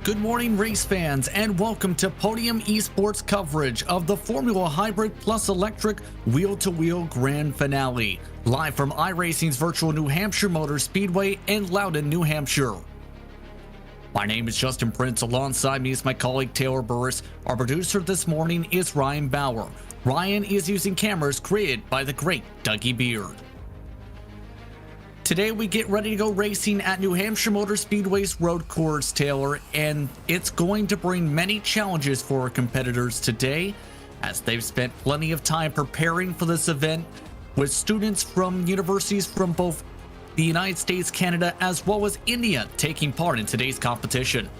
Good morning, race fans, and welcome to Podium Esports coverage of the Formula Hybrid Plus Electric Wheel-to-Wheel Grand Finale, live from iRacing's virtual New Hampshire Motor Speedway in Loudon, New Hampshire. My name is Justin Prince. Alongside me is my colleague Taylor Burris. Our producer this morning is Ryan Bauer. Ryan is using cameras created by the great Dougie Beard. Today we get ready to go racing at New Hampshire Motor Speedway's road course, Taylor, and it's going to bring many challenges for our competitors today, as they've spent plenty of time preparing for this event with students from universities from both the United States, Canada, as well as India taking part in today's competition.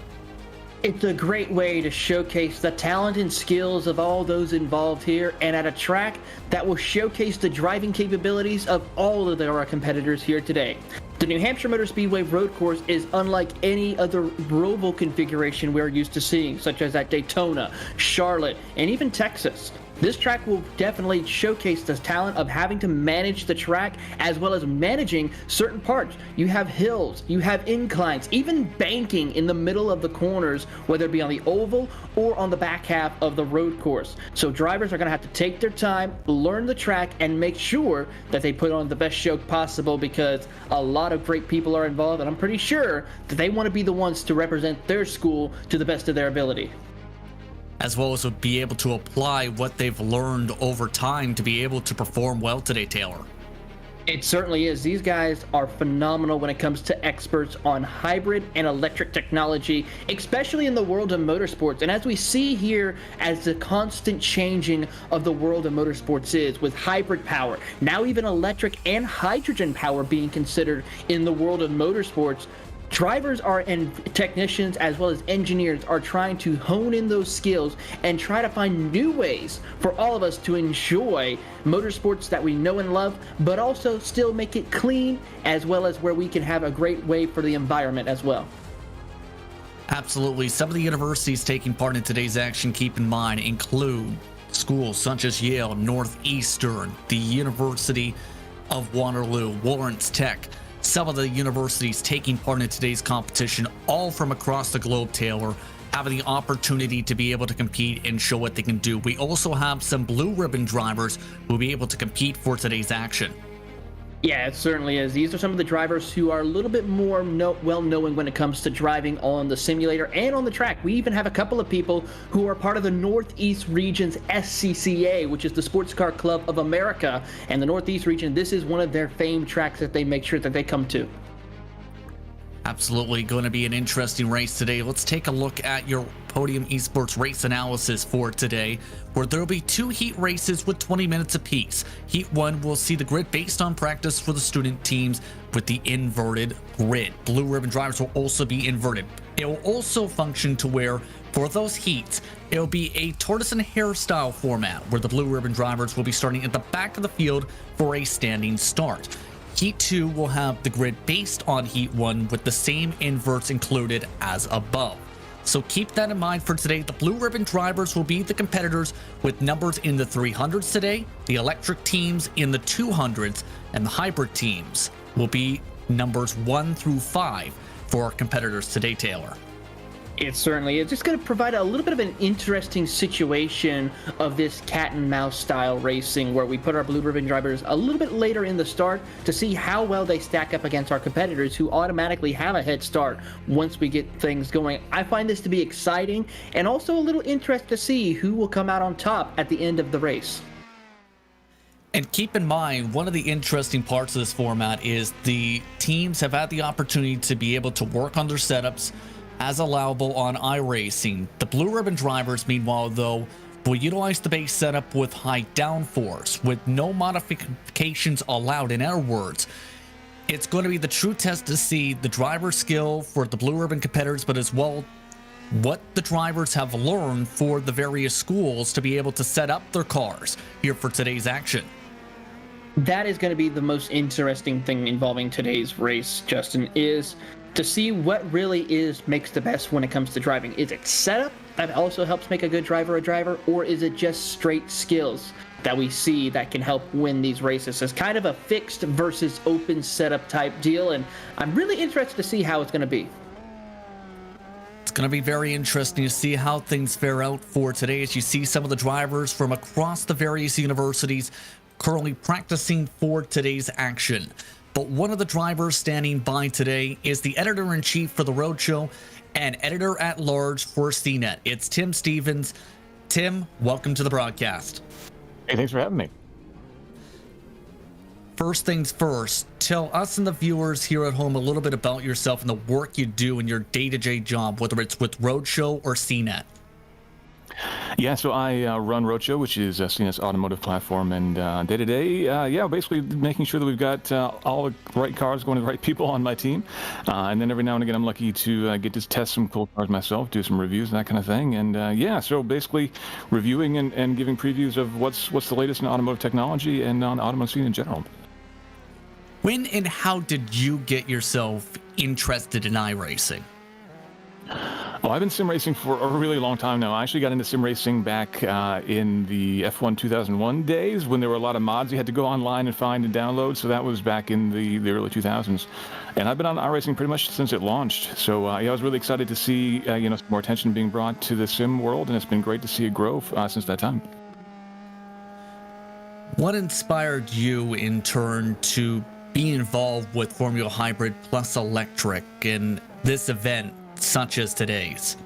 It's a great way to showcase the talent and skills of all those involved here, and at a track that will showcase the driving capabilities of all of our competitors here today. The New Hampshire Motor Speedway road course is unlike any other roval configuration we're used to seeing, such as at Daytona, Charlotte, and even Texas. This track will definitely showcase the talent of having to manage the track as well as managing certain parts. You have hills, you have inclines, even banking in the middle of the corners, whether it be on the oval or on the back half of the road course. So drivers are going to have to take their time, learn the track, and make sure that they put on the best show possible, because a lot of great people are involved, and I'm pretty sure that they want to be the ones to represent their school to the best of their ability, as well as be able to apply what they've learned over time to be able to perform well today, Taylor. It certainly is. These guys are phenomenal when it comes to experts on hybrid and electric technology, especially in the world of motorsports. And as we see here, as the constant changing of the world of motorsports is, with hybrid power, now even electric and hydrogen power being considered in the world of motorsports, drivers and technicians as well as engineers are trying to hone in those skills and try to find new ways for all of us to enjoy motorsports that we know and love, but also still make it clean, as well as where we can have a great way for the environment as well. Absolutely. Some of the universities taking part in today's action, keep in mind, include schools such as Yale, Northeastern, the University of Waterloo, Lawrence Tech. Some of the universities taking part in today's competition, all from across the globe, Taylor, having the opportunity to be able to compete and show what they can do. We also have some blue ribbon drivers who will be able to compete for today's action. Yeah, it certainly is. These are some of the drivers who are a little bit more well-known when it comes to driving on the simulator and on the track. We even have a couple of people who are part of the Northeast Region's SCCA, which is the Sports Car Club of America. And the Northeast Region, this is one of their famed tracks that they make sure that they come to. Absolutely going to be an interesting race today. Let's take a look at your Podium Esports race analysis for today, where there will be two heat races with 20 minutes apiece. Heat 1 will see the grid based on practice for the student teams with the inverted grid. Blue ribbon drivers will also be inverted. It will also function to where, for those heats, it will be a tortoise and hairstyle format, where the blue ribbon drivers will be starting at the back of the field for a standing start. Heat 2 will have the grid based on Heat 1 with the same inverts included as above. So keep that in mind for today. The blue ribbon drivers will be the competitors with numbers in the 300s today, the electric teams in the 200s, and the hybrid teams will be numbers 1 through 5 for our competitors today, Taylor. It certainly is. It's going to provide a little bit of an interesting situation of this cat and mouse style racing, where we put our blue ribbon drivers a little bit later in the start to see how well they stack up against our competitors, who automatically have a head start once we get things going. I find this to be exciting, and also a little interesting to see who will come out on top at the end of the race. And keep in mind, one of the interesting parts of this format is the teams have had the opportunity to be able to work on their setups as allowable on iRacing. The blue ribbon drivers, meanwhile, though, will utilize the base setup with high downforce, with no modifications allowed. In other words, it's going to be the true test to see the driver skill for the blue ribbon competitors, but as well what the drivers have learned for the various schools to be able to set up their cars here for today's action. That is going to be the most interesting thing involving today's race, Justin, is to see what really makes the best when it comes to driving. Is it setup that also helps make a good driver a driver, or is it just straight skills that we see that can help win these races? It's kind of a fixed versus open setup type deal, and I'm really interested to see how it's going to be. Going to be very interesting to see how things fare out for today as you see some of the drivers from across the various universities currently practicing for today's action. But one of the drivers standing by today is the editor-in-chief for the Roadshow and editor-at-large for CNET. It's Tim Stevens. Tim, welcome to the broadcast. Hey, thanks for having me. First things first, tell us and the viewers here at home a little bit about yourself and the work you do in your day-to-day job, whether it's with Roadshow or CNET. Yeah, so I run Roadshow, which is CNET's automotive platform, and day-to-day, basically making sure that we've got all the right cars going to the right people on my team. And then every now and again, I'm lucky to get to test some cool cars myself, do some reviews and that kind of thing. And so basically reviewing and giving previews of what's the latest in automotive technology and on the automotive scene in general. When and how did you get yourself interested in iRacing? Well, I've been sim racing for a really long time now. I actually got into sim racing back in the F1 2001 days when there were a lot of mods you had to go online and find and download. So that was back in the early 2000s. And I've been on iRacing pretty much since it launched. So I was really excited to see some more attention being brought to the sim world, and it's been great to see it grow since that time. What inspired you in turn to be involved with Formula Hybrid Plus Electric in this event such as today's?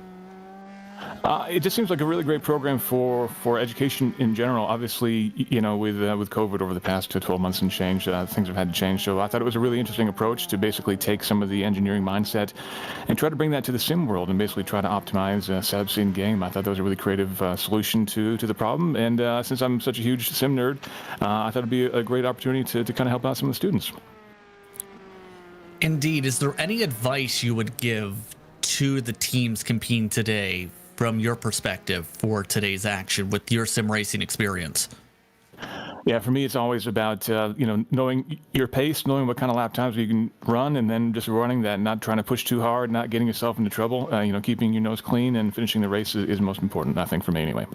It just seems like a really great program for education in general. Obviously, with COVID over the past 12 months and change, things have had to change. So I thought it was a really interesting approach to basically take some of the engineering mindset and try to bring that to the sim world and basically try to optimize setups in game. I thought that was a really creative solution to the problem. And since I'm such a huge sim nerd, I thought it'd be a great opportunity to kind of help out some of the students. Indeed. Is there any advice you would give to the teams competing today from your perspective for today's action with your sim racing experience? Yeah, for me, it's always about, knowing your pace, knowing what kind of lap times you can run, and then just running that, not trying to push too hard, not getting yourself into trouble, keeping your nose clean and finishing the race is most important, I think, for me anyway.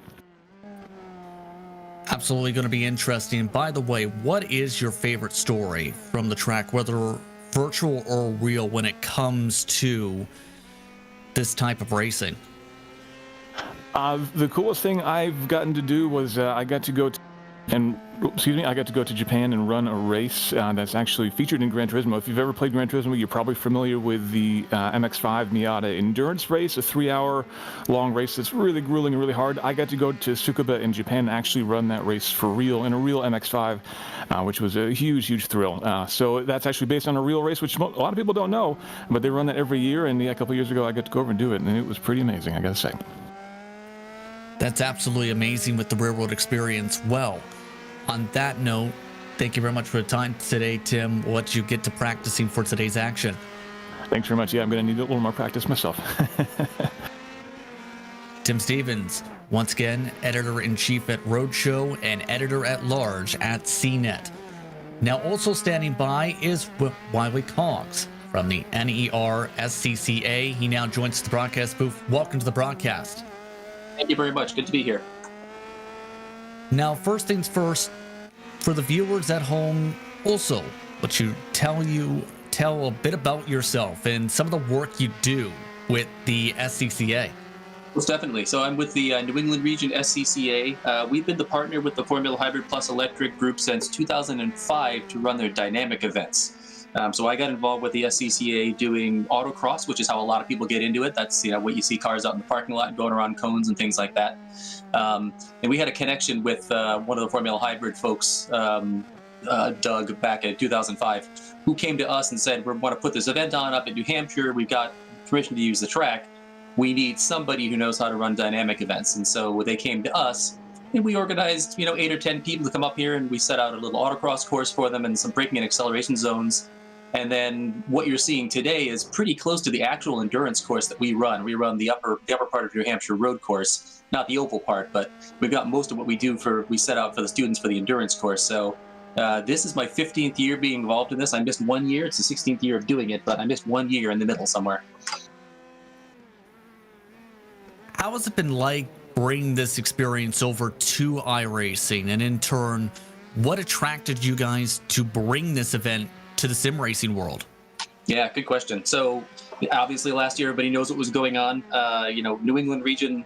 Absolutely going to be interesting. By the way, what is your favorite story from the track, whether virtual or real, when it comes to this type of racing? The coolest thing I've gotten to do was I got to go to Japan and run a race that's actually featured in Gran Turismo. If you've ever played Gran Turismo, you're probably familiar with the MX-5 Miata endurance race, a 3-hour long race that's really grueling and really hard. I got to go to Tsukuba in Japan and actually run that race for real in a real MX-5, which was a huge, huge thrill. So that's actually based on a real race, which a lot of people don't know, but they run that every year. And a couple of years ago, I got to go over and do it, and it was pretty amazing, I got to say. That's absolutely amazing with the real world experience. Well, on that note, thank you very much for the time today, Tim. What you get to practicing for today's action. Thanks very much. Yeah, I'm going to need a little more practice myself. Tim Stevens, once again, editor-in-chief at Roadshow and editor-at-large at CNET. Now also standing by is Wiley Cogs from the NER SCCA. He now joins the broadcast booth. Welcome to the broadcast. Thank you very much. Good to be here. Now, first things first, for the viewers at home, also, would you tell a bit about yourself and some of the work you do with the SCCA? Most definitely. So I'm with the New England Region SCCA. We've been the partner with the Formula Hybrid Plus Electric group since 2005 to run their dynamic events. So I got involved with the SCCA doing autocross, which is how a lot of people get into it. That's what you see cars out in the parking lot going around cones and things like that. And we had a connection with one of the Formula Hybrid folks, Doug, back in 2005, who came to us and said, we want to put this event on up in New Hampshire. We've got permission to use the track. We need somebody who knows how to run dynamic events. And so they came to us. And we organized, 8 or 10 people to come up here, and we set out a little autocross course for them and some braking and acceleration zones. And then what you're seeing today is pretty close to the actual endurance course that we run. We run the upper part of New Hampshire road course, not the oval part, but we've got most of what we set out for the students for the endurance course. So this is my 15th year being involved in this. I missed 1 year. It's the 16th year of doing it, but I missed 1 year in the middle somewhere. How has it been like bringing this experience over to iRacing? And in turn, what attracted you guys to bring this event to the sim racing world? Yeah, good question. So obviously last year, everybody knows what was going on. New England region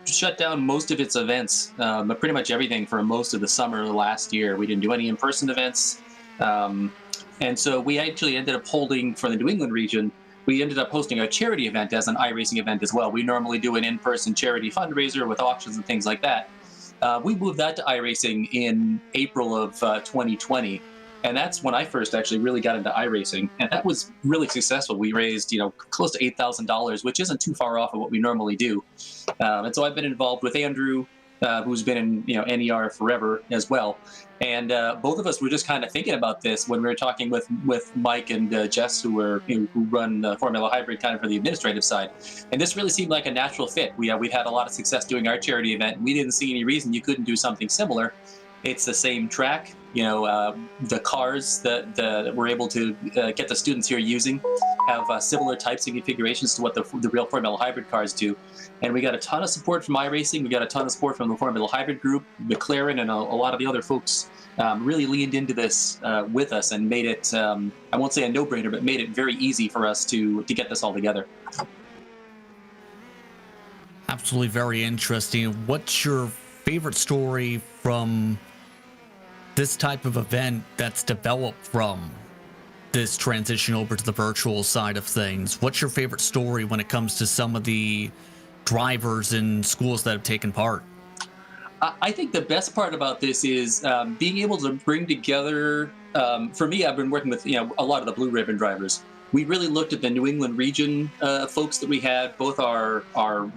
shut down most of its events, but pretty much everything for most of the summer last year. We didn't do any in-person events. And so we actually ended up holding, for the New England region, we ended up hosting a charity event as an iRacing event as well. We normally do an in-person charity fundraiser with auctions and things like that. We moved that to iRacing in April of 2020. And that's when I first actually really got into iRacing, and that was really successful. We raised, close to $8,000, which isn't too far off of what we normally do. And so I've been involved with Andrew, who's been in NER forever as well. And both of us were just kind of thinking about this when we were talking with Mike and Jess, who run Formula Hybrid kind of for the administrative side. And this really seemed like a natural fit. We've had a lot of success doing our charity event. We didn't see any reason you couldn't do something similar. It's the same track. The cars that we're able to get the students here using have similar types of configurations to what the real Formula Hybrid cars do. And we got a ton of support from iRacing. We got a ton of support from the Formula Hybrid group, McLaren, and a lot of the other folks really leaned into this with us and made it, I won't say a no-brainer, but made it very easy for us to get this all together. Absolutely very interesting. What's your favorite story from this type of event that's developed from this transition over to the virtual side of things? What's your favorite story when it comes to some of the drivers and schools that have taken part? I think the best part about this is being able to bring together, for me, I've been working with a lot of the Blue Ribbon drivers. We really looked at the New England region folks that we had, both our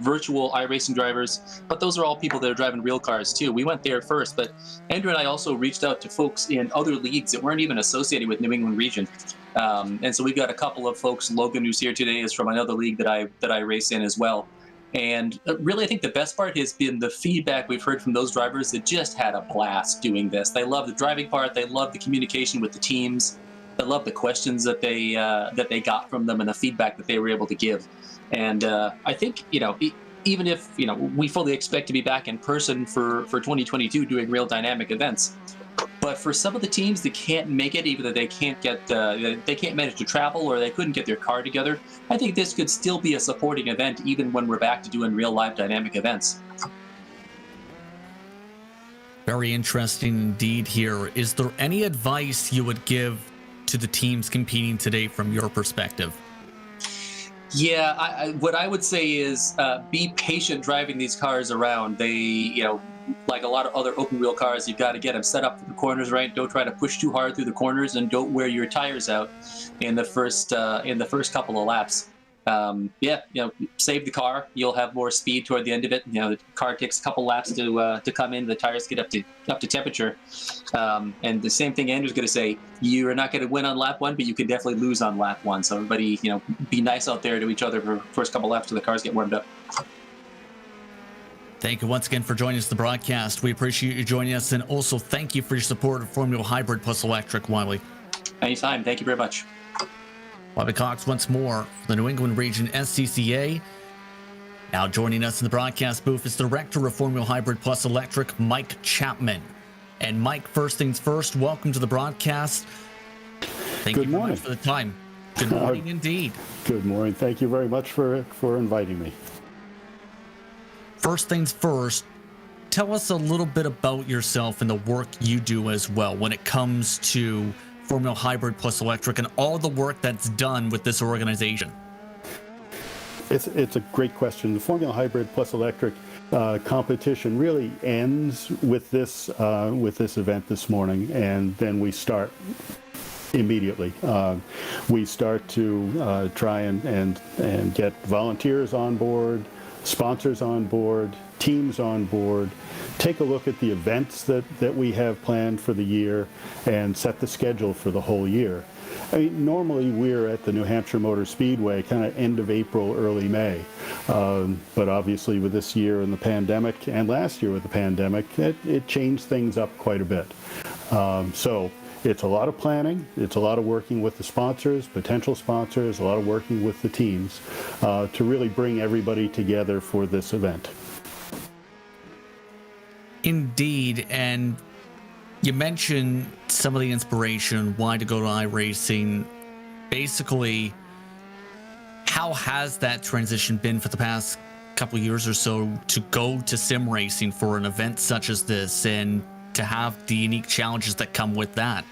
virtual iRacing drivers, but those are all people that are driving real cars too. We went there first, but Andrew and I also reached out to folks in other leagues that weren't even associated with New England region. And so we've got a couple of folks. Logan, who's here today, is from another league that I race in as well. And really, I think the best part has been the feedback we've heard from those drivers that just had a blast doing this. They love the driving part. They love the communication with the teams. I love the questions that they got from them and the feedback that they were able to give. And I think, even if, we fully expect to be back in person for 2022 doing real dynamic events, but for some of the teams that can't make it, either they can't manage to travel or they couldn't get their car together, I think this could still be a supporting event even when we're back to doing real live dynamic events. Very interesting indeed here. Is there any advice you would give to the teams competing today from your perspective? Yeah, what I would say is be patient driving these cars around. They, like a lot of other open wheel cars, you've got to get them set up for the corners right. Don't try to push too hard through the corners, and don't wear your tires out in the first couple of laps. Save the car. You'll have more speed toward the end of it. The car takes a couple laps to come in. The tires get up to temperature. And the same thing Andrew's going to say. You're not going to win on lap one, but you can definitely lose on lap one. So everybody, be nice out there to each other for the first couple laps till the cars get warmed up. Thank you once again for joining us on the broadcast. We appreciate you joining us, and also thank you for your support of Formula Hybrid plus Electric, Wiley. Anytime. Thank you very much. Bobby Cox once more for the New England Region SCCA. Now joining us in the broadcast booth is the Director of Formula Hybrid plus Electric, Mike Chapman. And Mike, first things first, welcome to the broadcast. Thank you very much for the time. Good morning indeed. Good morning. Thank you very much for inviting me. First things first, tell us a little bit about yourself and the work you do as well when it comes to Formula Hybrid plus Electric and all the work that's done with this organization. It's a great question. The Formula Hybrid plus Electric competition really ends with this event this morning, and then we start immediately. We start to try and get volunteers on board, sponsors on board, teams on board, take a look at the events that we have planned for the year, and set the schedule for the whole year. I mean, normally we're at the New Hampshire Motor Speedway kind of end of April, early May. But obviously with this year and the pandemic, and last year with the pandemic, it changed things up quite a bit. So it's a lot of planning, it's a lot of working with the sponsors, potential sponsors, a lot of working with the teams to really bring everybody together for this event. Indeed, and you mentioned some of the inspiration, why to go to iRacing. basically, how has that transition been for the past couple years or so to go to sim racing for an event such as this and to have the unique challenges that come with that?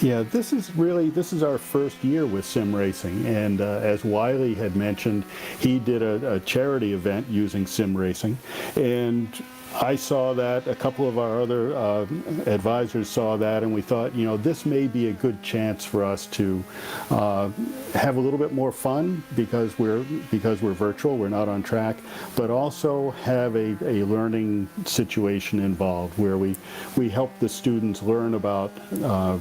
Yeah, this is our first year with sim racing, and as Wiley had mentioned, he did a charity event using sim racing, and I saw that, a couple of our other advisors saw that, and we thought, this may be a good chance for us to have a little bit more fun because we're virtual, we're not on track, but also have a learning situation involved where we help the students learn about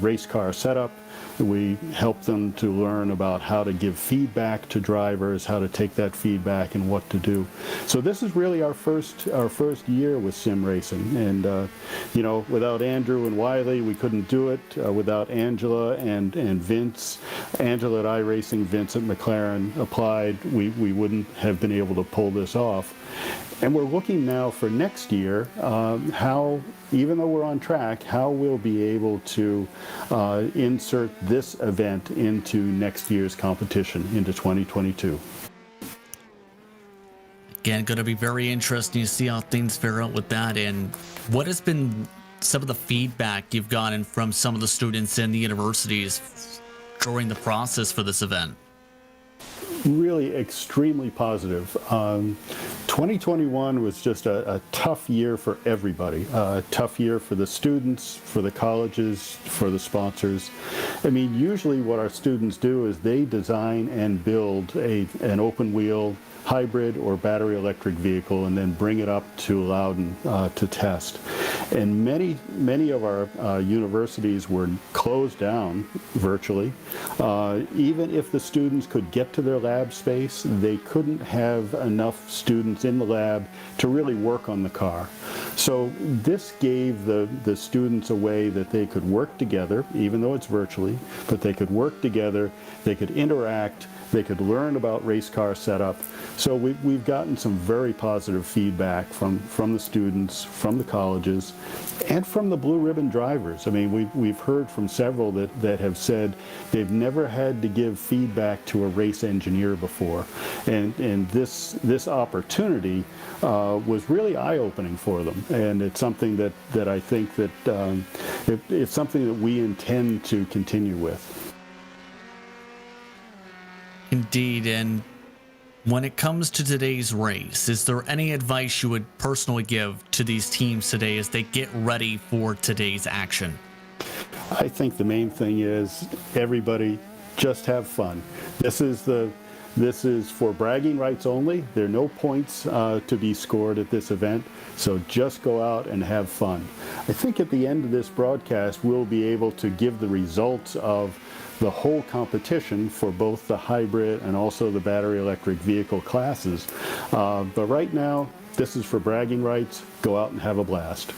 race car setup. We help them to learn about how to give feedback to drivers, how to take that feedback and what to do. So this is really our first year with sim racing, and without Andrew and Wiley, we couldn't do it. Without Angela and Vince, Angela at iRacing, Vince at McLaren Applied, we wouldn't have been able to pull this off. And we're looking now for next year, how, even though we're on track, how we'll be able to insert this event into next year's competition, into 2022. Again, going to be very interesting to see how things fare out with that. And what has been some of the feedback you've gotten from some of the students in the universities during the process for this event? Really extremely positive. 2021 was just a tough year for everybody. A tough year for the students, for the colleges, for the sponsors. I mean, usually what our students do is they design and build an open wheel hybrid or battery electric vehicle and then bring it up to Loudon to test. And many of our universities were closed down virtually. Even if the students could get to their lab space, they couldn't have enough students in the lab to really work on the car. So this gave the students a way that they could work together, even though it's virtually, but they could work together, they could interact, they could learn about race car setup. So we've gotten some very positive feedback from the students, from the colleges, and from the blue ribbon drivers. I mean, we've heard from several that have said they've never had to give feedback to a race engineer before, and this opportunity was really eye-opening for them. And it's something that I think that it's something that we intend to continue with. Indeed, and when it comes to today's race, is there any advice you would personally give to these teams today as they get ready for today's action? I think the main thing is everybody just have fun. This is for bragging rights only. There are no points to be scored at this event, so just go out and have fun. I think at the end of this broadcast, we'll be able to give the results of the whole competition for both the hybrid and also the battery electric vehicle classes. But right now, this is for bragging rights. Go out and have a blast.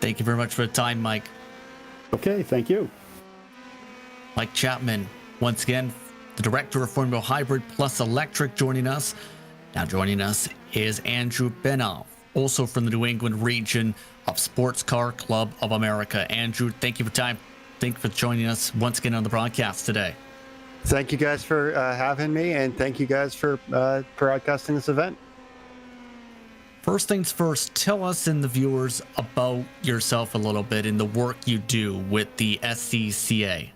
Thank you very much for the time, Mike. Okay, thank you. Mike Chapman, once again, the director of Formula Hybrid Plus Electric, joining us. Now joining us is Andrew Benoff, also from the New England region of Sports Car Club of America. Andrew, thank you for time. Thank you for joining us once again on the broadcast today. Thank you guys for having me, and thank you guys for broadcasting this event. First things first, tell us and the viewers about yourself a little bit and the work you do with the SCCA.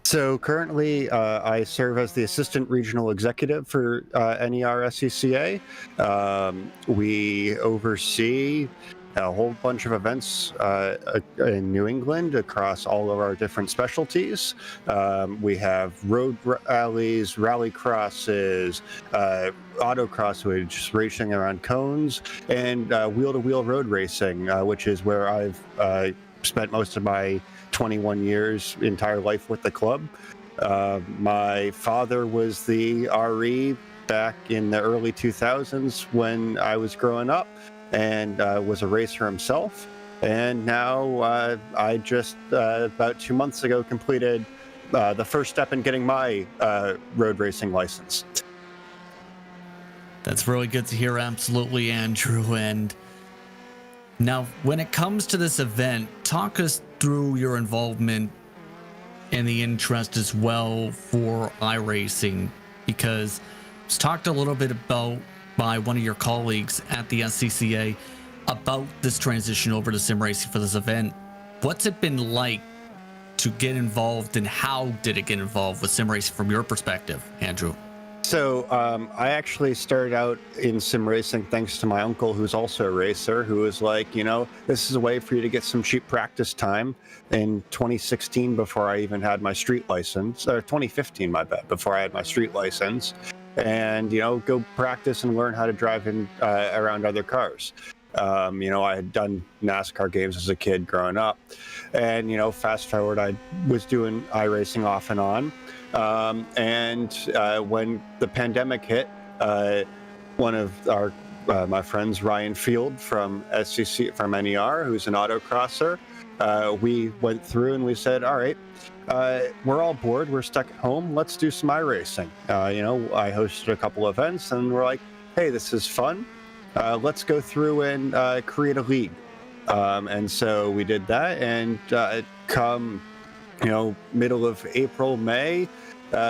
So currently, I serve as the Assistant Regional Executive for NER SCCA. We oversee a whole bunch of events in New England across all of our different specialties. We have road rallies, rally crosses, autocross, which is racing around cones, and wheel-to-wheel road racing, which is where I've spent most of my 21 years entire life with the club. My father was the RE back in the early 2000s when I was growing up, and was a racer himself. And now I just about 2 months ago completed the first step in getting my road racing license. That's really good to hear, absolutely, Andrew. And now, when it comes to this event, talk us through your involvement and the interest as well for iRacing, because it's talked a little bit about by one of your colleagues at the SCCA about this transition over to sim racing for this event. What's it been like to get involved, and how did it get involved with sim racing from your perspective, Andrew? So I actually started out in sim racing thanks to my uncle, who's also a racer, who was like, you know, this is a way for you to get some cheap practice time. In 2016, before I even had my street license, or 2015, my bad, before I had my street license, and, you know, go practice and learn how to drive in around other cars. You know, I had done NASCAR games as a kid growing up, and, you know, fast forward, I was doing iRacing off and on. And when the pandemic hit, one of my friends, Ryan Field from SCC, from NER, who's an autocrosser, we went through and we said, all right, we're all bored, we're stuck at home, let's do some iRacing. You know, I hosted a couple events and we're like, hey, this is fun. Let's go through and create a league. And so we did that, and come, you know, middle of April, May,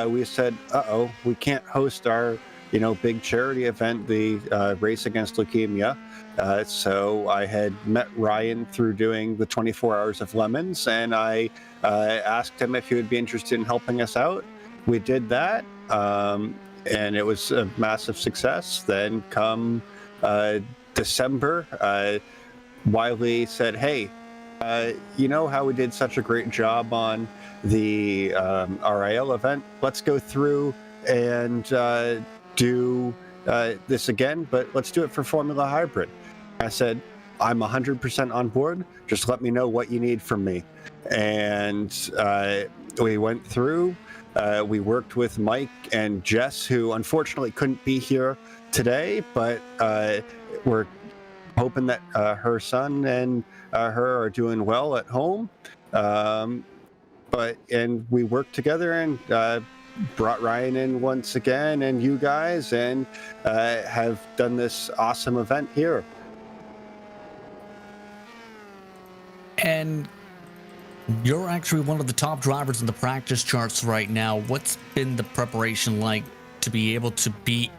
we said, uh-oh, we can't host our, you know, big charity event, the Race Against Leukemia. So I had met Ryan through doing the 24 Hours of Lemons, and I asked him if he would be interested in helping us out. We did that, and it was a massive success. Then come December, Wiley said, hey, you know how we did such a great job on the RIL event? Let's go through and do this again, but let's do it for Formula Hybrid. I said, I'm 100% on board. Just let me know what you need from me. And we went through. We worked with Mike and Jess, who unfortunately couldn't be here today, but we're hoping that her son and her are doing well at home. And we worked together and brought Ryan in once again, and you guys, and have done this awesome event here. And you're actually one of the top drivers in the practice charts right now. What's been the preparation like to be able to be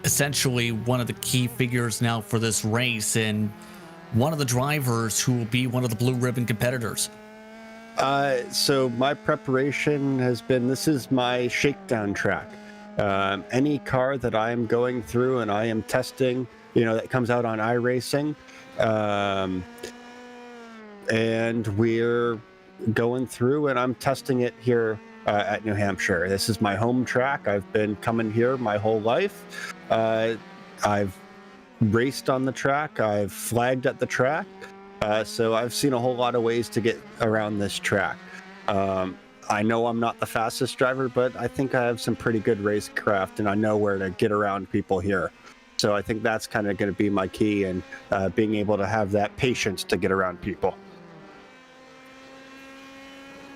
essentially one of the key figures now for this race, and one of the drivers who will be one of the blue ribbon competitors? So my preparation has been, this is my shakedown track. Any car that I am going through and I am testing, you know, that comes out on iRacing, and we're going through and I'm testing it here at New Hampshire. This is my home track. I've been coming here my whole life. I've raced on the track. I've flagged at the track. So I've seen a whole lot of ways to get around this track. I know I'm not the fastest driver, but I think I have some pretty good racecraft, and I know where to get around people here. So I think that's kind of going to be my key, and being able to have that patience to get around people.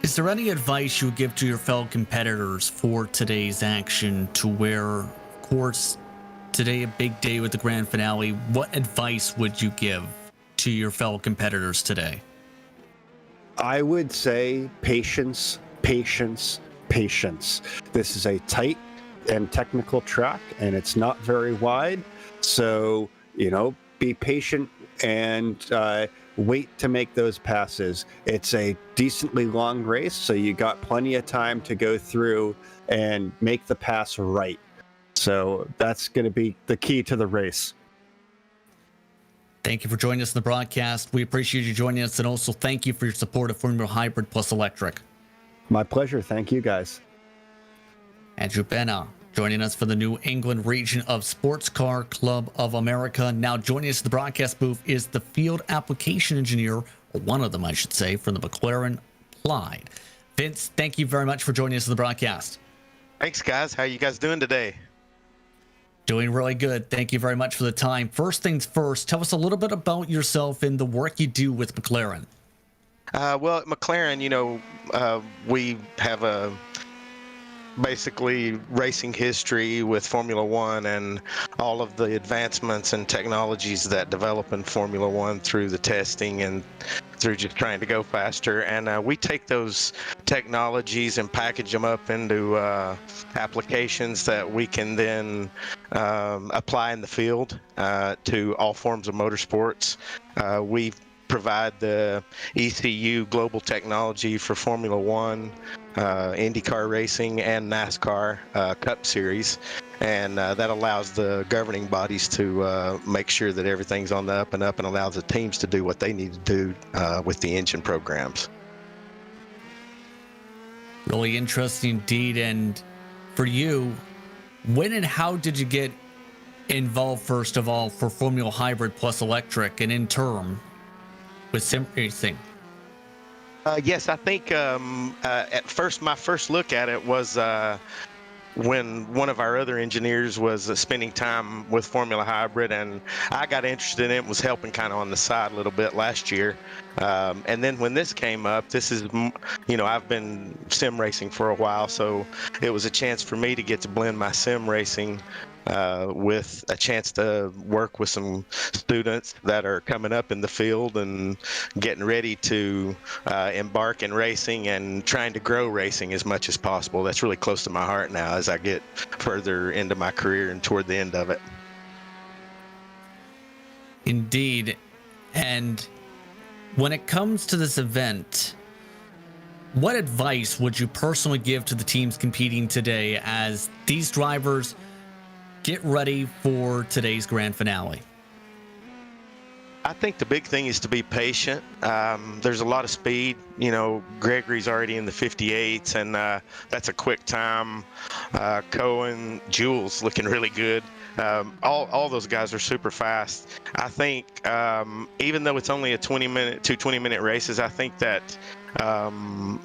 Is there any advice you would give to your fellow competitors for today's action, to where, of course, today a big day with the grand finale? What advice would you give to your fellow competitors today? I would say patience, patience, patience. This is a tight and technical track, and it's not very wide. So, you know, be patient and wait to make those passes. It's a decently long race, so you got plenty of time to go through and make the pass right. So that's going to be the key to the race. Thank you for joining us in the broadcast. We appreciate you joining us, and also thank you for your support of Formula Hybrid Plus Electric. My pleasure. Thank you, guys. Andrew Benna joining us for the New England region of Sports Car Club of America. Now joining us in the broadcast booth is the field application engineer, or one of them, I should say, from the McLaren Clyde. Vince, thank you very much for joining us in the broadcast. Thanks, guys. How you guys doing today? Doing really good. Thank you very much for the time. First things first, tell us a little bit about yourself and the work you do with McLaren. Well, at McLaren, you know, we have a basically racing history with Formula One and all of the advancements and technologies that develop in Formula One through the testing and through just trying to go faster. And we take those technologies and package them up into applications that we can then apply in the field to all forms of motorsports. We provide the ECU global technology for Formula One, IndyCar racing, and NASCAR Cup Series. And that allows the governing bodies to make sure that everything's on the up and up, and allows the teams to do what they need to do with the engine programs. Really interesting indeed. And for you, when and how did you get involved, first of all, for Formula Hybrid plus Electric, and in turn with sim racing? Yes, I think at first, my first look at it was when one of our other engineers was spending time with Formula Hybrid, and I got interested in it, was helping kind of on the side a little bit last year. And then when this came up, this is, I've been sim racing for a while, so it was a chance for me to get to blend my sim racing with a chance to work with some students that are coming up in the field and getting ready to embark in racing and trying to grow racing as much as possible. That's really close to my heart now as I get further into my career and toward the end of it. Indeed. And when it comes to this event, what advice would you personally give to the teams competing today as these drivers get ready for today's grand finale? I think the big thing is to be patient. There's a lot of speed. Gregory's already in the 58s, and that's a quick time. Cohen, Jules looking really good. All those guys are super fast. I think even though it's only a 20-minute races, I think that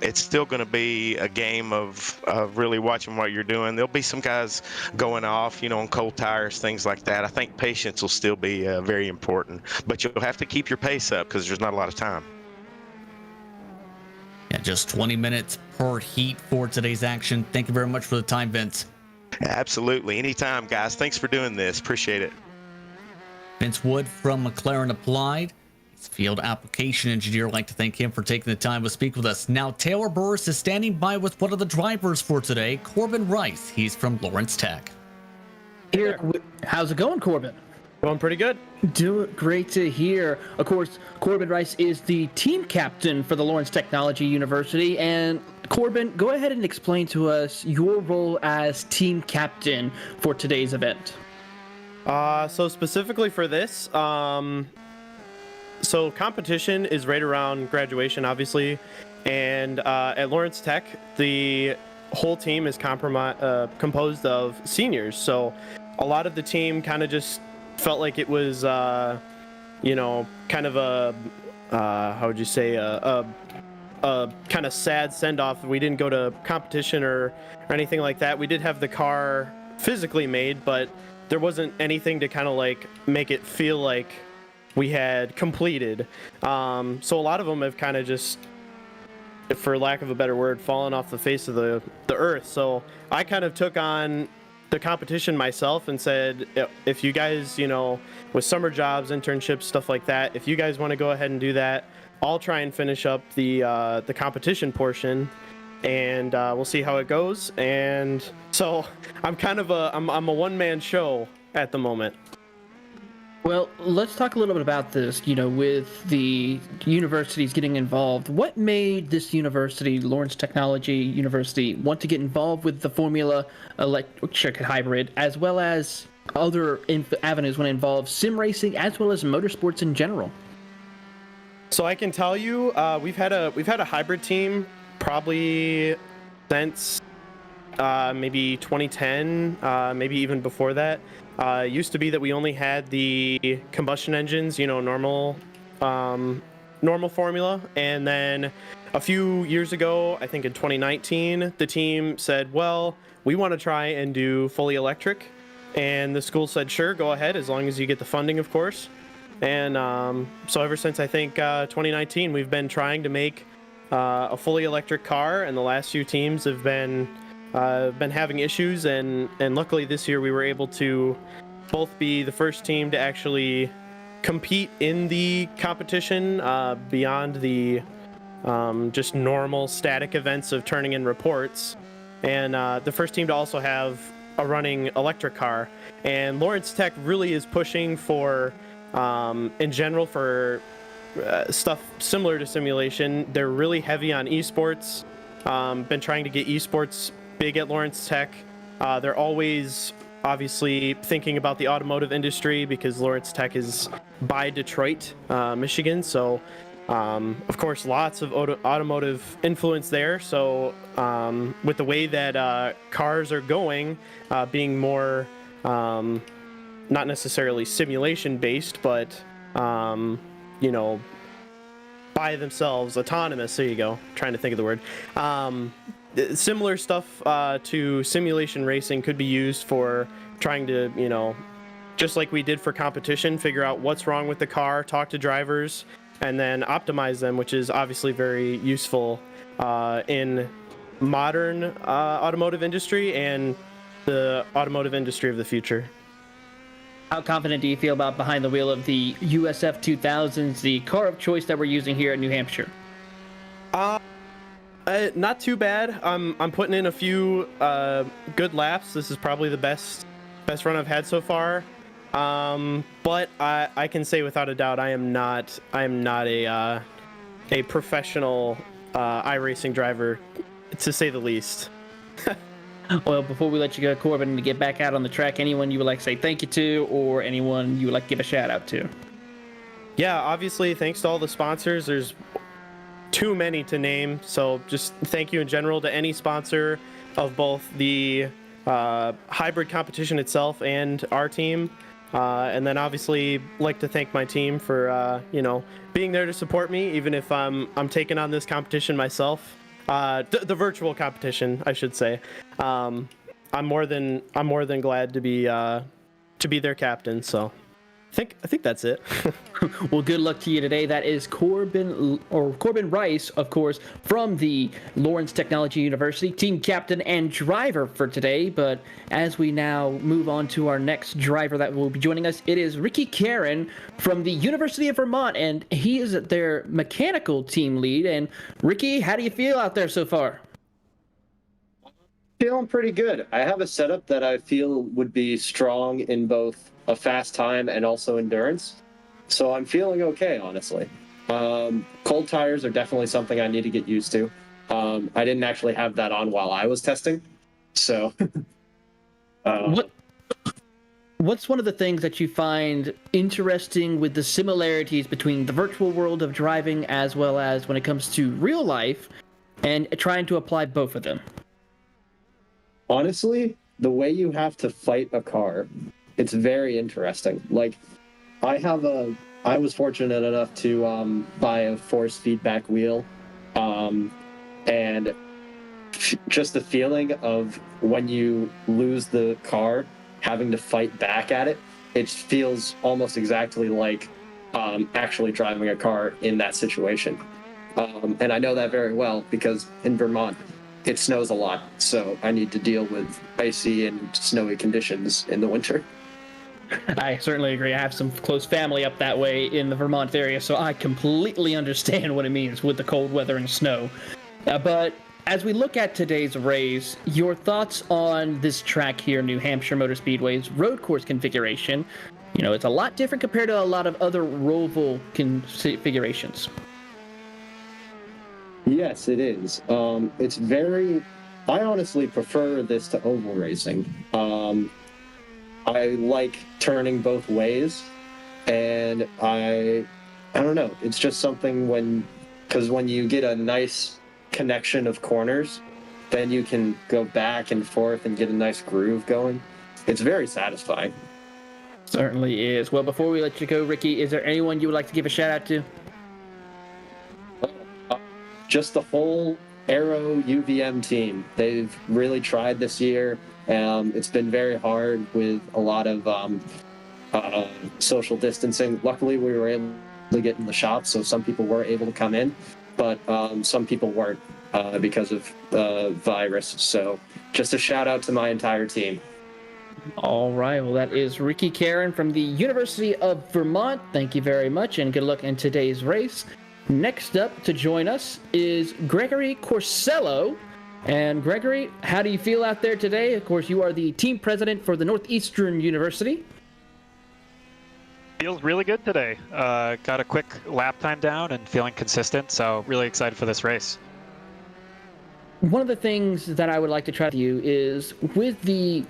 it's still going to be a game of really watching what you're doing. There'll be some guys going off, on cold tires, things like that. I think patience will still be very important, but you'll have to keep your pace up because there's not a lot of time. Yeah, just 20 minutes per heat for today's action. Thank you very much for the time, Vince. Absolutely. Anytime, guys. Thanks for doing this. Appreciate it. Vince Wood from McLaren Applied. He's field application engineer. I'd like to thank him for taking the time to speak with us. Now, Taylor Burris is standing by with one of the drivers for today, Corbin Rice. He's from Lawrence Tech. Here, how's it going, Corbin? Going pretty good. Great to hear. Of course, Corbin Rice is the team captain for the Lawrence Technology University. And Corbin, go ahead and explain to us your role as team captain for today's event. So specifically for this, so competition is right around graduation, obviously. And at Lawrence Tech, the whole team is composed of seniors. So a lot of the team kind of just felt like it was, kind of a, how would you say, a kind of sad send-off. We didn't go to competition or anything like that. We did have the car physically made, but there wasn't anything to kind of like make it feel like we had completed. So a lot of them have kind of just, for lack of a better word, fallen off the face of the earth. So I kind of took on the competition myself and said, if you guys, with summer jobs, internships, stuff like that, if you guys want to go ahead and do that, I'll try and finish up the competition portion, and we'll see how it goes. And so I'm kind of I'm a one-man show at the moment. Well, let's talk a little bit about this, with the universities getting involved. What made this university, Lawrence Technology University, want to get involved with the Formula Electric Hybrid, as well as other avenues when it involves sim racing, as well as motorsports in general? So I can tell you, we've had a hybrid team probably since maybe 2010, maybe even before that. It used to be that we only had the combustion engines, normal formula. And then a few years ago, I think in 2019, the team said, well, we want to try and do fully electric. And the school said, sure, go ahead, as long as you get the funding, of course. And so ever since, I think, 2019, we've been trying to make a fully electric car, and the last few teams have been having issues, and luckily this year we were able to both be the first team to actually compete in the competition beyond the just normal static events of turning in reports, and the first team to also have a running electric car. And Lawrence Tech really is pushing for, in general, for stuff similar to simulation. They're really heavy on esports. Been trying to get esports big at Lawrence Tech. They're always obviously thinking about the automotive industry because Lawrence Tech is by Detroit, Michigan. So, of course, lots of automotive influence there. So, with the way that cars are going, being more not necessarily simulation based, but you know, by themselves, autonomous. There you go. Trying to think of the word. Similar stuff to simulation racing could be used for trying to, you know, just like we did for competition, figure out what's wrong with the car, talk to drivers, and then optimize them, which is obviously very useful in modern automotive industry and the automotive industry of the future. How confident do you feel about behind the wheel of the USF 2000s, the car of choice that we're using here in New Hampshire? Not too bad. I'm putting in a few good laps. This is probably the best run I've had so far. But I can say without a doubt I am not a professional iRacing driver, to say the least. Well, before we let you go, Corbin, to get back out on the track, anyone you would like to say thank you to, or anyone you would like to give a shout out to? Yeah, obviously, thanks to all the sponsors. There's too many to name, so just thank you in general to any sponsor of both the hybrid competition itself and our team. And then obviously like to thank my team for you know, being there to support me, even if I'm taking on this competition myself. The virtual competition, I should say. I'm more than glad to be their captain. So I think that's it. Well, good luck to you today. That is Corbin Rice, of course, from the Lawrence Technology University, team captain and driver for today. But as we now move on to our next driver that will be joining us, it is Ricky Karen from the University of Vermont, and he is their mechanical team lead. And Ricky, how do you feel out there so far? Feeling pretty good. I have a setup that I feel would be strong in both a fast time and also endurance. So I'm feeling okay, honestly. Cold tires are definitely something I need to get used to. I didn't actually have that on while I was testing. So what's one of the things that you find interesting with the similarities between the virtual world of driving as well as when it comes to real life and trying to apply both of them? Honestly, the way you have to fight a car, it's very interesting. Like, I was fortunate enough to buy a force feedback wheel, and just the feeling of when you lose the car, having to fight back at it, it feels almost exactly like actually driving a car in that situation. And I know that very well because in Vermont, it snows a lot, so I need to deal with icy and snowy conditions in the winter. I certainly agree. I have some close family up that way in the Vermont area, so I completely understand what it means with the cold weather and snow. But as we look at today's race, your thoughts on this track here, New Hampshire Motor Speedway's road course configuration? You know, it's a lot different compared to a lot of other Roval configurations. Yes, it is. It's very... I honestly prefer this to oval racing. I like turning both ways, and I don't know. It's just something because when you get a nice connection of corners, then you can go back and forth and get a nice groove going. It's very satisfying. Certainly is. Well, before we let you go, Ricky, is there anyone you would like to give a shout out to? Just the whole Aero UVM team. They've really tried this year. It's been very hard with a lot of social distancing. Luckily, we were able to get in the shop, so some people were able to come in, but some people weren't because of the virus. So just a shout out to my entire team. All right. Well, that is Ricky Karen from the University of Vermont. Thank you very much, and good luck in today's race. Next up to join us is Gregory Corsello. And Gregory, how do you feel out there today? Of course, you are the team president for the Northeastern University. Feels really good today. Got a quick lap time down and feeling consistent, so really excited for this race. One of the things that I would like to try to you is with the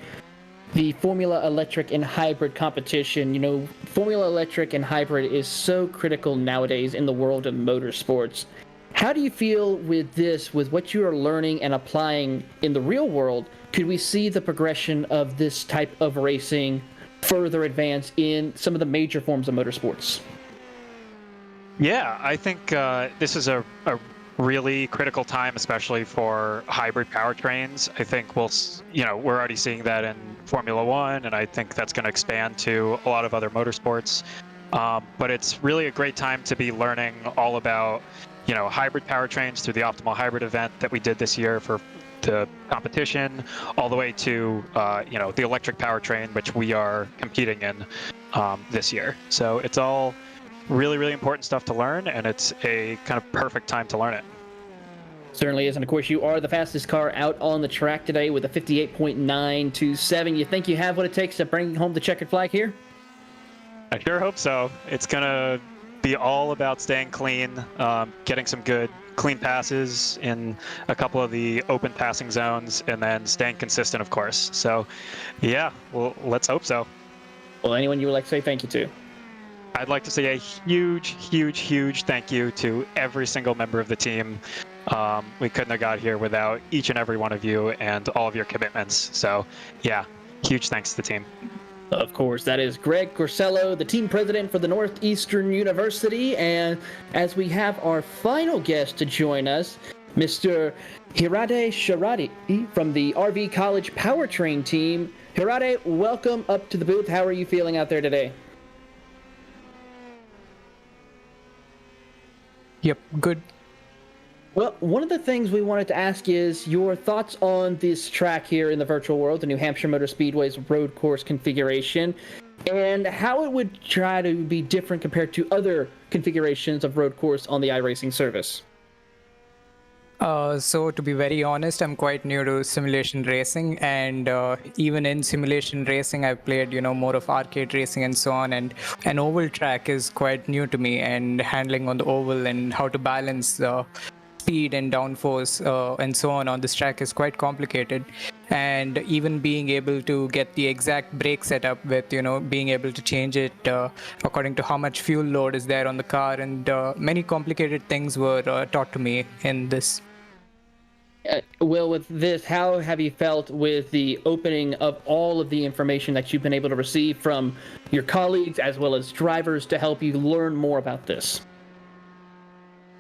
Formula Electric and Hybrid competition. You know, Formula Electric and Hybrid is so critical nowadays in the world of motorsports. How do you feel with this, with what you are learning and applying in the real world? Could we see the progression of this type of racing further advance in some of the major forms of motorsports? Yeah, I think this is a really critical time, especially for hybrid powertrains. I think we're already seeing that in Formula One, and I think that's going to expand to a lot of other motorsports. But it's really a great time to be learning all about hybrid powertrains through the Optimal Hybrid event that we did this year for the competition, all the way to the electric powertrain, which we are competing in this year. So it's all really, really important stuff to learn, and it's a kind of perfect time to learn it. Certainly is, and of course you are the fastest car out on the track today with a 58.927. You think you have what it takes to bring home the checkered flag here? I sure hope so. It's gonna be all about staying clean, getting some good clean passes in a couple of the open passing zones, and then staying consistent, of course. So yeah, well, let's hope so. Well, anyone you would like to say thank you to? I'd like to say a huge, huge, huge thank you to every single member of the team. We couldn't have got here without each and every one of you and all of your commitments. So yeah, huge thanks to the team. Of course, that is Greg Corsello, the team president for the Northeastern University. And as we have our final guest to join us, Mr. Hirade Sharadi from the RV College Powertrain team. Hirade, welcome up to the booth. How are you feeling out there today? Yep, good. Well, one of the things we wanted to ask is your thoughts on this track here in the virtual world, the New Hampshire Motor Speedway's road course configuration, and how it would try to be different compared to other configurations of road course on the iRacing service. So to be very honest, I'm quite new to simulation racing, and even in simulation racing, I've played, more of arcade racing and so on, and an oval track is quite new to me, and handling on the oval and how to balance speed and downforce and so on this track is quite complicated. And even being able to get the exact brake setup with, being able to change it according to how much fuel load is there on the car, and many complicated things were taught to me in this. Will, with this, how have you felt with the opening of all of the information that you've been able to receive from your colleagues as well as drivers to help you learn more about this?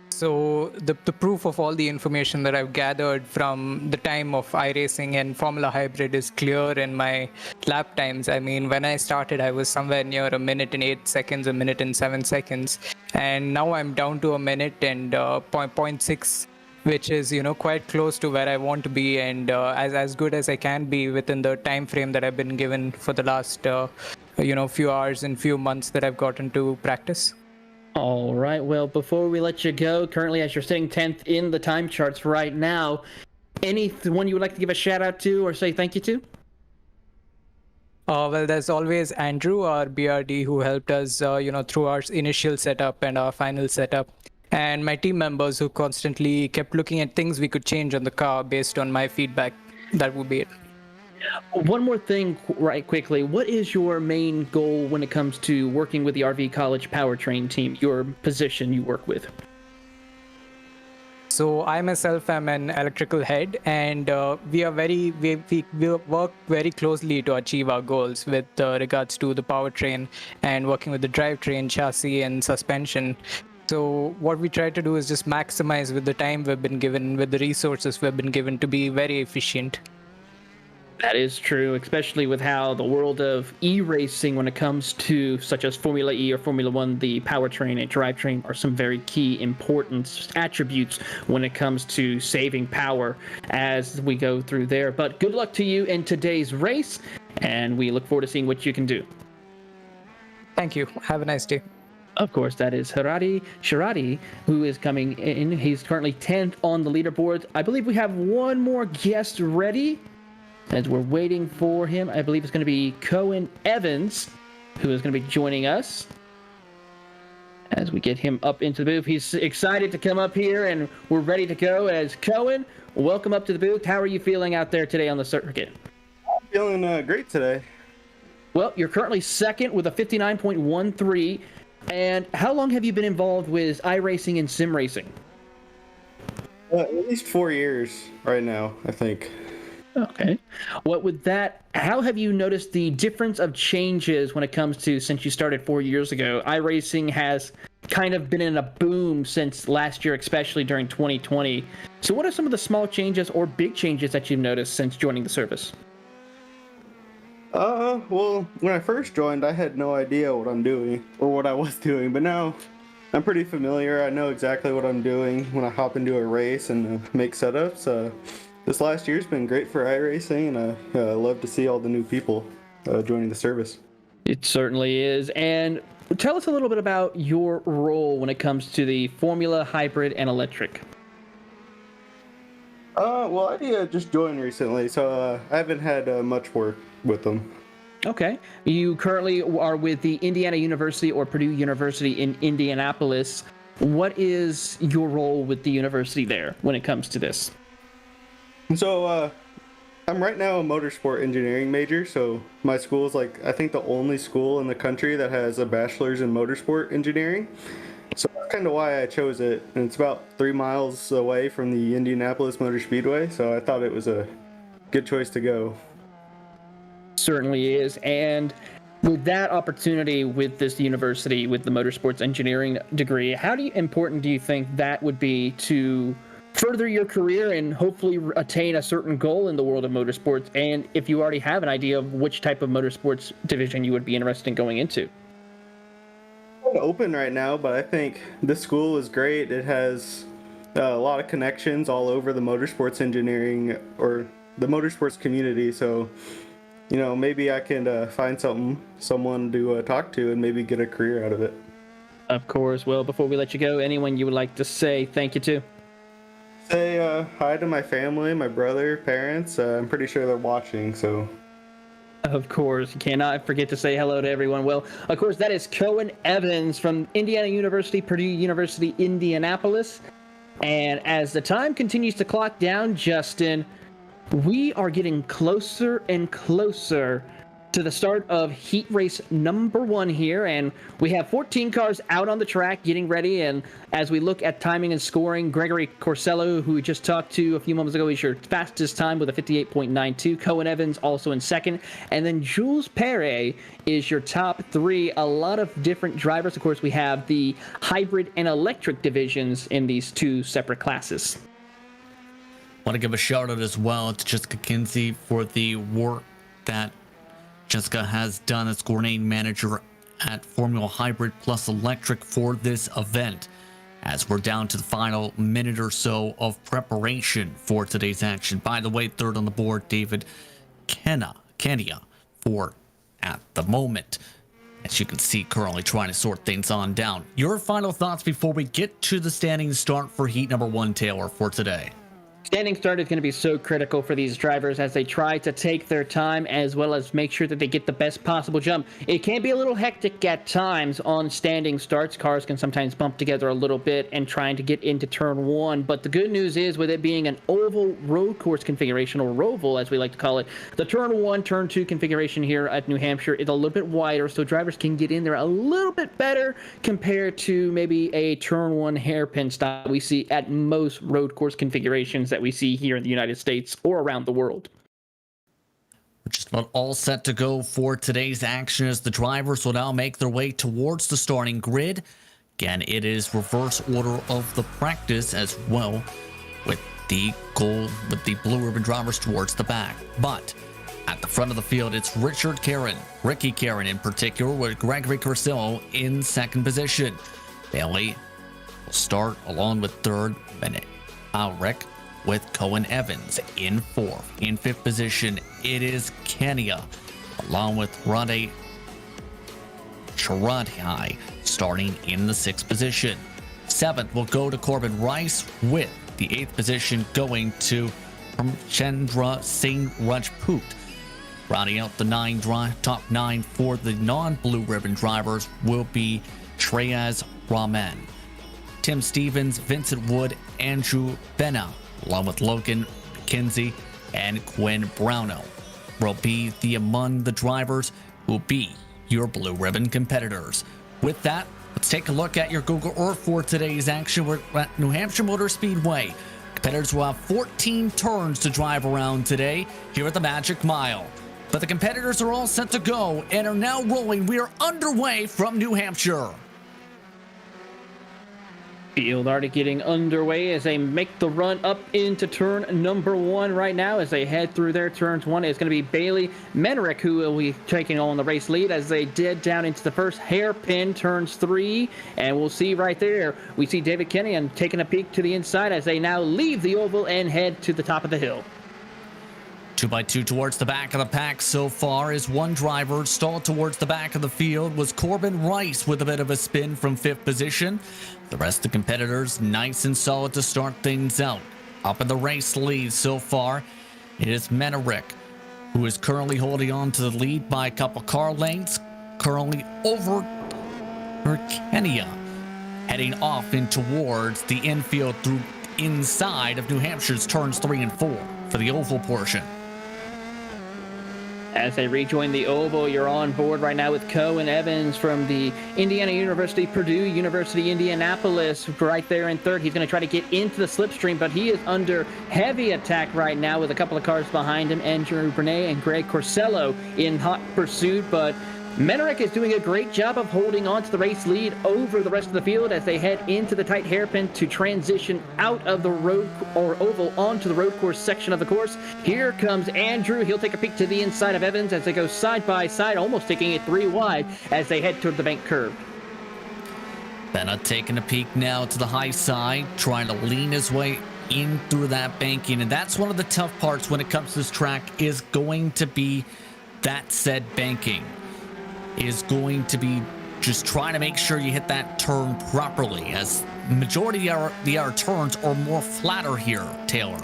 So the proof of all the information that I've gathered from the time of iRacing and Formula Hybrid is clear in my lap times. I mean, when I started, I was somewhere near a minute and 8 seconds, a minute and 7 seconds. And now I'm down to a minute and 0.6, which is, quite close to where I want to be, and as good as I can be within the time frame that I've been given for the last, few hours and few months that I've gotten to practice. All right. Well, before we let you go, currently as you're sitting 10th in the time charts right now, anyone you would like to give a shout out to or say thank you to? Well, there's always Andrew, our BRD, who helped us, through our initial setup and our final setup. And my team members who constantly kept looking at things we could change on the car based on my feedback. That would be it. One more thing right quickly. What is your main goal when it comes to working with the RV College Powertrain team, your position you work with? So I myself am an electrical head, and we work very closely to achieve our goals with regards to the powertrain and working with the drivetrain, chassis, and suspension. So what we try to do is just maximize with the time we've been given, with the resources we've been given, to be very efficient. That is true, especially with how the world of e-racing, when it comes to such as Formula E or Formula One, the powertrain and drivetrain are some very key important attributes when it comes to saving power as we go through there. But good luck to you in today's race, and we look forward to seeing what you can do. Thank you. Have a nice day. Of course, that is Shirati, who is coming in. He's currently 10th on the leaderboard. I believe we have one more guest ready as we're waiting for him. I believe it's going to be Cohen Evans, who is going to be joining us as we get him up into the booth. He's excited to come up here, and we're ready to go. As Cohen, welcome up to the booth. How are you feeling out there today on the circuit? I'm feeling great today. Well, you're currently second with a 59.13. And how long have you been involved with iRacing and sim racing? At least 4 years right now, I think. Okay. What with that, how have you noticed the difference of changes when it comes to since you started 4 years ago? iRacing has kind of been in a boom since last year, especially during 2020. So what are some of the small changes or big changes that you've noticed since joining the service? Well, when I first joined, I had no idea what I'm doing or what I was doing, but now I'm pretty familiar. I know exactly what I'm doing when I hop into a race and make setups. This last year's been great for iRacing, and I love to see all the new people joining the service. It certainly is. And tell us a little bit about your role when it comes to the Formula, Hybrid, and Electric. Well, I just joined recently, so I haven't had much work with them. Okay. You currently are with the Indiana University or Purdue University in Indianapolis. What is your role with the university there when it comes to this? So, I'm right now a motorsport engineering major, so my school is I think the only school in the country that has a bachelor's in motorsport engineering. So that's kind of why I chose it, and it's about 3 miles away from the Indianapolis Motor Speedway, so I thought it was a good choice to go. Certainly is. And with that opportunity with this university, with the motorsports engineering degree, how important do you think that would be to further your career and hopefully attain a certain goal in the world of motorsports? And if you already have an idea of which type of motorsports division you would be interested in going into? I'm open right now, but I think this school is great. It has a lot of connections all over the motorsports engineering or the motorsports community, so maybe I can find someone to talk to and maybe get a career out of it. Of course. Well, before we let you go, anyone you would like to say thank you to? Say hi to my family, my brother, parents. I'm pretty sure they're watching, so. Of course. You cannot forget to say hello to everyone. Well, of course, that is Cohen Evans from Indiana University, Purdue University, Indianapolis. And as the time continues to clock down, Justin, we are getting closer and closer to the start of heat race number 1 here, and we have 14 cars out on the track getting ready. And as we look at timing and scoring, Gregory Corsello, who we just talked to a few moments ago, is your fastest time with a 58.92. Cohen Evans also in second, and then Jules Perret is your top 3. A lot of different drivers. Of course, we have the hybrid and electric divisions in these 2 separate classes. Want to give a shout out as well to Jessica Kinsey for the work that Jessica has done as coordinating manager at Formula Hybrid Plus Electric for this event, as we're down to the final minute or so of preparation for today's action. By the way, third on the board, David Kenya for at the moment. As you can see, currently trying to sort things on down. Your final thoughts before we get to the standing start for heat number 1, Taylor, for today. Standing start is going to be so critical for these drivers as they try to take their time as well as make sure that they get the best possible jump. It can be a little hectic at times on standing starts. Cars can sometimes bump together a little bit and trying to get into turn 1. But the good news is, with it being an oval road course configuration, or roval as we like to call it, the turn 1, turn 2 configuration here at New Hampshire is a little bit wider, so drivers can get in there a little bit better compared to maybe a turn 1 hairpin style we see at most road course configurations that we see here in the United States or around the world. We're just about all set to go for today's action as the drivers will now make their way towards the starting grid. Again, it is reverse order of the practice as well, with the blue ribbon drivers towards the back. But at the front of the field, it's Ricky Caron in particular, with Gregory Corsello in second position. Bailey will start along with third, Bennett Ulrich, with Cohen Evans in fourth. In fifth position, it is Kenya, along with Rade Chirati, starting in the 6th position. 7th will go to Corbin Rice, with the 8th position going to Chandra Singh Rajput. Rounding out the top 9 for the non-blue ribbon drivers will be Treyas Rahman, Tim Stevens, Vincent Wood, Andrew Benna, along with Logan McKenzie and Quinn Browno will be among the drivers who will be your blue ribbon competitors. With that, let's take a look at your Google Earth for today's action. We're at New Hampshire Motor Speedway. Competitors will have 14 turns to drive around today here at the Magic Mile. But the competitors are all set to go and are now rolling. We are underway from New Hampshire. Field already getting underway as they make the run up into turn number 1 right now. As they head through their turns 1, it's going to be Bailey Menerick who will be taking on the race lead as they did down into the first hairpin turns 3. And we'll see right there, we see David Kenyon taking a peek to the inside as they now leave the oval and head to the top of the hill. 2x2 towards the back of the pack so far as one driver stalled towards the back of the field was Corbin Rice with a bit of a spin from 5th position. The rest of the competitors nice and solid to start things out. Up in the race lead so far, it is Menerick, who is currently holding on to the lead by a couple car lengths, currently over Kenya, heading off in towards the infield through inside of New Hampshire's turns 3 and 4 for the oval portion. As they rejoin the oval, you're on board right now with Cohen Evans from the Indiana University, Purdue University, Indianapolis, right there in 3rd. He's going to try to get into the slipstream, but he is under heavy attack right now with a couple of cars behind him, Andrew Bernet and Greg Corsello in hot pursuit, but Menerick is doing a great job of holding on to the race lead over the rest of the field as they head into the tight hairpin to transition out of the road or oval onto the road course section of the course. Here comes Andrew. He'll take a peek to the inside of Evans as they go side by side, almost taking it 3 wide as they head toward the bank curve. Benna taking a peek now to the high side, trying to lean his way in through that banking. And that's one of the tough parts when it comes to this track, is going to be that said banking. Is going to be just trying to make sure you hit that turn properly, as majority of the other turns are more flatter here, Taylor.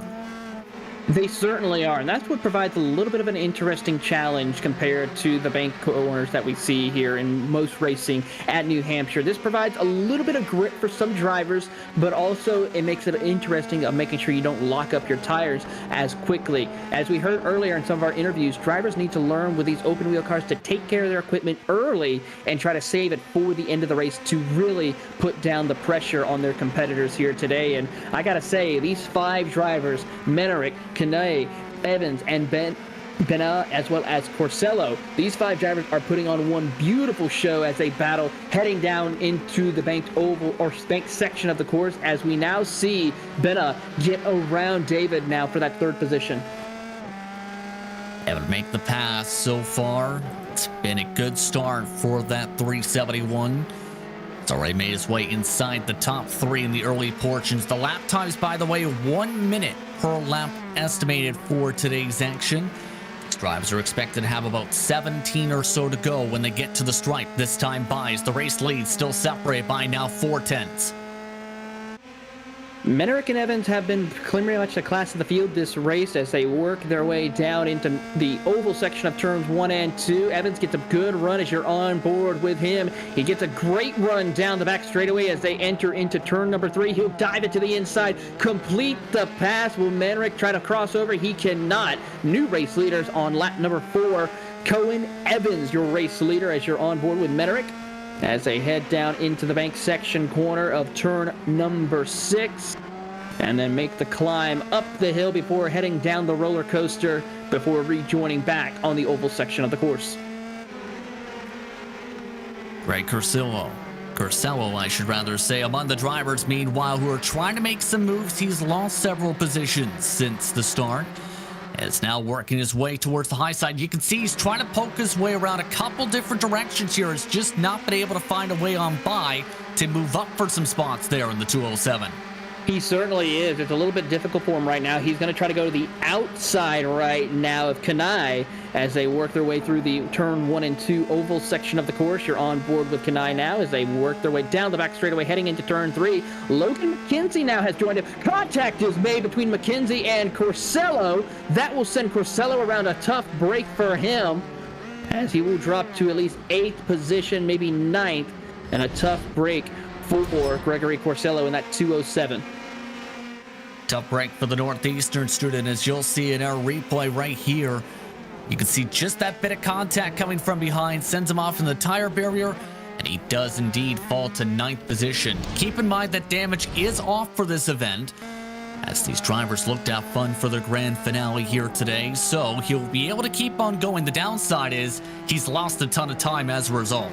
They certainly are, and that's what provides a little bit of an interesting challenge compared to the bank corners that we see here in most racing at New Hampshire. This provides a little bit of grip for some drivers, but also it makes it interesting of making sure you don't lock up your tires as quickly. As we heard earlier in some of our interviews, drivers need to learn with these open wheel cars to take care of their equipment early and try to save it for the end of the race to really put down the pressure on their competitors here today. And I gotta say, these 5 drivers, Menerick, Kanae, Evans, and Benna, as well as Corsello. These 5 drivers are putting on one beautiful show as they battle heading down into the banked oval or banked section of the course, as we now see Benna get around David now for that 3rd position. Able to make the pass so far. It's been a good start for that 371. It's already made its way inside the top 3 in the early portions. The lap times, by the way, 1 minute per lap estimated for today's action. These drivers are expected to have about 17 or so to go when they get to the stripe. This time by as the race lead still separated by now 4 tenths. Menerick and Evans have been pretty much the class of the field this race as they work their way down into the oval section of turns 1 and 2. Evans gets a good run as you're on board with him. He gets a great run down the back straightaway as they enter into turn number 3. He'll dive it to the inside, complete the pass. Will Menerick try to cross over? He cannot. New race leaders on lap number 4. Cohen Evans, your race leader, as you're on board with Menerick, as they head down into the bank section corner of turn number 6 and then make the climb up the hill before heading down the roller coaster before rejoining back on the oval section of the course. Greg Corsello, I should rather say, among the drivers, meanwhile, who are trying to make some moves. He's lost several positions since the start. Is now working his way towards the high side. You can see he's trying to poke his way around a couple different directions here. He's just not been able to find a way on by to move up for some spots there in the 207. He certainly is. It's a little bit difficult for him right now. He's going to try to go to the outside right now of Kanai as they work their way through the turn 1 and 2 oval section of the course. You're on board with Kanai now as they work their way down the back straightaway heading into turn 3. Logan McKenzie now has joined him. Contact is made between McKenzie and Corsello. That will send Corsello around a tough break for him as he will drop to at least 8th position, maybe 9th, and a tough break for Gregory Corsello in that 207. Tough break for the Northeastern student, as you'll see in our replay right here. You can see just that bit of contact coming from behind sends him off in the tire barrier, and he does indeed fall to 9th position. Keep in mind that damage is off for this event, as these drivers look to have fun for their grand finale here today, so he'll be able to keep on going. The downside is he's lost a ton of time as a result.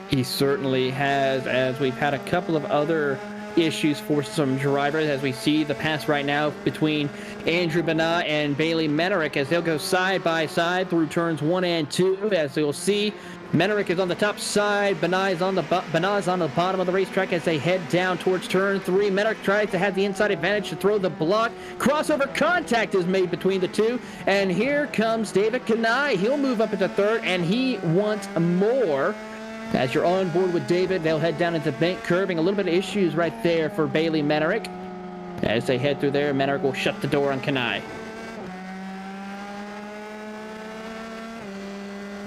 He certainly has, as we've had a couple of other issues for some drivers, as we see the pass right now between Andrew Banat and Bailey Menerick as they'll go side by side through turns 1 and 2. As you'll see, Menerick is on the top side, Banat is on the bottom of the racetrack as they head down towards turn 3. Menerick tries to have the inside advantage to throw the block. Crossover contact is made between the two, and here comes David Kanai. He'll move up into 3rd, and he wants more. As you're on board with David, they'll head down into bank curving. A little bit of issues right there for Bailey Menerick. As they head through there, Menerick will shut the door on Kanai.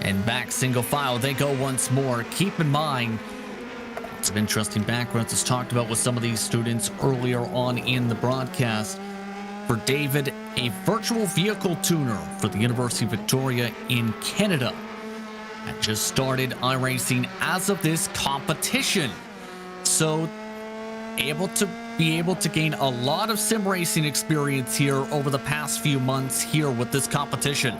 And back single file, they go once more. Keep in mind, lots of interesting backgrounds as talked about with some of these students earlier on in the broadcast. For David, a virtual vehicle tuner for the University of Victoria in Canada. And just started iRacing as of this competition. So able to gain a lot of sim racing experience here over the past few months here with this competition.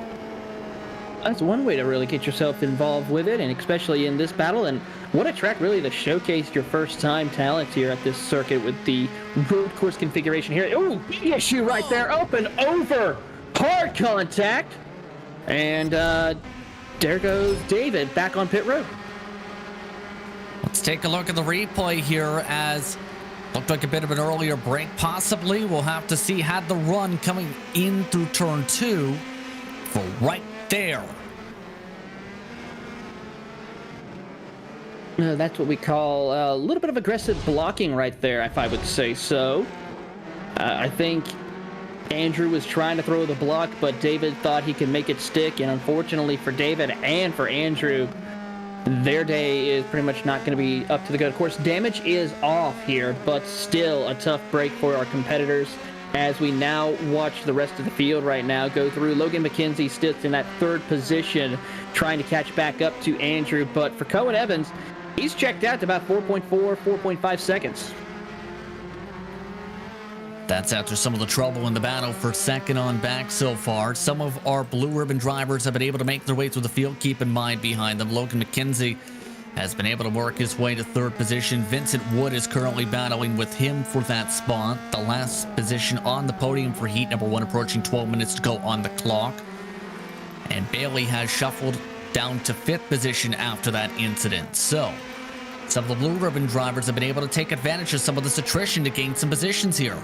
That's one way to really get yourself involved with it, and especially in this battle. And what a track really to showcase your first time talents here at this circuit with the road course configuration here. Oh, big issue right there. Open over. Hard contact. And there goes David back on pit road. Let's take a look at the replay here, as looked like a bit of an earlier break possibly. We'll have to see. Had the run coming in through turn 2 for right there. That's what we call a little bit of aggressive blocking right there, if I would say so. I think Andrew was trying to throw the block, but David thought he could make it stick, and unfortunately for David and for Andrew, their day is pretty much not going to be up to the good. Of course, damage is off here, but still a tough break for our competitors as we now watch the rest of the field right now go through. Logan McKenzie sits in that 3rd position, trying to catch back up to Andrew, but for Cohen Evans, he's checked out to about 4.5 seconds. That's after some of the trouble in the battle for second on back so far. Some of our blue ribbon drivers have been able to make their way through the field. Keep in mind behind them, Logan McKenzie has been able to work his way to 3rd position. Vincent Wood is currently battling with him for that spot. The last position on the podium for heat number 1, approaching 12 minutes to go on the clock. And Bailey has shuffled down to 5th position after that incident. So some of the blue ribbon drivers have been able to take advantage of some of this attrition to gain some positions here.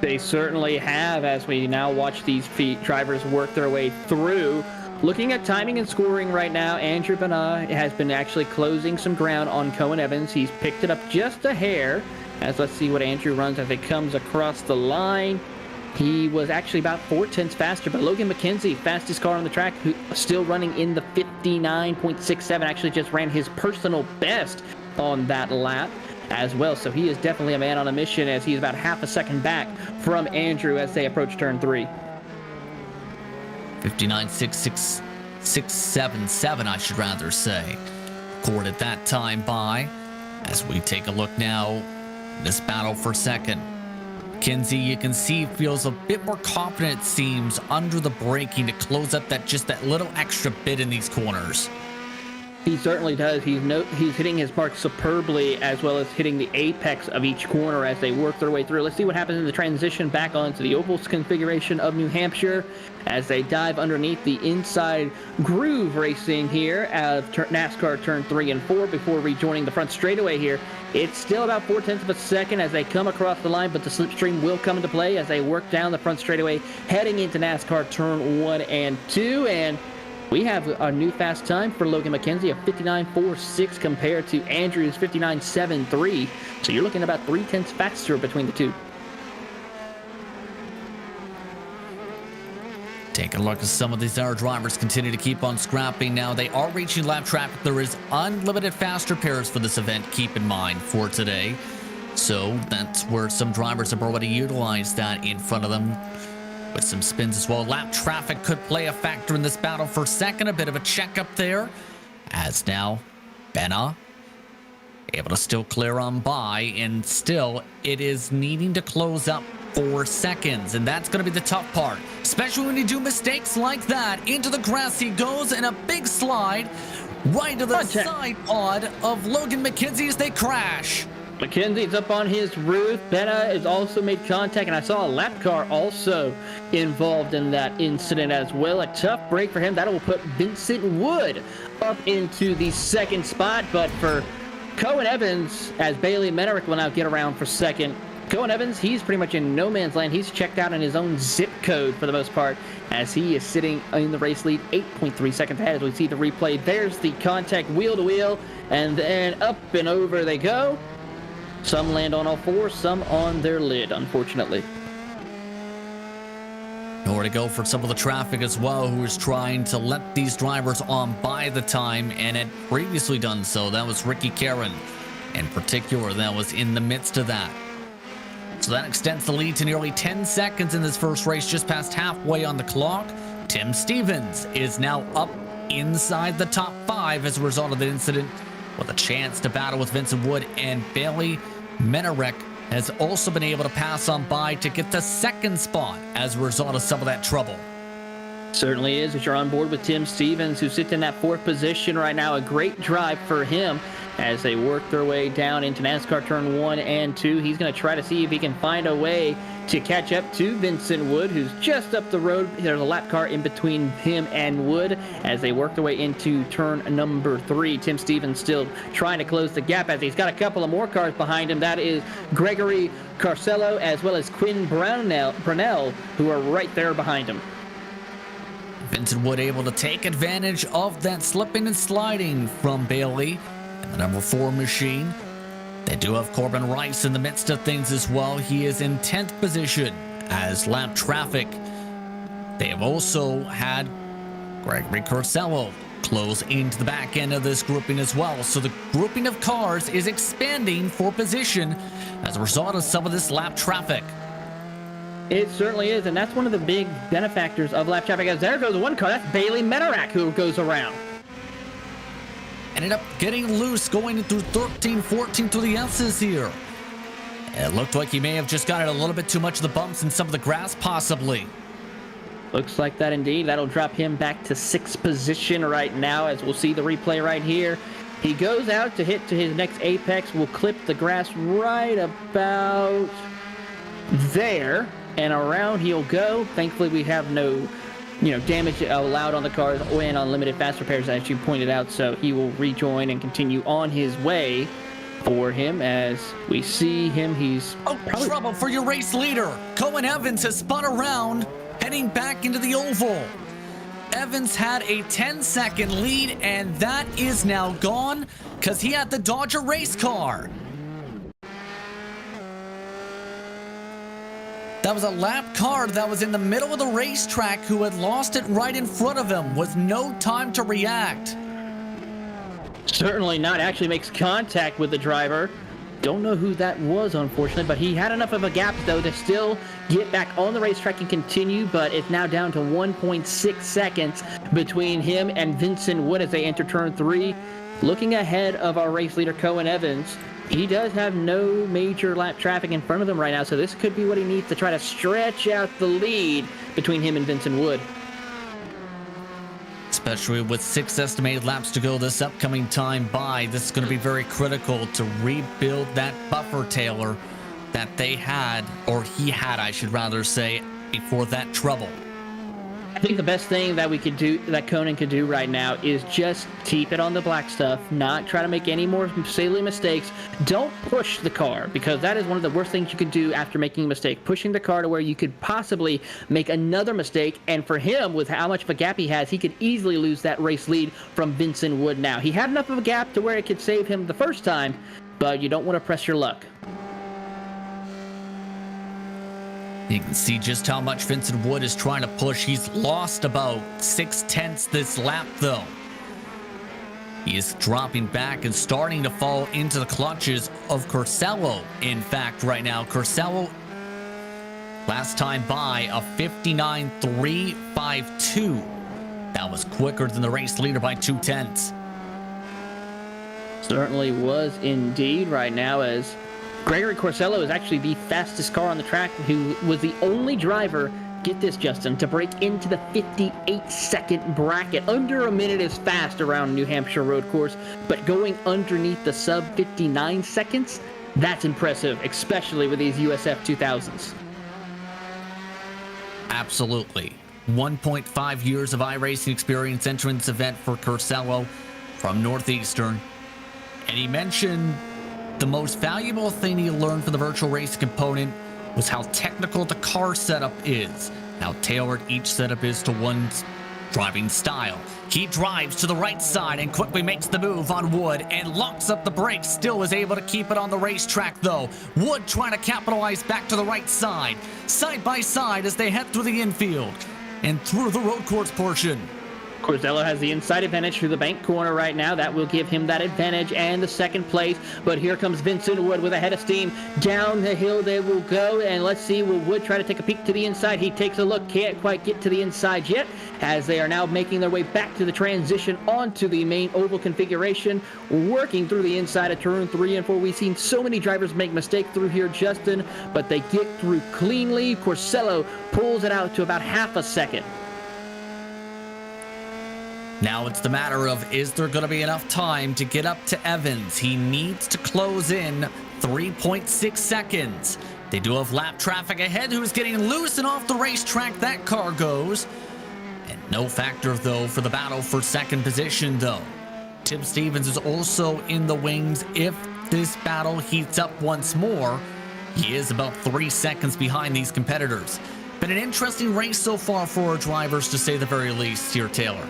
They certainly have, as we now watch these drivers work their way through. Looking at timing and scoring right now, Andrew Banat has been actually closing some ground on Cohen Evans. He's picked it up just a hair, as let's see what Andrew runs as it comes across the line. He was actually about 4/10 faster, but Logan McKenzie, fastest car on the track, who still running in the 59.67, actually just ran his personal best on that lap as well. So he is definitely a man on a mission, as he's about half a second back from Andrew as they approach turn 3. 59.677, I should rather say. Recorded that time by, as we take a look now, this battle for second. Kinsey, you can see, feels a bit more confident, it seems, under the braking to close up that little extra bit in these corners. He certainly does. He's hitting his mark superbly, as well as hitting the apex of each corner as they work their way through. Let's see what happens in the transition back onto the ovals configuration of New Hampshire as they dive underneath the inside groove racing here of NASCAR Turn 3 and 4 before rejoining the front straightaway here. It's still about 0.4 of a second as they come across the line, but the slipstream will come into play as they work down the front straightaway, heading into NASCAR Turn 1 and 2. And we have a new fast time for Logan McKenzie of 59.46 compared to Andrew's 59.73. So you're looking about 0.3 faster between the two. Take a look as some of these other drivers continue to keep on scrapping. Now they are reaching lap traffic. There is unlimited faster pairs for this event, keep in mind, for today. So that's where some drivers have already utilized that in front of them with some spins as well. Lap traffic could play a factor in this battle for second. A bit of a checkup there, as now Benna able to still clear on by, and still it is needing to close up 4 seconds, and that's going to be the tough part, especially when you do mistakes like that. Into the grass he goes, and a big slide right to the side pod of Logan McKenzie as they crash. McKenzie's up on his roof. Benna has also made contact, and I saw a lap car also involved in that incident as well. A tough break for him. That will put Vincent Wood up into the second spot, but for Cohen Evans, as Bailey Menerick will now get around for second. Cohen Evans, he's pretty much in no man's land. He's checked out in his own zip code for the most part, as he is sitting in the race lead 8.3 seconds ahead as we see the replay. There's the contact wheel to wheel, and then up and over they go. Some land on all fours, some on their lid, unfortunately. Nowhere to go for some of the traffic as well, who is trying to let these drivers on by the time, and had previously done so. That was Ricky Caron in particular that was in the midst of that. So that extends the lead to nearly 10 seconds in this first race, just past halfway on the clock. Tim Stevens is now up inside the top 5 as a result of the incident, with a chance to battle with Vincent Wood, and Bailey Menerick has also been able to pass on by to get the second spot as a result of some of that trouble. Certainly is, as you're on board with Tim Stevens, who sits in that 4th position right now. A great drive for him as they work their way down into NASCAR Turn 1 and 2. He's going to try to see if he can find a way to catch up to Vincent Wood, who's just up the road. There's a lap car in between him and Wood as they work their way into turn number 3. Tim Stevens still trying to close the gap as he's got a couple of more cars behind him. That is Gregory Carcello as well as Quinn Brunell, who are right there behind him. Vincent Wood able to take advantage of that slipping and sliding from Bailey and the number 4 machine. They do have Corbin Rice in the midst of things as well. He is in 10th position as lap traffic. They have also had Gregory Carcello close into the back end of this grouping as well. So the grouping of cars is expanding for position as a result of some of this lap traffic. It certainly is, and that's one of the big benefactors of lap traffic. As there goes one car, that's Bailey Menerick who goes around. Ended up getting loose going through 13, 14 through the S's here. It looked like he may have just gotten a little bit too much of the bumps and some of the grass possibly. Looks like that indeed. That'll drop him back to 6th position right now, as we'll see the replay right here. He goes out to hit to his next apex. Will clip the grass right about there, and around he'll go. Thankfully, we have no damage allowed on the cars and on limited fast repairs, as you pointed out. So he will rejoin and continue on his way for him as we see him. He's trouble for your race leader. Cohen Evans has spun around, heading back into the oval. Evans had a 10-second lead, and that is now gone because he had the Dodger race car. That was a lap car that was in the middle of the racetrack who had lost it right in front of him with no time to react. Certainly not. Actually makes contact with the driver. Don't know who that was, unfortunately, but he had enough of a gap, though, to still get back on the racetrack and continue, but it's now down to 1.6 seconds between him and Vincent Wood as they enter turn 3. Looking ahead of our race leader, Cohen Evans, he does have no major lap traffic in front of him right now, so this could be what he needs to try to stretch out the lead between him and Vincent Wood. It's Especially with 6 estimated laps to go this upcoming time by, this is going to be very critical to rebuild that buffer, Taylor, that they had, or he had, I should rather say, before that trouble. I think the best thing that we could do, that Conan could do right now, is just keep it on the black stuff, not try to make any more silly mistakes. Don't push the car, because that is one of the worst things you could do after making a mistake. Pushing the car to where you could possibly make another mistake, and for him, with how much of a gap he has, he could easily lose that race lead from Vincent Wood now. He had enough of a gap to where it could save him the first time, but you don't want to press your luck. You can see just how much Vincent Wood is trying to push. He's lost about 6/10 this lap, though. He is dropping back and starting to fall into the clutches of Corsello. In fact, right now, Corsello, last time by, a 59.352. That was quicker than the race leader by 2/10. Certainly was indeed right now, as Gregory Corsello is actually the fastest car on the track, who was the only driver, get this, Justin, to break into the 58-second bracket. Under a minute is fast around New Hampshire road course, but going underneath the sub 59 seconds, that's impressive, especially with these USF 2000s. Absolutely. 1.5 years of iRacing experience entering this event for Corsello from Northeastern. And he mentioned the most valuable thing he learned from the virtual racing component was how technical the car setup is, how tailored each setup is to one's driving style. He drives to the right side and quickly makes the move on Wood and locks up the brakes. Still is able to keep it on the racetrack, though. Wood trying to capitalize back to the right side by side as they head through the infield and through the road course portion. Corsello has the inside advantage through the bank corner right now. That will give him that advantage and the second place. But here comes Vincent Wood with a head of steam. Down the hill they will go. And let's see, will Wood try to take a peek to the inside? He takes a look. Can't quite get to the inside yet, as they are now making their way back to the transition onto the main oval configuration, working through the inside of turn 3 and 4. We've seen so many drivers make mistakes through here, Justin, but they get through cleanly. Corsello pulls it out to about half a second. Now it's the matter of, is there going to be enough time to get up to Evans? He needs to close in 3.6 seconds. They do have lap traffic ahead who's getting loose and off the racetrack. That car goes. And no factor, though, for the battle for second position, though. Tim Stevens is also in the wings. If this battle heats up once more, he is about 3 seconds behind these competitors. Been an interesting race so far for our drivers, to say the very least here, Taylor.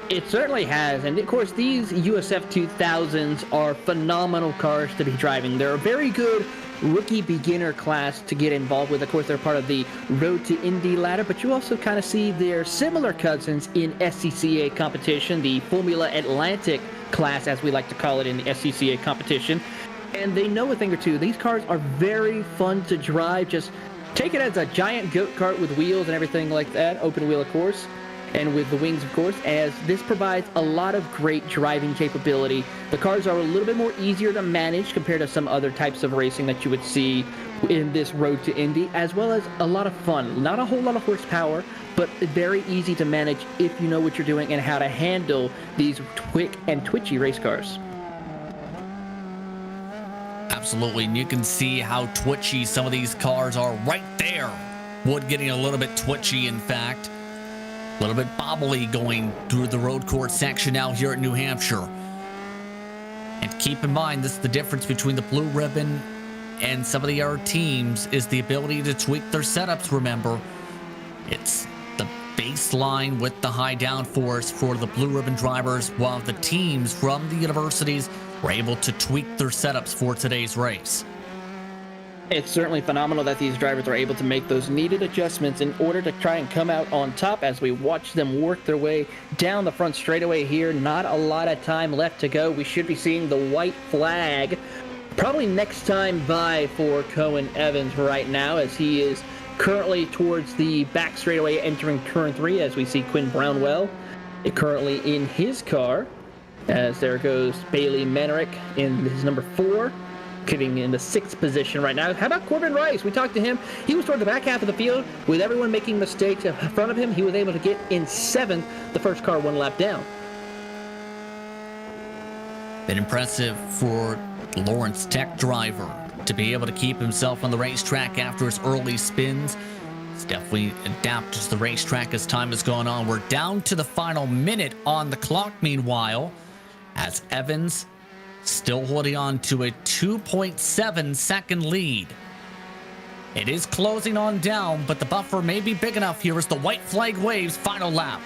It certainly has, and of course these USF 2000s are phenomenal cars to be driving. They're a very good rookie beginner class to get involved with. Of course, they're part of the Road to Indy ladder, but you also kind of see their similar cousins in SCCA competition, the Formula Atlantic class, as we like to call it in the SCCA competition. And they know a thing or two. These cars are very fun to drive. Just take it as a giant goat cart with wheels and everything like that, open wheel, of course. And with the wings, of course, as this provides a lot of great driving capability. The cars are a little bit more easier to manage compared to some other types of racing that you would see in this Road to Indy, as well as a lot of fun. Not a whole lot of horsepower, but very easy to manage if you know what you're doing and how to handle these quick and twitchy race cars. Absolutely, and you can see how twitchy some of these cars are right there. Wood getting a little bit twitchy, in fact. A little bit bobbly going through the road course section out here at New Hampshire. And keep in mind, this is the difference between the Blue Ribbon and some of the other teams, is the ability to tweak their setups, remember. It's the baseline with the high downforce for the Blue Ribbon drivers, while the teams from the universities were able to tweak their setups for today's race. It's certainly phenomenal that these drivers are able to make those needed adjustments in order to try and come out on top as we watch them work their way down the front straightaway here. Not a lot of time left to go. We should be seeing the white flag probably next time by for Cohen Evans right now, as he is currently towards the back straightaway entering turn 3, as we see Quinn Brownwell currently in his car, as there goes Bailey Menrick in his number 4. getting in the 6th position right now. How about Corbin Rice? We talked to him. He was toward the back half of the field. With everyone making mistakes in front of him, he was able to get in 7th, the first car 1 lap down. Been impressive for the Lawrence Tech driver to be able to keep himself on the racetrack after his early spins. He's definitely adapted to the racetrack as time has gone on. We're down to the final minute on the clock, meanwhile, as Evans still holding on to a 2.7 second lead. It is closing on down, but the buffer may be big enough here as the white flag waves. Final lap.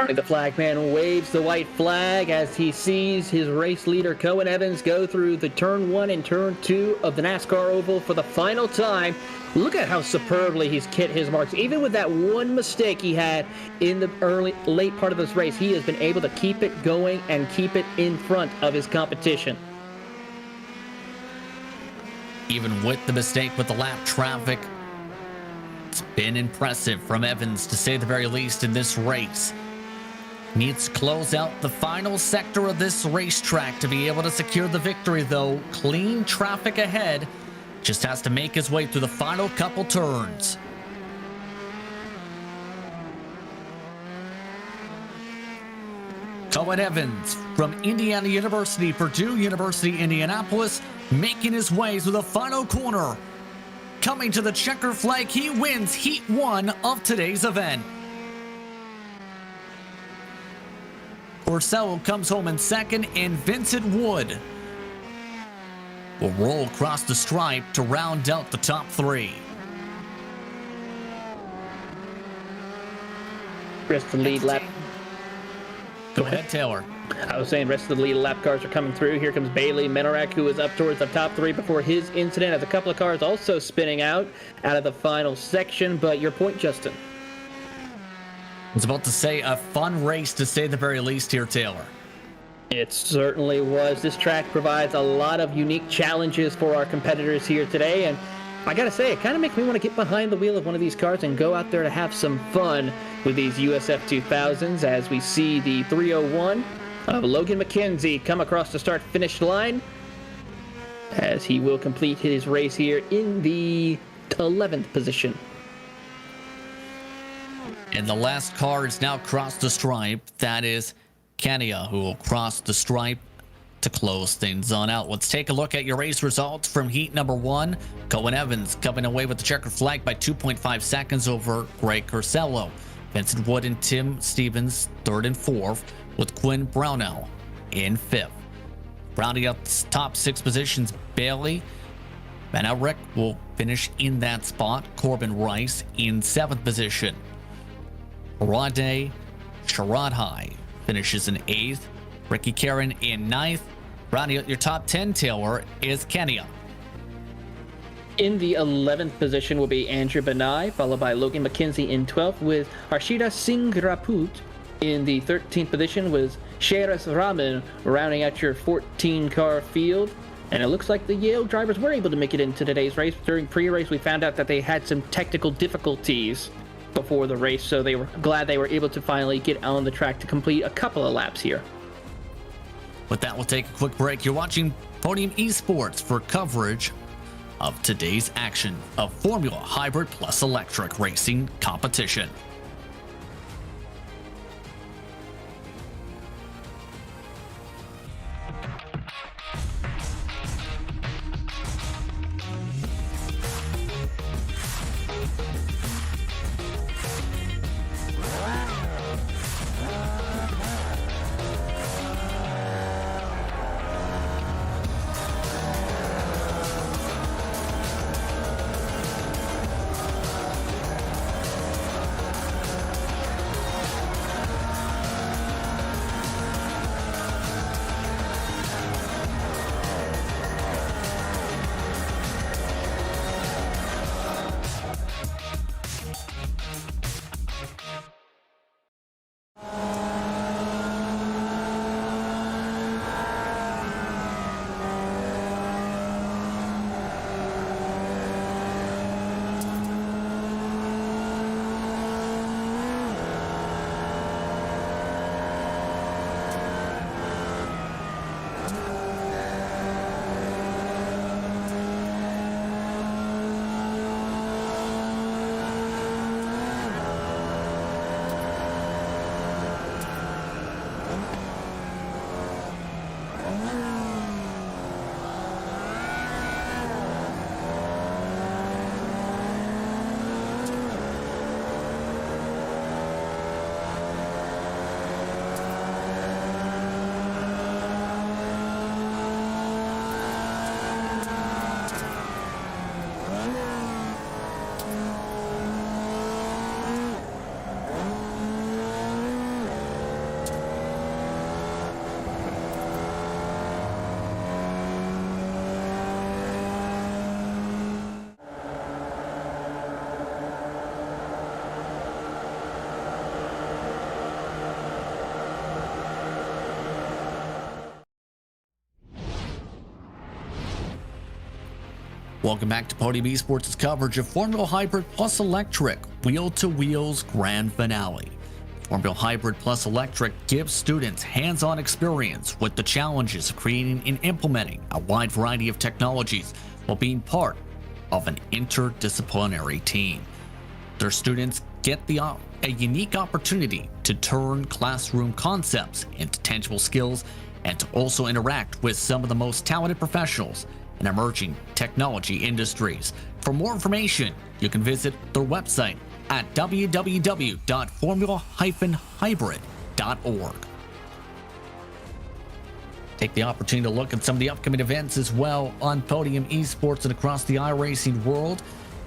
The flagman waves the white flag as he sees his race leader Cohen Evans go through the turn 1 and turn 2 of the NASCAR Oval for the final time. Look at how superbly he's hit his marks. Even with that one mistake he had in the late part of this race, he has been able to keep it going and keep it in front of his competition. Even with the mistake with the lap traffic, it's been impressive from Evans, to say the very least, in this race. Needs to close out the final sector of this racetrack to be able to secure the victory, though. Clean traffic ahead. Just has to make his way through the final couple turns. Cohen Evans from Indiana University, Purdue University, Indianapolis, making his way through the final corner. Coming to the checker flag, he wins Heat 1 of today's event. Orsello comes home in second, and Vincent Wood will roll across the stripe to round out the top 3. Rest of the lead lap. Go ahead, Taylor. I was saying rest of the lead lap cars are coming through. Here comes Bailey Menorak, who is up towards the top 3 before his incident, as a couple of cars also spinning out of the final section. But your point, Justin. I was about to say a fun race, to say the very least here, Taylor. It certainly was. This track provides a lot of unique challenges for our competitors here today, and I gotta say, it kind of makes me want to get behind the wheel of one of these cars and go out there to have some fun with these USF 2000s, as we see the 301 of Logan McKenzie come across the start-finish line, as he will complete his race here in the 11th position. And the last car is now crossed the stripe. That is Kenya, who will cross the stripe to close things on out. Let's take a look at your race results from heat number 1. Cohen Evans coming away with the checker flag by 2.5 seconds over Greg Corsello. Vincent Wood and Tim Stevens 3rd and 4th, with Quinn Brownell in 5th. Rounding out the top 6 positions, Bailey Manelrick will finish in that spot. Corbin Rice in 7th position. Rade Sharadhai finishes in 8th. Ricky Karen in 9th. Rounding out your top 10, Taylor, is Kenya. In the 11th position will be Andrew Benai, followed by Logan McKenzie in 12th, with Harshita Singh Raput in the 13th position, with Sheras Raman rounding out your 14-car field. And it looks like the Yale drivers were able to make it into today's race. During pre-race, we found out that they had some technical difficulties before the race, so they were glad they were able to finally get on the track to complete a couple of laps here. With that, we'll take a quick break. You're watching Podium Esports for coverage of today's action of Formula Hybrid Plus Electric Racing competition. Welcome back to Podium Esports' coverage of Formula Hybrid Plus Electric Wheel to Wheels Grand Finale. Formula Hybrid Plus Electric gives students hands-on experience with the challenges of creating and implementing a wide variety of technologies while being part of an interdisciplinary team. Their students get a unique opportunity to turn classroom concepts into tangible skills and to also interact with some of the most talented professionals in emerging technology industries. For more information, you can visit their website at www.formula-hybrid.org. Take the opportunity to look at some of the upcoming events as well on Podium Esports and across the iRacing world,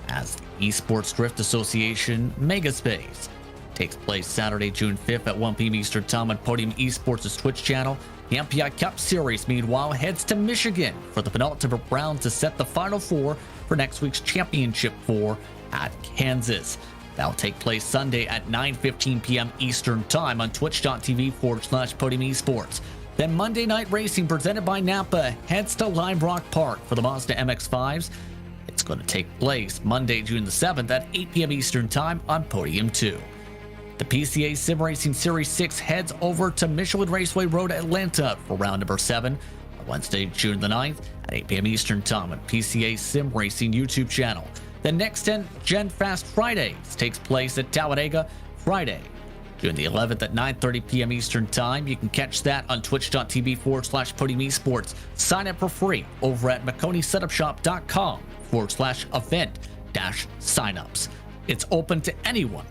as the Esports Drift Association Megaspace takes place Saturday, June 5th at 1 p.m. Eastern Time on Podium Esports' Twitch channel. The MPI Cup Series, meanwhile, heads to Michigan for the penultimate round to set the Final Four for next week's Championship 4 at Kansas. That'll take place Sunday at 9:15 p.m. Eastern Time on twitch.tv/Podium Esports. Then Monday Night Racing, presented by Napa, heads to Lime Rock Park for the Mazda MX-5s. It's going to take place Monday, June the 7th at 8 p.m. Eastern Time on Podium 2. The PCA Sim Racing Series 6 heads over to Michelin Raceway Road, Atlanta for round number 7 on Wednesday, June the 9th at 8 p.m. Eastern Time on PCA Sim Racing YouTube channel. The next Gen Fast Fridays takes place at Talladega Friday, June the 11th at 9:30 p.m. Eastern Time. You can catch that on twitch.tv/Podium Esports. Sign up for free over at McConeySetupShop.com/event-signups. It's open to anyone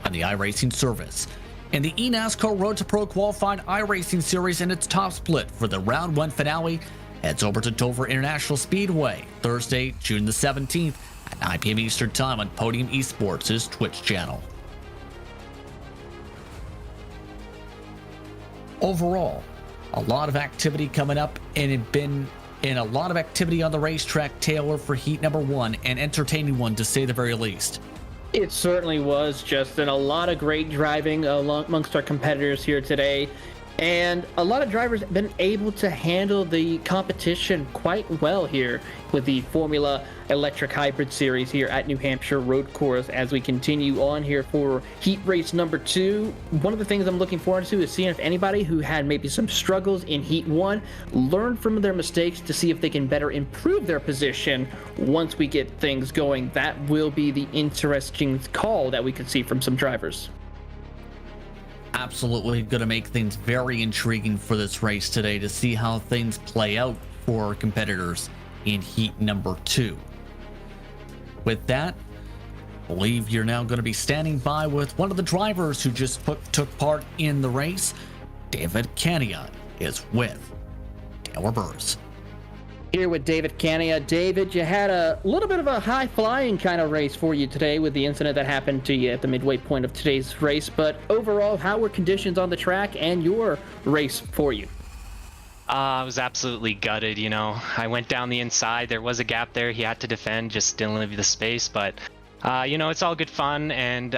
on the iRacing service. In the eNASCAR Road to Pro Qualified iRacing Series in its top split for the Round 1 finale heads over to Dover International Speedway Thursday, June the 17th at 9 p.m. Eastern Time on Podium Esports' Twitch channel. Overall, a lot of activity coming up, and it been in a lot of activity on the racetrack, Taylor, for heat number 1, an entertaining one to say the very least. It certainly was, Justin. A lot of great driving amongst our competitors here today. And a lot of drivers have been able to handle the competition quite well here with the Formula Electric Hybrid Series here at New Hampshire Road Course as we continue on here for heat race number 2. One of the things I'm looking forward to is seeing if anybody who had maybe some struggles in heat 1 learn from their mistakes to see if they can better improve their position once we get things going. That will be the interesting call that we could see from some drivers. Absolutely going to make things very intriguing for this race today to see how things play out for our competitors in heat number 2. With that, I believe you're now going to be standing by with one of the drivers who just took part in the race. David Kania is with Taylor Burris. Here with David Kania. David, you had a little bit of a high-flying kind of race for you today with the incident that happened to you at the midway point of today's race, but overall, how were conditions on the track and your race for you? I was absolutely gutted, you know. I went down the inside. There was a gap there. He had to defend, just didn't leave the space, but you know, it's all good fun, and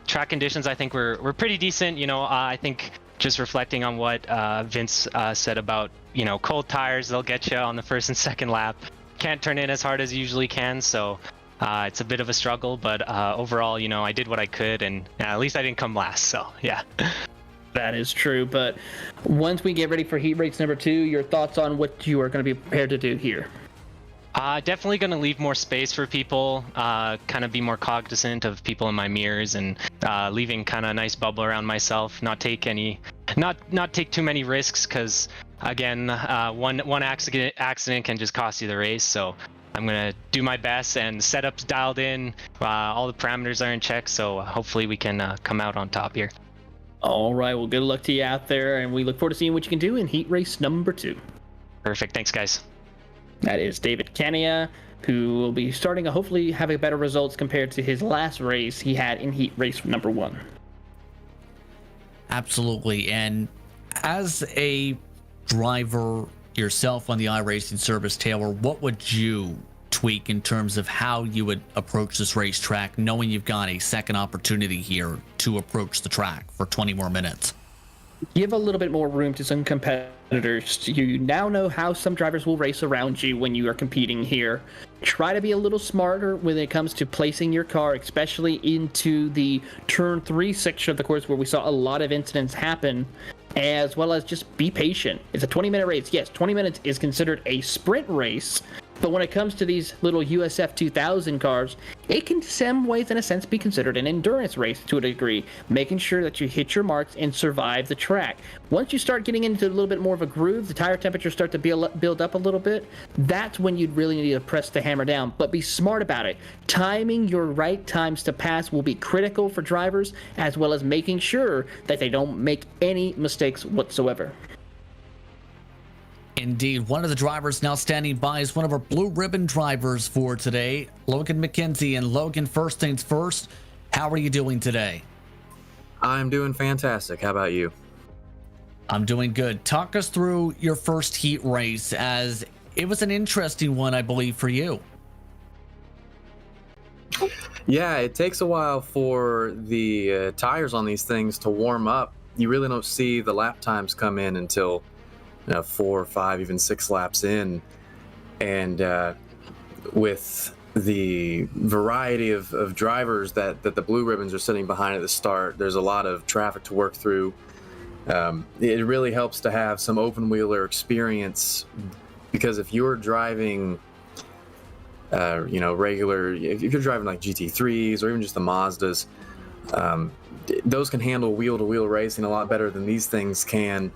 track conditions I think were pretty decent. You know, I think just reflecting on what Vince said about, you know, cold tires, they'll get you on the first and second lap. Can't turn in as hard as you usually can, so it's a bit of a struggle, but overall, you know, I did what I could, and at least I didn't come last, so yeah. That is true, but once we get ready for heat race number 2, your thoughts on what you are going to be prepared to do here? Definitely going to leave more space for people, kind of be more cognizant of people in my mirrors, and leaving kind of a nice bubble around myself, not take too many risks, because again, one accident can just cost you the race. So I'm going to do my best, and the setup's dialed in, all the parameters are in check, so hopefully we can come out on top here. All right, well, good luck to you out there, and we look forward to seeing what you can do in heat race number 2. Perfect. Thanks, guys. That is David Kania, who will be starting to hopefully have better results compared to his last race he had in heat race number 1. Absolutely. And as a driver yourself on the iRacing service, Taylor, what would you tweak in terms of how you would approach this racetrack, knowing you've got a second opportunity here to approach the track for 20 more minutes? Give a little bit more room to some competitors. You now know how some drivers will race around you when you are competing here. try to be a little smarter when it comes to placing your car, especially into the turn 3 section of the course where we saw a lot of incidents happen, as well as just be patient. It's a 20-minute race. Yes, 20 minutes is considered a sprint race, but when it comes to these little USF 2000 cars, it can in some ways, in a sense, be considered an endurance race to a degree, making sure that you hit your marks and survive the track. Once you start getting into a little bit more of a groove, the tire temperatures start to build up a little bit, that's when you'd really need to press the hammer down. But be smart about it. Timing your right times to pass will be critical for drivers, as well as making sure that they don't make any mistakes whatsoever. Indeed, one of the drivers now standing by is one of our blue ribbon drivers for today, Logan McKenzie. And Logan, first things first, how are you doing today? I'm doing fantastic. How about you? I'm doing good. Talk us through your first heat race, as it was an interesting one, I believe, for you. Yeah, it takes a while for the tires on these things to warm up. You really don't see the lap times come in until 4 or 5, even 6 laps in. And with the variety of drivers that the blue ribbons are sitting behind at the start, there's a lot of traffic to work through. It really helps to have some open wheeler experience, because if you're driving regular, if you're driving like GT3s or even just the Mazdas, those can handle wheel-to-wheel racing a lot better than these things can.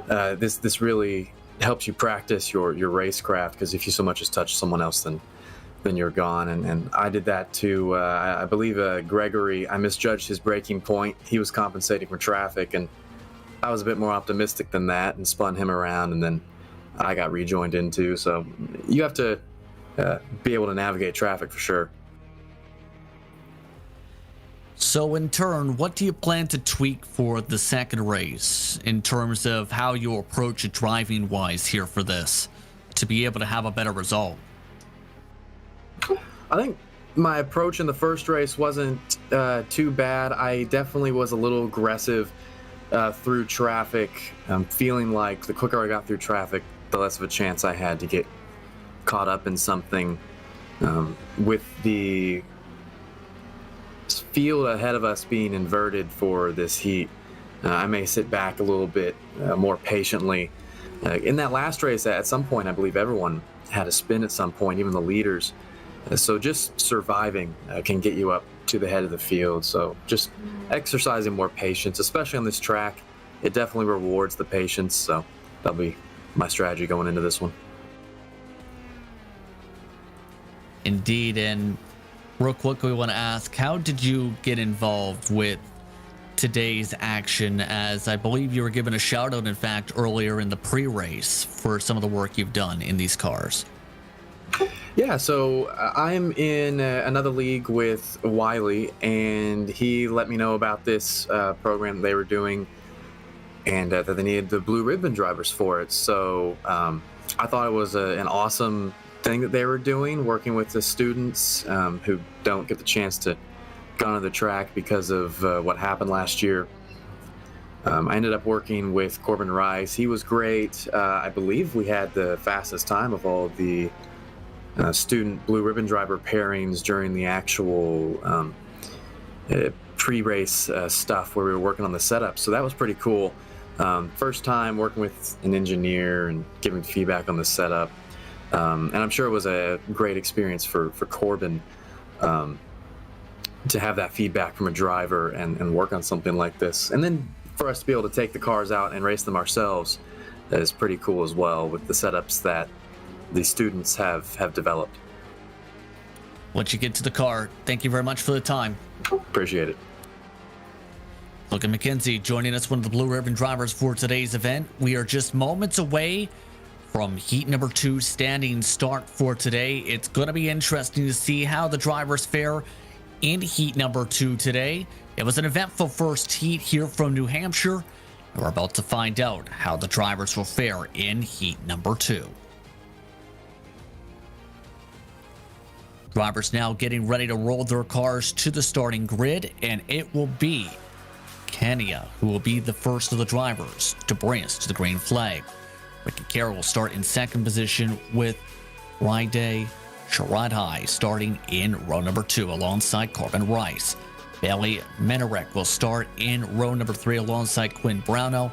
This really helps you practice your racecraft, because if you so much as touch someone else, then you're gone. And I did that too. I believe Gregory, I misjudged his braking point. He was compensating for traffic, and I was a bit more optimistic than that and spun him around, and then I got rejoined into. So you have to be able to navigate traffic for sure. So in turn, what do you plan to tweak for the second race in terms of how you approach it driving wise here for this to be able to have a better result? I think my approach in the first race wasn't too bad. I definitely was a little aggressive through traffic, feeling like the quicker I got through traffic, the less of a chance I had to get caught up in something. With the field ahead of us being inverted for this heat, I may sit back a little bit more patiently. In that last race, at some point, I believe everyone had a spin at some point, even the leaders. So just surviving can get you up to the head of the field. So just exercising more patience, especially on this track, it definitely rewards the patience. So that'll be my strategy going into this one. Indeed. And real quick, we want to ask, how did you get involved with today's action, as I believe you were given a shout out, in fact, earlier in the pre-race for some of the work you've done in these cars? Yeah, so I'm in another league with Wiley, and he let me know about this program they were doing, and that they needed the blue ribbon drivers for it. So I thought it was an awesome thing that they were doing, working with the students who don't get the chance to go onto the track because of what happened last year. I ended up working with Corbin Rice. He was great. I believe we had the fastest time of all of the student blue ribbon driver pairings during the actual pre-race stuff where we were working on the setup. So that was pretty cool. First time working with an engineer and giving feedback on the setup. And I'm sure it was a great experience for Corbin to have that feedback from a driver and work on something like this. And then for us to be able to take the cars out and race them ourselves is pretty cool as well, with the setups that the students have developed. Once you get to the car, thank you very much for the time. Appreciate it. Logan McKenzie joining us, one of the blue ribbon drivers for today's event. We are just moments away from heat number 2 standing start for today. It's going to be interesting to see how the drivers fare in heat number 2 today. It was an eventful first heat here from New Hampshire. We're about to find out how the drivers will fare in heat number 2. Drivers now getting ready to roll their cars to the starting grid, and it will be Kenya who will be the first of the drivers to bring us to the green flag. Ricky Carroll will start in second position, with Ryday Sherrod High starting in row number 2 alongside Corbin Rice. Bailey Menarek will start in row number 3 alongside Quinn Brownell,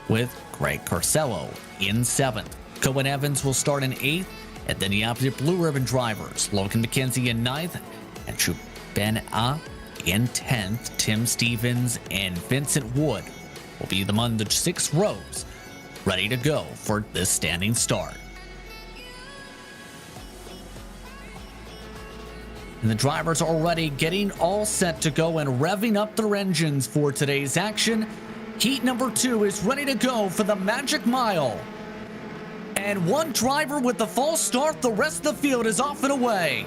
with Greg Carcello in 7th. Cohen Evans will start in 8th, and then the opposite blue ribbon drivers, Logan McKenzie in 9th, and Chuben A in 10th. Tim Stevens and Vincent Wood will be among the 6 rows ready to go for this standing start. And the drivers are already getting all set to go and revving up their engines for today's action. Heat number 2 is ready to go for the Magic Mile. And one driver with the false start, the rest of the field is off and away.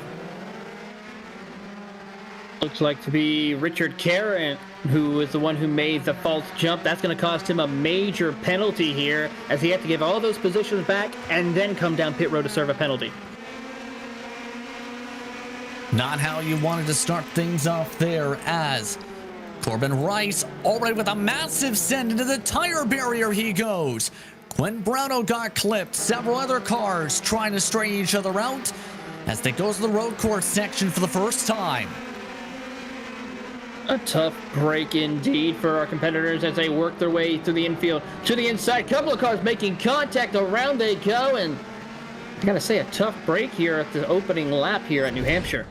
Looks like to be Richard Karen, who is the one who made the false jump. That's going to cost him a major penalty here, as he had to give all those positions back and then come down pit road to serve a penalty. Not how you wanted to start things off there, as Corbin Rice already with a massive send into the tire barrier he goes. Quinn Brownell got clipped. Several other cars trying to straighten each other out as they go to the road course section for the first time. A tough break indeed for our competitors as they work their way through the infield to the inside. Couple of cars making contact. Around they go, and I gotta say, a tough break here at the opening lap here at New Hampshire.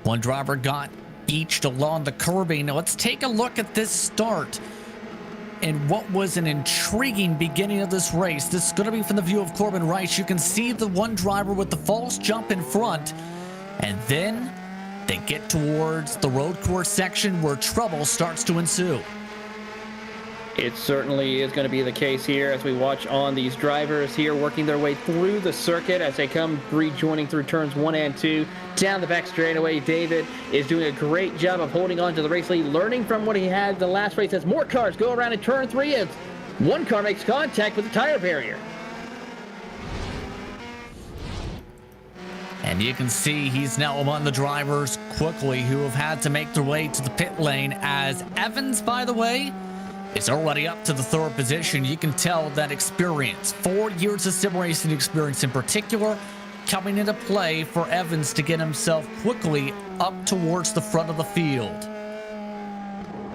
One driver got beached along the curbing. Now let's take a look at this start and what was an intriguing beginning of this race. This is going to be from the view of Corbin Rice. You can see the one driver with the false jump in front, and then they get towards the road course section where trouble starts to ensue. It certainly is going to be the case here as we watch on these drivers here working their way through the circuit as they come rejoining through turns 1 and 2 down the back straightaway. David is doing a great job of holding on to the race lead, learning from what he had the last race as more cars go around in turn 3 as one car makes contact with the tire barrier. And you can see he's now among the drivers quickly who have had to make their way to the pit lane, as Evans, by the way, is already up to the 3rd position. You can tell that experience, 4 years of sim racing experience in particular, coming into play for Evans to get himself quickly up towards the front of the field.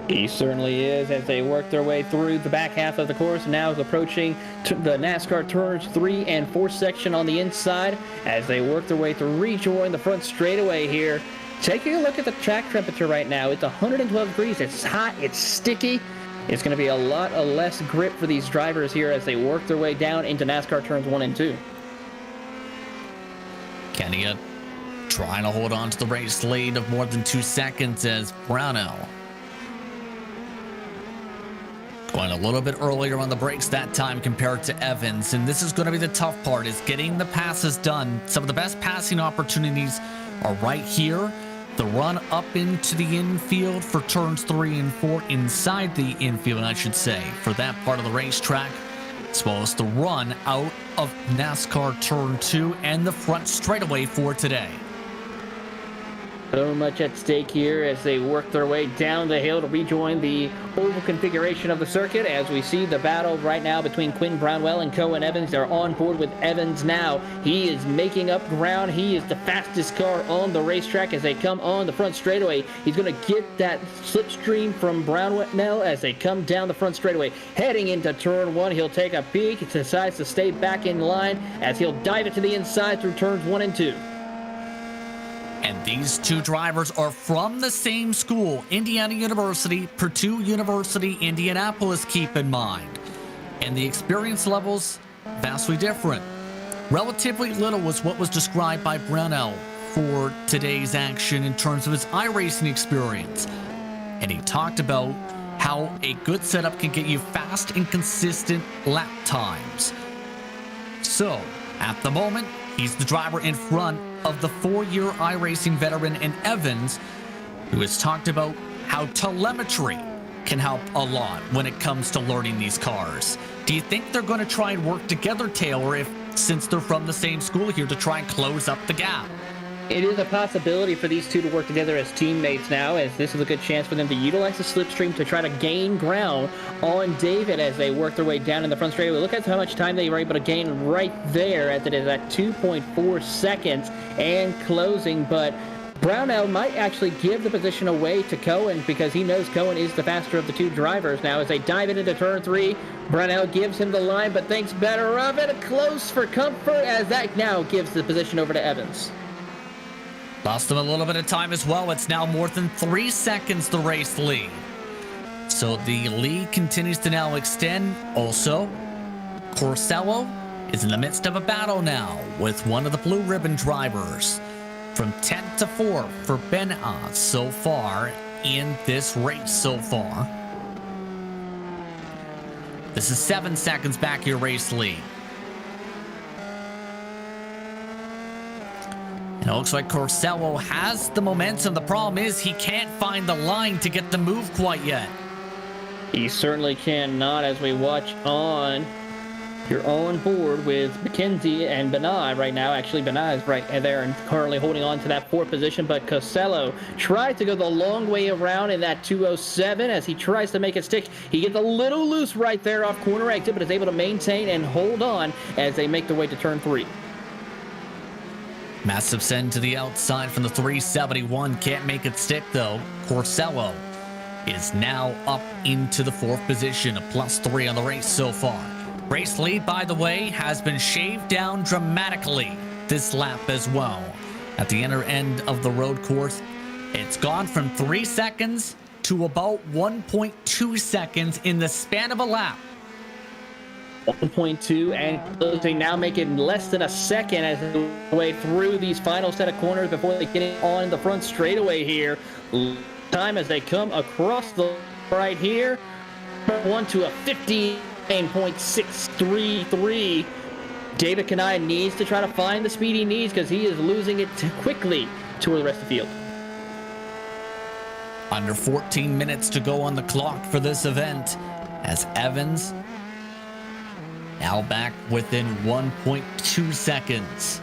He certainly is as they work their way through the back half of the course. Now is approaching the NASCAR turns 3 and 4 section on the inside as they work their way to rejoin the front straightaway here. Taking a look at the track temperature right now, it's 112 degrees. It's hot, it's sticky. It's going to be a lot of less grip for these drivers here as they work their way down into NASCAR turns 1 and 2. Kenya trying to hold on to the race lead of more than 2 seconds as Brownell going a little bit earlier on the brakes that time compared to Evans. And this is going to be the tough part, is getting the passes done. Some of the best passing opportunities are right here. The run up into the infield for turns 3 and 4, inside the infield, I should say, for that part of the racetrack, as well as the run out of NASCAR turn 2 and the front straightaway for today. So much at stake here as they work their way down the hill to rejoin the oval configuration of the circuit. As we see the battle right now between Quinn Brownell and Cohen Evans. They're on board with Evans now. He is making up ground. He is the fastest car on the racetrack as they come on the front straightaway. He's going to get that slipstream from Brownell as they come down the front straightaway. Heading into turn 1, he'll take a peek. He decides to stay back in line as he'll dive it to the inside through turns 1 and 2. And these two drivers are from the same school, Indiana University, Purdue University, Indianapolis, keep in mind. And the experience levels, vastly different. Relatively little was what was described by Brownell for today's action in terms of his iRacing experience. And he talked about how a good setup can get you fast and consistent lap times. So, at the moment, he's the driver in front of the 4-year iRacing veteran in Evans, who has talked about how telemetry can help a lot when it comes to learning these cars. Do you think they're going to try and work together, Taylor, since they're from the same school here, to try and close up the gap? It is a possibility for these two to work together as teammates now, as this is a good chance for them to utilize the slipstream to try to gain ground on David as they work their way down in the front straightaway. Look at how much time they were able to gain right there, as it is at 2.4 seconds and closing. But Brownell might actually give the position away to Cohen because he knows Cohen is the faster of the two drivers now. As they dive into turn 3, Brownell gives him the line but thinks better of it. Close for comfort, as that now gives the position over to Evans. Lost them a little bit of time as well. It's now more than 3 seconds the race lead. So the lead continues to now extend. Also, Corsello is in the midst of a battle now with one of the blue ribbon drivers. From 10th to 4th for Ben Oz so far in this race so far. This is 7 seconds back your race lead. And it looks like Corsello has the momentum. The problem is he can't find the line to get the move quite yet. He certainly cannot, as we watch on. You're on board with McKenzie and Benai right now. Actually, Benai is right there and currently holding on to that 4th position, but Cosello tries to go the long way around in that 207 as he tries to make it stick. He gets a little loose right there off corner exit, but is able to maintain and hold on as they make their way to turn 3. Massive send to the outside from the 371. Can't make it stick, though. Corsello is now up into the 4th position, a +3 on the race so far. Race lead, by the way, has been shaved down dramatically this lap as well. At the inner end of the road course, it's gone from 3 seconds to about 1.2 seconds in the span of a lap. 1.2 and closing, now making less than a second as they go way through these final set of corners before they get on the front straightaway here. Time as they come across the right here. One to a 15.633. David Kanai needs to try to find the speed he needs because he is losing it quickly toward the rest of the field. Under 14 minutes to go on the clock for this event as Evans now back within 1.2 seconds.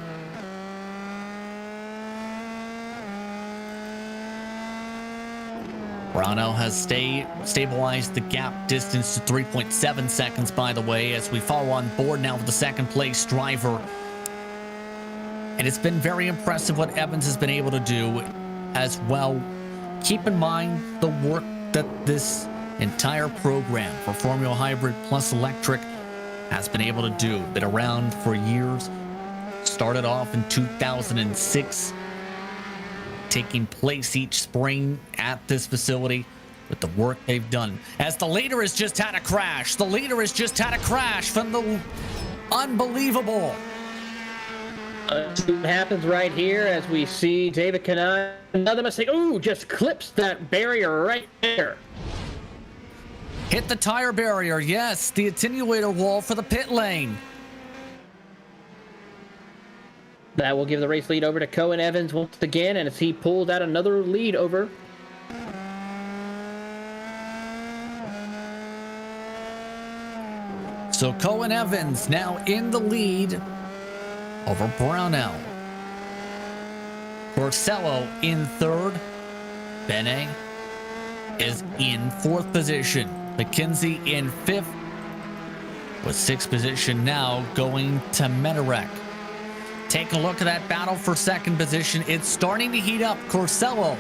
Brownell has stabilized the gap distance to 3.7 seconds, by the way, as we follow on board now with the 2nd place driver. And it's been very impressive what Evans has been able to do as well. Keep in mind the work that this entire program for Formula Hybrid Plus Electric has been able to do. Been around for years. Started off in 2006. Taking place each spring at this facility with the work they've done. As the leader has just had a crash. The leader has just had a crash from the unbelievable. What happens right here as we see David Kanai. Another mistake. Ooh, just clips that barrier right there. Hit the tire barrier. Yes, the attenuator wall for the pit lane. That will give the race lead over to Cohen Evans once again, and as he pulls out another lead over. So Cohen Evans now in the lead over Brownell. Corsello in 3rd. Bene is in 4th position. McKenzie in 5th. With 6th position now going to Medarek. Take a look at that battle for 2nd position. It's starting to heat up. Corsello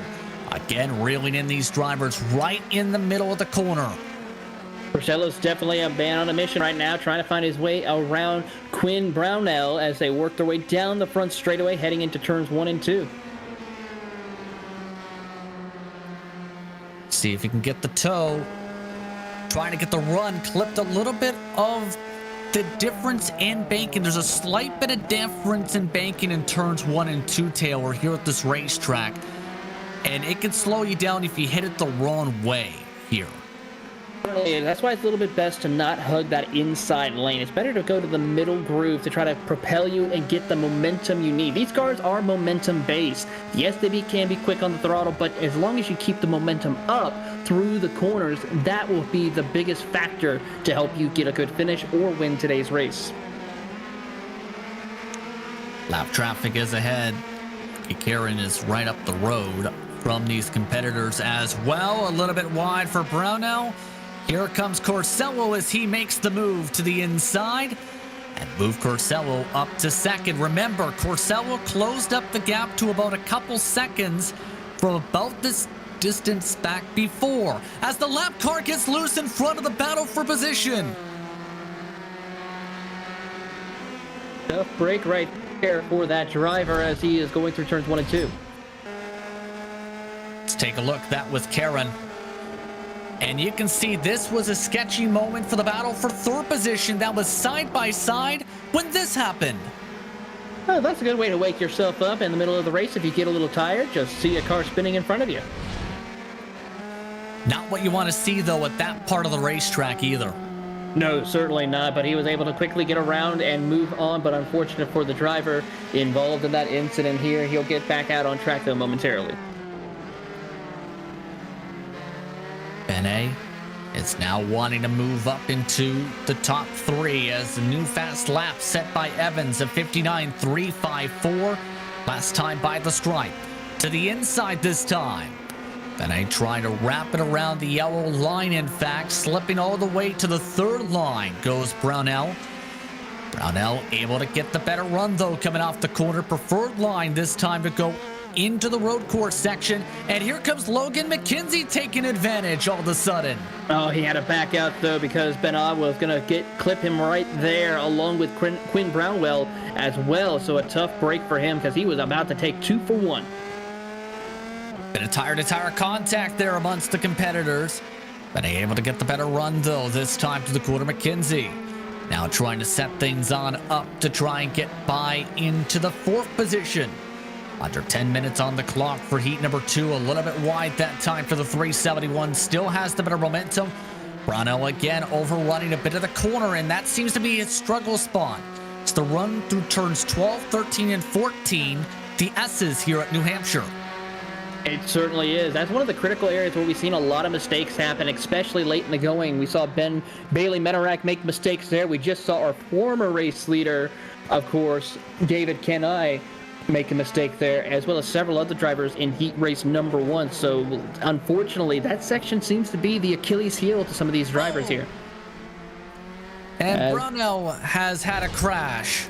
again reeling in these drivers right in the middle of the corner. Corsello's definitely a man on a mission right now, trying to find his way around Quinn Brownell as they work their way down the front straightaway, heading into turns 1 and 2. See if he can get the toe. Trying to get the run. Clipped a little bit of the difference in banking. There's a slight bit of difference in banking in turns 1 and 2, Taylor, here at this racetrack. And it can slow you down if you hit it the wrong way here. That's why it's a little bit best to not hug that inside lane. It's better to go to the middle groove to try to propel you and get the momentum you need. These cars are momentum based. Yes, they can be quick on the throttle, but as long as you keep the momentum up through the corners, that will be the biggest factor to help you get a good finish or win today's race. Lap traffic is ahead. Karen is right up the road from these competitors as well. A little bit wide for Brownell. Here comes Corsello as he makes the move to the inside and move Corsello up to second. Remember, Corsello closed up the gap to about a couple seconds from about this distance back before as the lap car gets loose in front of the battle for position. Tough break right there for that driver as he is going through turns 1 and 2. Let's take a look. That was Karen. And you can see this was a sketchy moment for the battle for third position. That was side by side when this happened. Oh, that's a good way to wake yourself up in the middle of the race. If you get a little tired, just see a car spinning in front of you. Not what you want to see, though, at that part of the racetrack either. No, certainly not, but he was able to quickly get around and move on, but unfortunate for the driver involved in that incident here. He'll get back out on track, though, momentarily. Benet is now wanting to move up into the top 3 as the new fast lap set by Evans of 59.354. Last time by the stripe. To the inside this time. Benet trying to wrap it around the yellow line, in fact, slipping all the way to the third line goes Brownell. Brownell able to get the better run, though, coming off the corner. Preferred line this time to go into the road course section. And here comes Logan McKenzie taking advantage all of a sudden. Oh, he had to back out, though, because Benoit was going to clip him right there along with Quinn Brownwell as well. So a tough break for him because he was about to take 2 for 1. Bit of tire-to-tire contact there amongst the competitors. But able to get the better run, though, this time to the quarter. McKenzie now trying to set things on up to try and get by into the 4th position. Under 10 minutes on the clock for heat number 2. A little bit wide that time for the 371. Still has the better momentum. Brownell again overrunning a bit of the corner, and that seems to be his struggle spot. It's the run through turns 12, 13, and 14. The S's here at New Hampshire. It certainly is. That's one of the critical areas where we've seen a lot of mistakes happen, especially late in the going. We saw Ben Bailey Menarak make mistakes there. We just saw our former race leader, of course, David Kenai, make a mistake there, as well as several other drivers in heat race number 1. So, unfortunately, that section seems to be the Achilles heel to some of these drivers here. And Brownell has had a crash.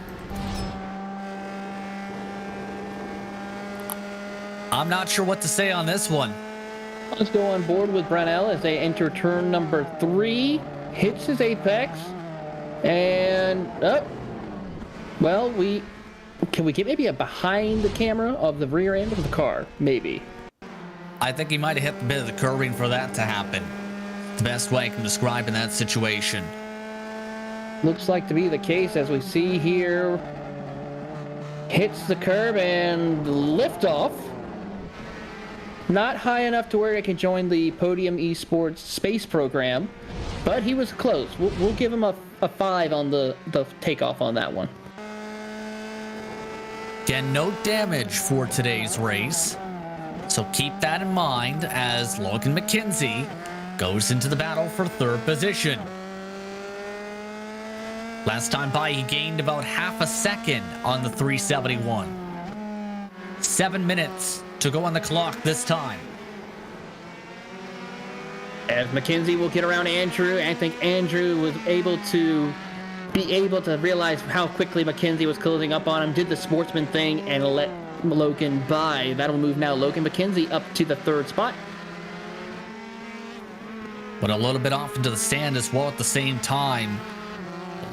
I'm not sure what to say on this one. Let's go on board with Brownell as they enter turn number 3. Hits his apex. And well, can we get maybe a behind the camera of the rear end of the car? Maybe. I think he might have hit a bit of the curbing for that to happen. The best way I can describe in that situation. Looks like to be the case as we see here. Hits the curb and liftoff. Not high enough to where it can join the Podium Esports space program, but he was close. We'll give him a 5 on the takeoff on that one. Again, no damage for today's race, so keep that in mind as Logan McKenzie goes into the battle for 3rd position. Last time by, he gained about half a second on the 371. 7 minutes to go on the clock this time. As McKenzie will get around Andrew, I think Andrew was able to realize how quickly McKenzie was closing up on him, did the sportsman thing, and let Logan by. That'll move now Logan McKenzie up to the 3rd spot. But a little bit off into the sand as well at the same time.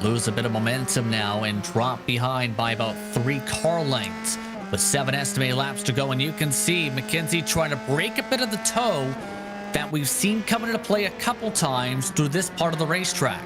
Lose a bit of momentum now and drop behind by about 3 car lengths with 7 estimated laps to go. And you can see McKenzie trying to break a bit of the toe that we've seen come into play a couple times through this part of the racetrack.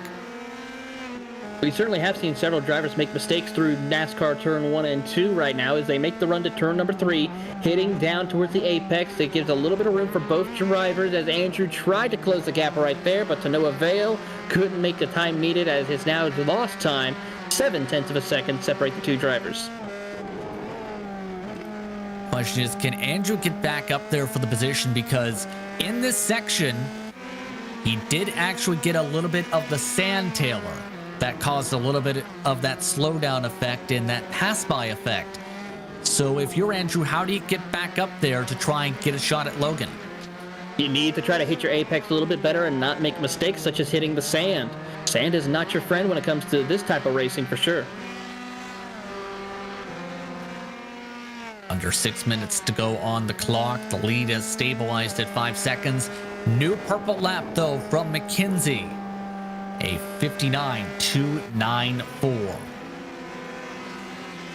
We certainly have seen several drivers make mistakes through NASCAR turn 1 and 2 right now as they make the run to turn number 3, hitting down towards the apex. It gives a little bit of room for both drivers as Andrew tried to close the gap right there, but to no avail. Couldn't make the time needed as his now lost time. 0.7 of a second separate the 2 drivers. Question is, can Andrew get back up there for the position? Because in this section, he did actually get a little bit of the sand tailer that caused a little bit of that slowdown effect and that pass-by effect. So if you're Andrew, how do you get back up there to try and get a shot at Logan? You need to try to hit your apex a little bit better and not make mistakes such as hitting the sand. Sand is not your friend when it comes to this type of racing for sure. Under 6 minutes to go on the clock. The lead has stabilized at 5 seconds. New purple lap, though, from McKenzie. A 59.294.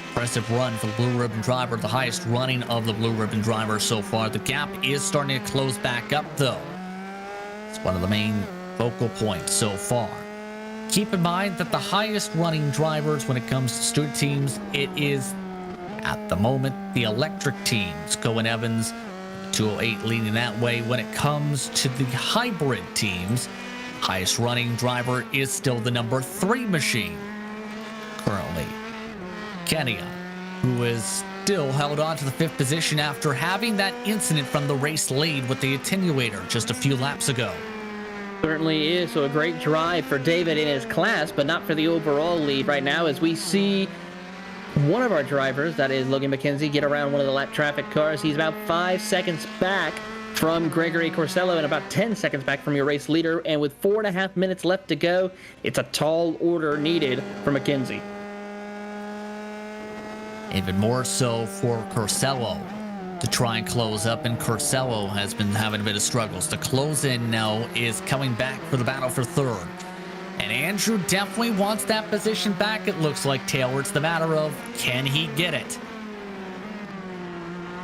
Impressive run for the Blue Ribbon driver, the highest running of the Blue Ribbon drivers so far. The gap is starting to close back up, though. It's one of the main focal points so far. Keep in mind that the highest running drivers when it comes to student teams, it is, at the moment, the electric teams. Cohen Evans, 208 leading that way. When it comes to the hybrid teams, highest running driver is still the number 3 machine currently. Kenya, who is still held on to the 5th position after having that incident from the race lead with the attenuator just a few laps ago. Certainly is. So a great drive for David in his class, but not for the overall lead right now, as we see one of our drivers, that is Logan McKenzie, get around one of the lap traffic cars. He's about 5 seconds back from Gregory Corsello and about 10 seconds back from your race leader. And with 4.5 minutes left to go, it's a tall order needed for McKenzie. Even more so for Corsello to try and close up, and Corsello has been having a bit of struggles. The close-in now is coming back for the battle for 3rd. And Andrew definitely wants that position back, it looks like, Taylor. It's the matter of, can he get it?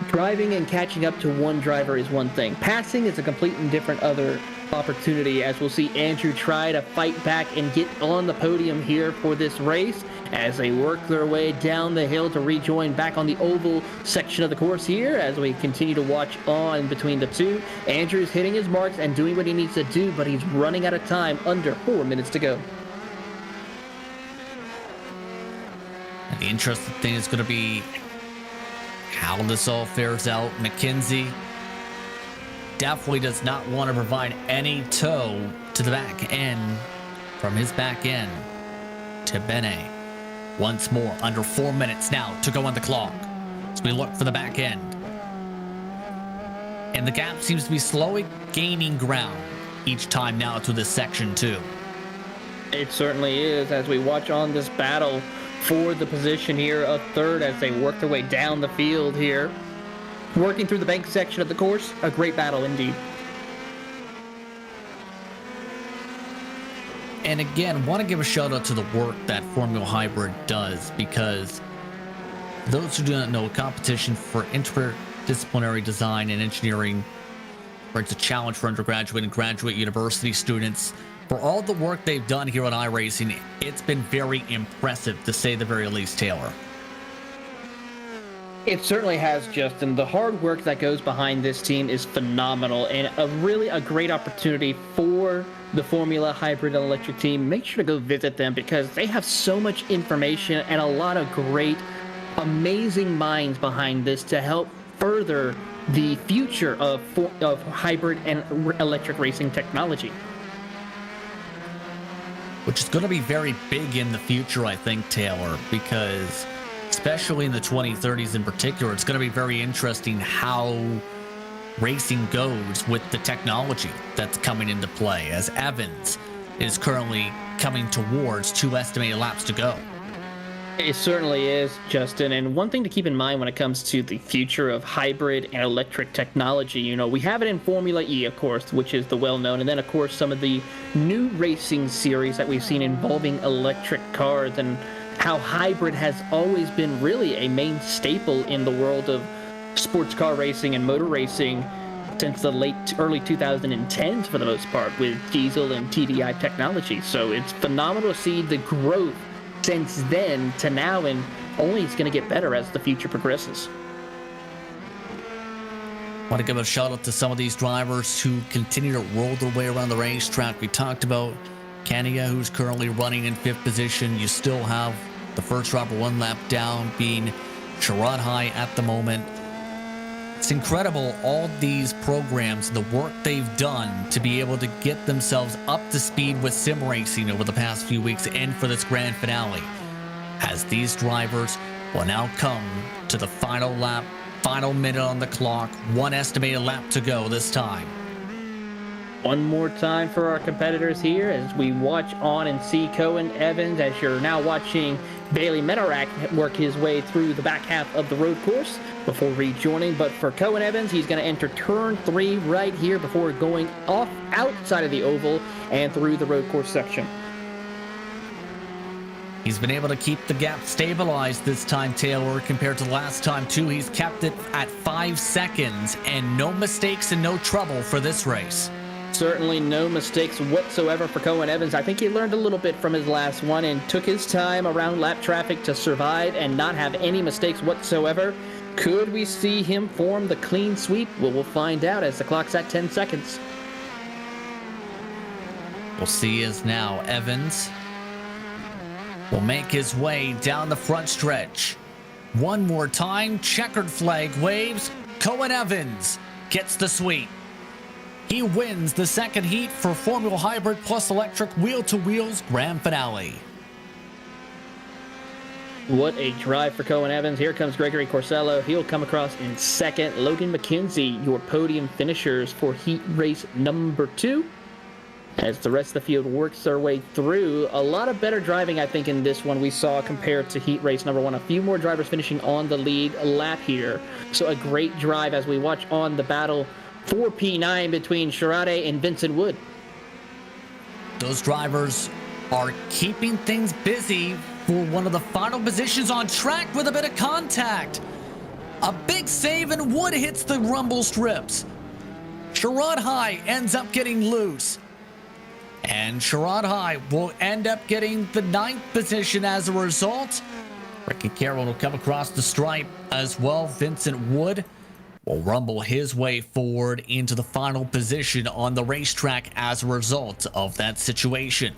Driving and catching up to one driver is one thing. Passing is a completely different other opportunity, as we'll see Andrew try to fight back and get on the podium here for this race as they work their way down the hill to rejoin back on the oval section of the course here as we continue to watch on between the two. Andrew's hitting his marks and doing what he needs to do, but he's running out of time, under 4 minutes to go. And the interesting thing is going to be how this all fares out. McKenzie definitely does not want to provide any tow to the back end, from his back end to Bene. Once more, under 4 minutes now to go on the clock as we look for the back end. And the gap seems to be slowly gaining ground each time now through this section too. It certainly is, as we watch on this battle for the position here of 3rd as they work their way down the field here. Working through the bank section of the course, a great battle indeed. And again, want to give a shout out to the work that Formula Hybrid does, because those who do not know, competition for interdisciplinary design and engineering brings a challenge for undergraduate and graduate university students. For all the work they've done here on iRacing, it's been very impressive, to say the very least, Taylor. It certainly has, Justin. The hard work that goes behind this team is phenomenal, and a great opportunity for the Formula Hybrid and Electric team. Make sure to go visit them, because they have so much information and a lot of great, amazing minds behind this to help further the future of hybrid and electric racing technology. Which is going to be very big in the future, I think, Taylor, because especially in the 2030s in particular, it's going to be very interesting how racing goes with the technology that's coming into play, as Evans is currently coming towards 2 estimated laps to go. It certainly is, Justin. And one thing to keep in mind when it comes to the future of hybrid and electric technology, you know, we have it in Formula E, of course, which is the well-known, and then, of course, some of the new racing series that we've seen involving electric cars, and how hybrid has always been really a main staple in the world of sports car racing and motor racing since the early 2010s for the most part, with diesel and TDI technology. So it's phenomenal to see the growth since then to now, and only it's going to get better as the future progresses. Want to give a shout out to some of these drivers who continue to roll their way around the racetrack. We talked about Kenya, who's currently running in 5th position. You still have the first driver 1 lap down, being Sharad High at the moment. It's incredible, all these programs, the work they've done to be able to get themselves up to speed with sim racing over the past few weeks and for this grand finale, as these drivers will now come to the final lap, final minute on the clock, one estimated lap to go this time. One more time for our competitors here as we watch on and see Cohen Evans, as you're now watching Bailey Menarak work his way through the back half of the road course before rejoining. But for Cohen Evans, he's going to enter turn 3 right here before going off outside of the oval and through the road course section. He's been able to keep the gap stabilized this time, Taylor, compared to last time, too. He's kept it at 5 seconds and no mistakes and no trouble for this race. Certainly no mistakes whatsoever for Cohen Evans. I think he learned a little bit from his last one and took his time around lap traffic to survive and not have any mistakes whatsoever. Could we see him form the clean sweep? Well, we'll find out as the clock's at 10 seconds. We'll see as now Evans will make his way down the front stretch. One more time, checkered flag waves. Cohen Evans gets the sweep. He wins the second heat for Formula Hybrid Plus Electric Wheel-to-Wheels Grand Finale. What a drive for Cohen Evans. Here comes Gregory Corsello. He'll come across in second. Logan McKenzie, your podium finishers for heat race number 2. As the rest of the field works their way through, a lot of better driving, I think, in this one we saw compared to heat race number 1. A few more drivers finishing on the lead lap here. So a great drive as we watch on the battle for P9 between Sharade and Vincent Wood. Those drivers are keeping things busy for one of the final positions on track with a bit of contact. A big save and Wood hits the rumble strips. Sharad High ends up getting loose. And Sharad High will end up getting the 9th position as a result. Ricky Carroll will come across the stripe as well. Vincent Wood will rumble his way forward into the final position on the racetrack as a result of that situation.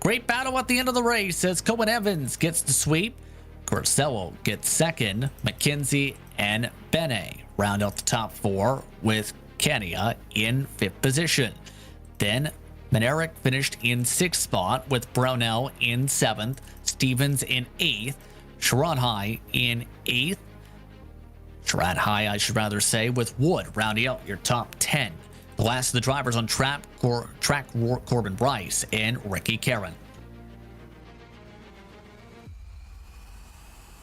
Great battle at the end of the race as Cohen Evans gets the sweep. Corsello gets second. McKenzie and Bene round out the top 4 with Kenya in 5th position. Then Menarik finished in 6th spot with Brownell in 7th. Stevens in 8th. Sharad High in 8th. Sharad High, I should rather say, with Wood rounding out your top 10. The last of the drivers on track, Corbin Bryce and Ricky Karen.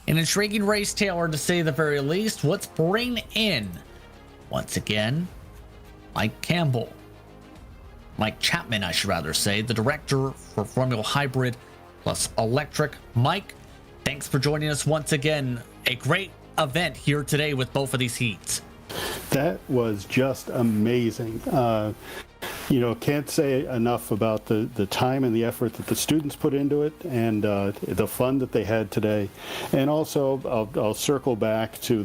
An intriguing race, Taylor, to say the very least. Let's bring in, once again, Mike Chapman, I should rather say, the director for Formula Hybrid Plus Electric. Mike, thanks for joining us once again. A great event here today with both of these heats. That was just amazing. Can't say enough about the time and the effort that the students put into it, and the fun that they had today. And also, I'll circle back to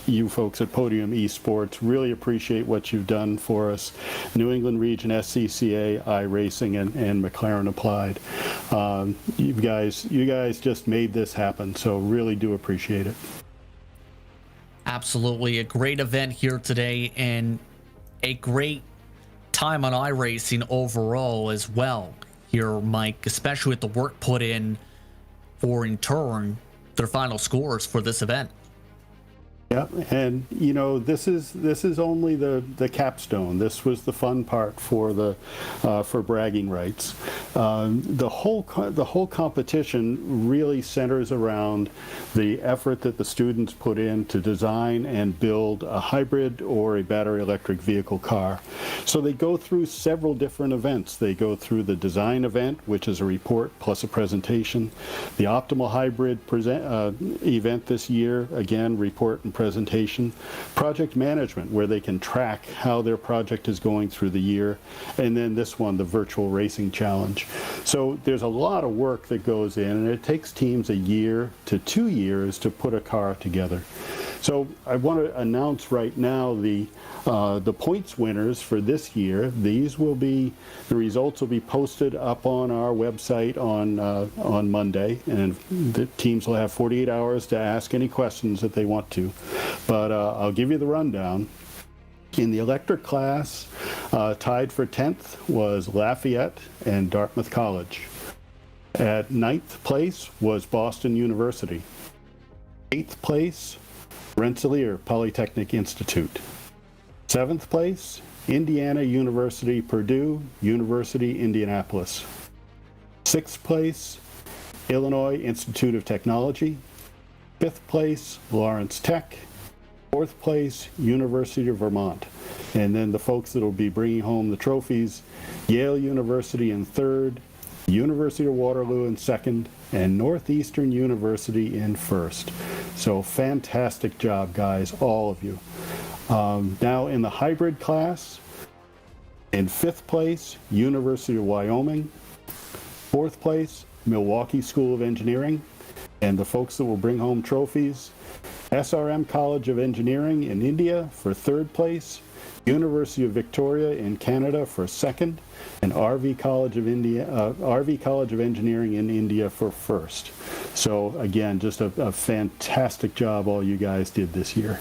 you folks at Podium Esports. Really appreciate what you've done for us. New England Region SCCA, iRacing, and McLaren Applied. You guys just made this happen, so really do appreciate it. Absolutely, a great event here today, and a great time on iRacing overall as well here, Mike, especially with the work put in for, in turn, their final scores for this event. Yeah, and this is only the capstone. This was the fun part for bragging rights. The whole competition really centers around the effort that the students put in to design and build a hybrid or a battery electric vehicle car. So they go through several different events. They go through the design event, which is a report plus a presentation. The optimal hybrid event this year, again, report and presentation. Project management, where they can track how their project is going through the year. And then this one, the virtual racing challenge. So there's a lot of work that goes in, and it takes teams a year to 2 years to put a car together. So I want to announce right now the points winners for this year. The results will be posted up on our website on Monday, and the teams will have 48 hours to ask any questions that they want to. But I'll give you the rundown. In the electric class, tied for 10th was Lafayette and Dartmouth College. At 9th place was Boston University. 8th place, Rensselaer Polytechnic Institute. 7th place, Indiana University, Purdue University, Indianapolis. 6th place, Illinois Institute of Technology. 5th place, Lawrence Tech. 4th place, University of Vermont. And then the folks that will be bringing home the trophies, Yale University in 3rd, University of Waterloo in 2nd, and Northeastern University in 1st. So fantastic job, guys, all of you. Now in the hybrid class, in 5th place, University of Wyoming. 4th place, Milwaukee School of Engineering. And the folks that will bring home trophies, SRM College of Engineering in India for 3rd place, University of Victoria in Canada for 2nd, and RV College of Engineering in India for 1st. So again, just a fantastic job all you guys did this year.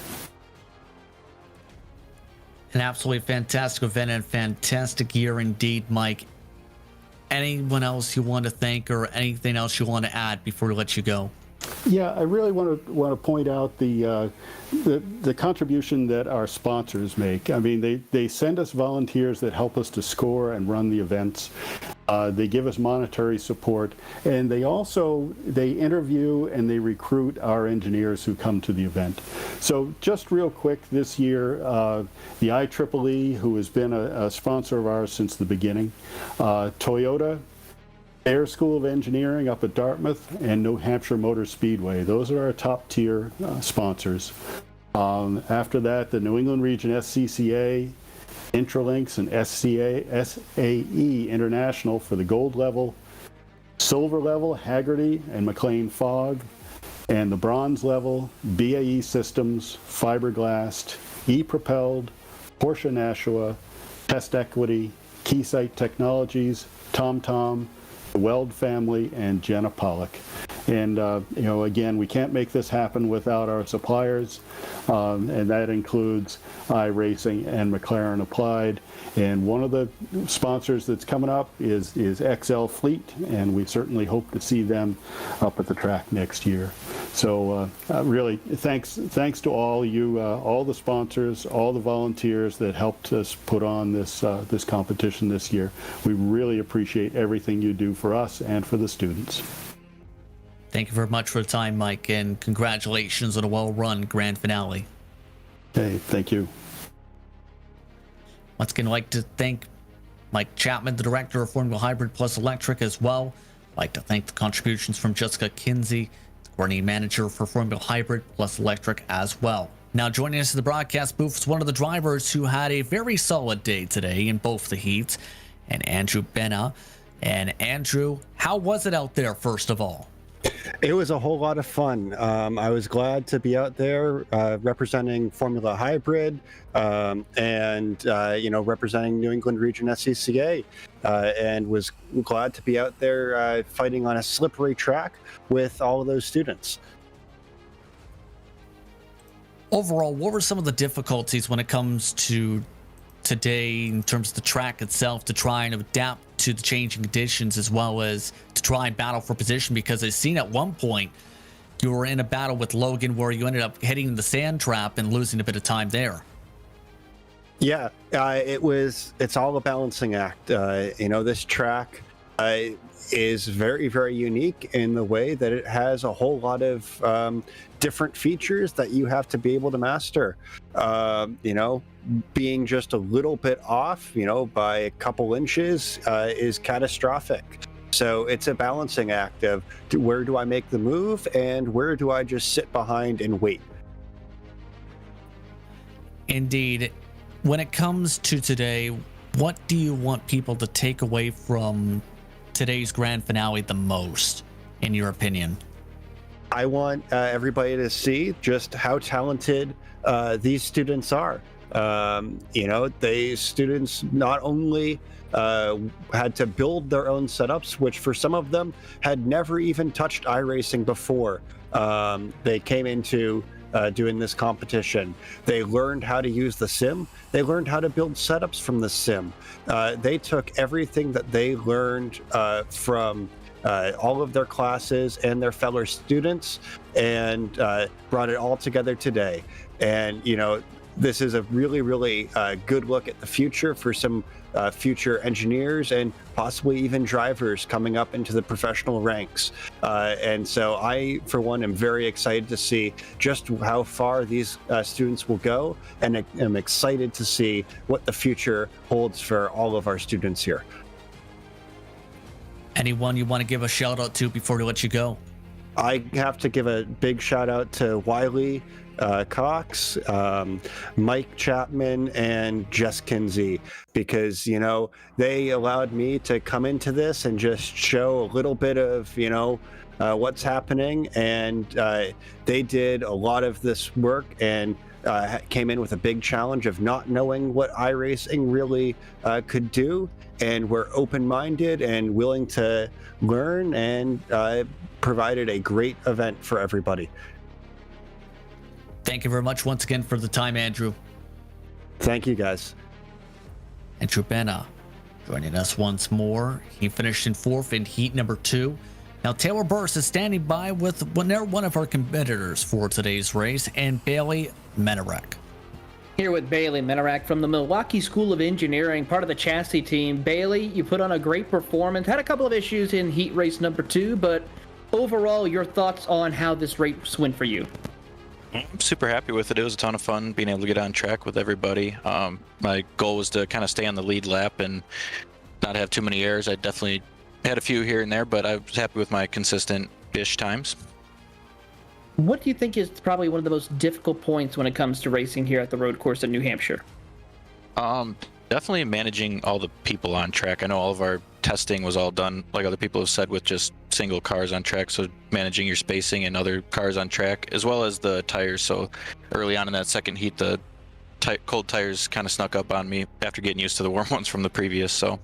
An absolutely fantastic event and fantastic year indeed, Mike. Anyone else you want to thank or anything else you want to add before we let you go? Yeah, I really want to point out the contribution that our sponsors make. I mean, they send us volunteers that help us to score and run the events. They give us monetary support, and they interview and they recruit our engineers who come to the event. So just real quick, this year, the IEEE, who has been a sponsor of ours since the beginning, Toyota, Air School of Engineering up at Dartmouth, and New Hampshire Motor Speedway. Those are our top tier sponsors. After that, the New England Region SCCA, Intralinks, and SAE International for the gold level, silver level, Haggerty and McLean Fogg, and the bronze level, BAE Systems, Fiberglass, E-Propelled, Porsche Nashua, Test Equity, Keysight Technologies, TomTom, the Weld family, and Jenna Pollock. And again, we can't make this happen without our suppliers, and that includes iRacing and McLaren Applied. And one of the sponsors that's coming up is XL Fleet, and we certainly hope to see them up at the track next year. So really, thanks to all you, all the sponsors, all the volunteers that helped us put on this competition this year. We really appreciate everything you do for us and for the students. Thank you very much for the time, Mike, and congratulations on a well-run grand finale. Hey, thank you. Once again, I'd like to thank Mike Chapman, the director of Formula Hybrid Plus Electric, as well. I'd like to thank the contributions from Jessica Kinsey, the coordinating manager for Formula Hybrid Plus Electric, as well. Now, joining us in the broadcast booth is one of the drivers who had a very solid day today in both the heats, and Andrew Benna. And Andrew, how was it out there, first of all? It was a whole lot of fun. I was glad to be out there representing Formula Hybrid and representing New England Region SCCA, and was glad to be out there fighting on a slippery track with all of those students. Overall, what were some of the difficulties when it comes to today in terms of the track itself to try and adapt to the changing conditions, as well as to try and battle for position? Because I've seen at one point you were in a battle with Logan where you ended up hitting the sand trap and losing a bit of time there. Yeah, it's all a balancing act. This track is very, very unique in the way that it has a whole lot of different features that you have to be able to master. Being just a little bit off, by a couple inches is catastrophic. So it's a balancing act of where do I make the move and where do I just sit behind and wait. Indeed. When it comes to today, what do you want people to take away from today's grand finale the most, in your opinion? I want everybody to see just how talented these students are. Students not only had to build their own setups, which for some of them had never even touched iRacing before they came into doing this competition. They learned how to use the sim. They learned how to build setups from the sim. They took everything that they learned from all of their classes and their fellow students, and brought it all together today. And this is a really, really good look at the future for some future engineers and possibly even drivers coming up into the professional ranks. And so I, for one, am very excited to see just how far these students will go, and I'm excited to see what the future holds for all of our students here. Anyone you want to give a shout out to before we let you go? I have to give a big shout out to Wiley Cox, Mike Chapman, and Jess Kinsey, because they allowed me to come into this and just show a little bit of what's happening, and they did a lot of this work and came in with a big challenge of not knowing what iRacing really could do, and were open-minded and willing to learn, and provided a great event for everybody. Thank you very much once again for the time, Andrew. Thank you, guys. Andrew Benna joining us once more. He finished in 4th in heat number 2. Now, Taylor Burris is standing by with one of our competitors for today's race, and Bailey Menarek. Here with Bailey Menarek from the Milwaukee School of Engineering, part of the chassis team. Bailey, you put on a great performance. Had a couple of issues in heat race number 2, but overall, your thoughts on how this race went for you? I'm super happy with it. It was a ton of fun being able to get on track with everybody. My goal was to kind of stay on the lead lap and not have too many errors. I definitely had a few here and there, but I was happy with my consistent-ish times. What do you think is probably one of the most difficult points when it comes to racing here at the road course in New Hampshire? Definitely managing all the people on track. I know all of our testing was all done, like other people have said, with just single cars on track, so managing your spacing and other cars on track, as well as the tires. So early on in that second heat, the cold tires kind of snuck up on me after getting used to the warm ones from the previous. So,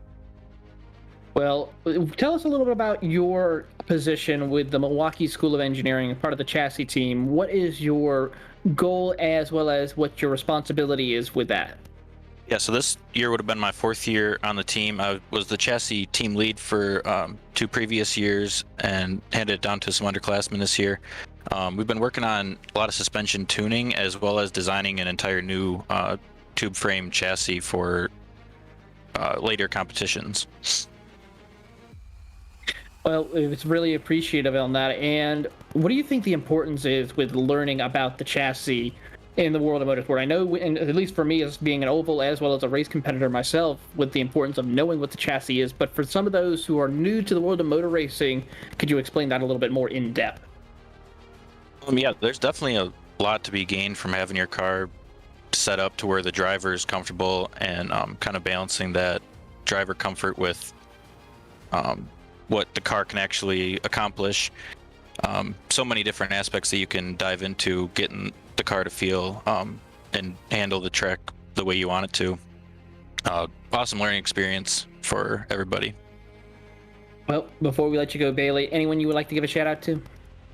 well, tell us a little bit about your position with the Milwaukee School of Engineering, part of the chassis team. What is your goal, as well as what your responsibility is with that? Yeah, so this year would have been my 4th year on the team. I was the chassis team lead for 2 previous years and handed it down to some underclassmen this year. We've been working on a lot of suspension tuning, as well as designing an entire new tube frame chassis for later competitions. Well, it's really appreciative on that. And what do you think the importance is with learning about the chassis in the world of motorsport? I know, and at least for me, as being an oval as well as a race competitor myself, with the importance of knowing what the chassis is. But for some of those who are new to the world of motor racing, could you explain that a little bit more in depth? Yeah, there's definitely a lot to be gained from having your car set up to where the driver is comfortable, and kind of balancing that driver comfort with what the car can actually accomplish. So many different aspects that you can dive into getting the car to feel and handle the track the way you want it to. Awesome learning experience for everybody. Well, before we let you go, Bailey, anyone you would like to give a shout out to?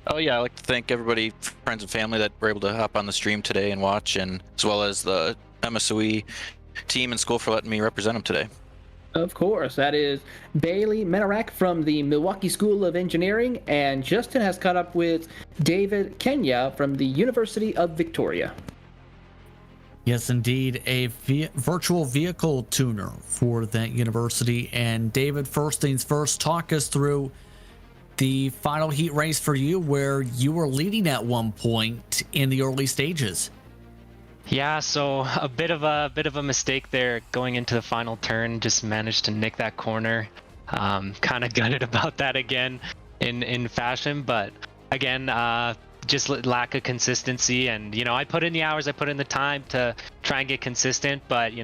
Oh yeah, I'd like to thank everybody, friends and family, that were able to hop on the stream today and watch, and as well as the MSOE team and school for letting me represent them today. Of course, that is Bailey Menarek from the Milwaukee School of Engineering, and Justin has caught up with David Kenya from the University of Victoria. Yes, indeed, a virtual vehicle tuner for that university. And David, first things first, talk us through the final heat race for you, where you were leading at one point in the early stages. Yeah, so a bit of a mistake there going into the final turn. Just managed to nick that corner. Kind of gutted about that again in fashion, but again, just lack of consistency. And I put in the hours, I put in the time to try and get consistent, but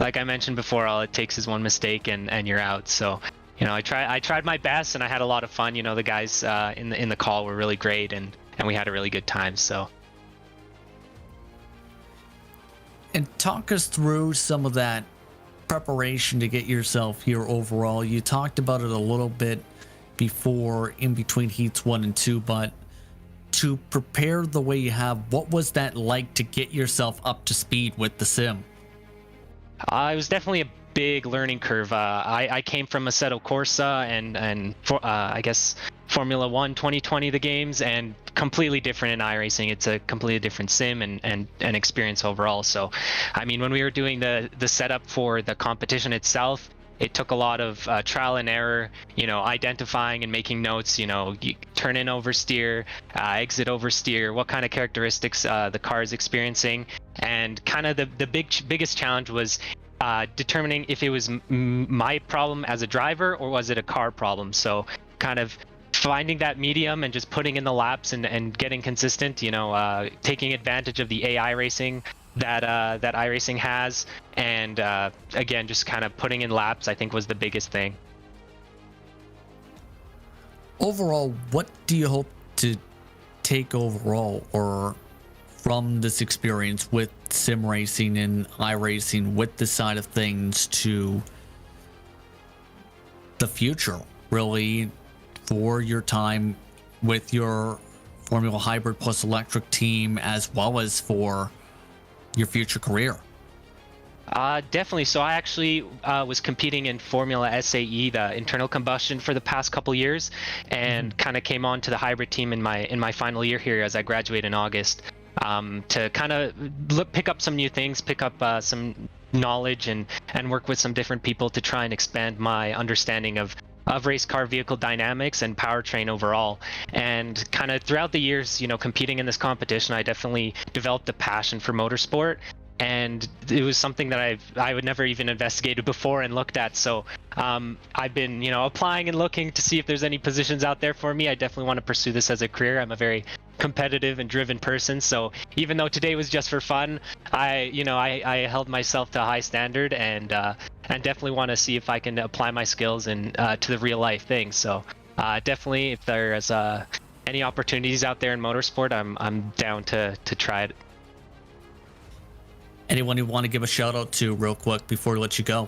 like I mentioned before, all it takes is one mistake and you're out. So I tried my best, and I had a lot of fun. The guys in the call were really great, and we had a really good time. So. And talk us through some of that preparation to get yourself here overall. You talked about it a little bit before, in between heats 1 and 2, but to prepare the way you have, what was that like to get yourself up to speed with the sim? It was definitely big learning curve. I came from Assetto Corsa and I guess Formula One 2020, the games, and completely different in iRacing. It's a completely different sim and experience overall. So, I mean, when we were doing the setup for the competition itself, it took a lot of trial and error, identifying and making notes, you turn in oversteer, exit oversteer, what kind of characteristics the car is experiencing. And kind of the biggest challenge was determining if it was my problem as a driver or was it a car problem. So kind of finding that medium and just putting in the laps and getting consistent, taking advantage of the AI racing that iRacing has, and again, just kind of putting in laps, I think, was the biggest thing. Overall, what do you hope to take overall or from this experience with sim racing and iRacing, with this side of things, to the future, really, for your time with your Formula Hybrid plus Electric team, as well as for your future career? Definitely. So I actually was competing in Formula SAE, the internal combustion, for the past couple years, and kind of came on to the hybrid team in my final year here as I graduate in August, to kind of pick up some new things, pick up some knowledge, and work with some different people to try and expand my understanding of race car vehicle dynamics and powertrain overall. And kind of throughout the years, competing in this competition, I definitely developed a passion for motorsport. And it was something that I would never even investigated before and looked at. So I've been, applying and looking to see if there's any positions out there for me. I definitely want to pursue this as a career. I'm a very competitive and driven person. So even though today was just for fun, I held myself to a high standard, and definitely want to see if I can apply my skills to the real life things. So definitely, if there's any opportunities out there in motorsport, I'm down to try it. Anyone you want to give a shout out to real quick before we let you go?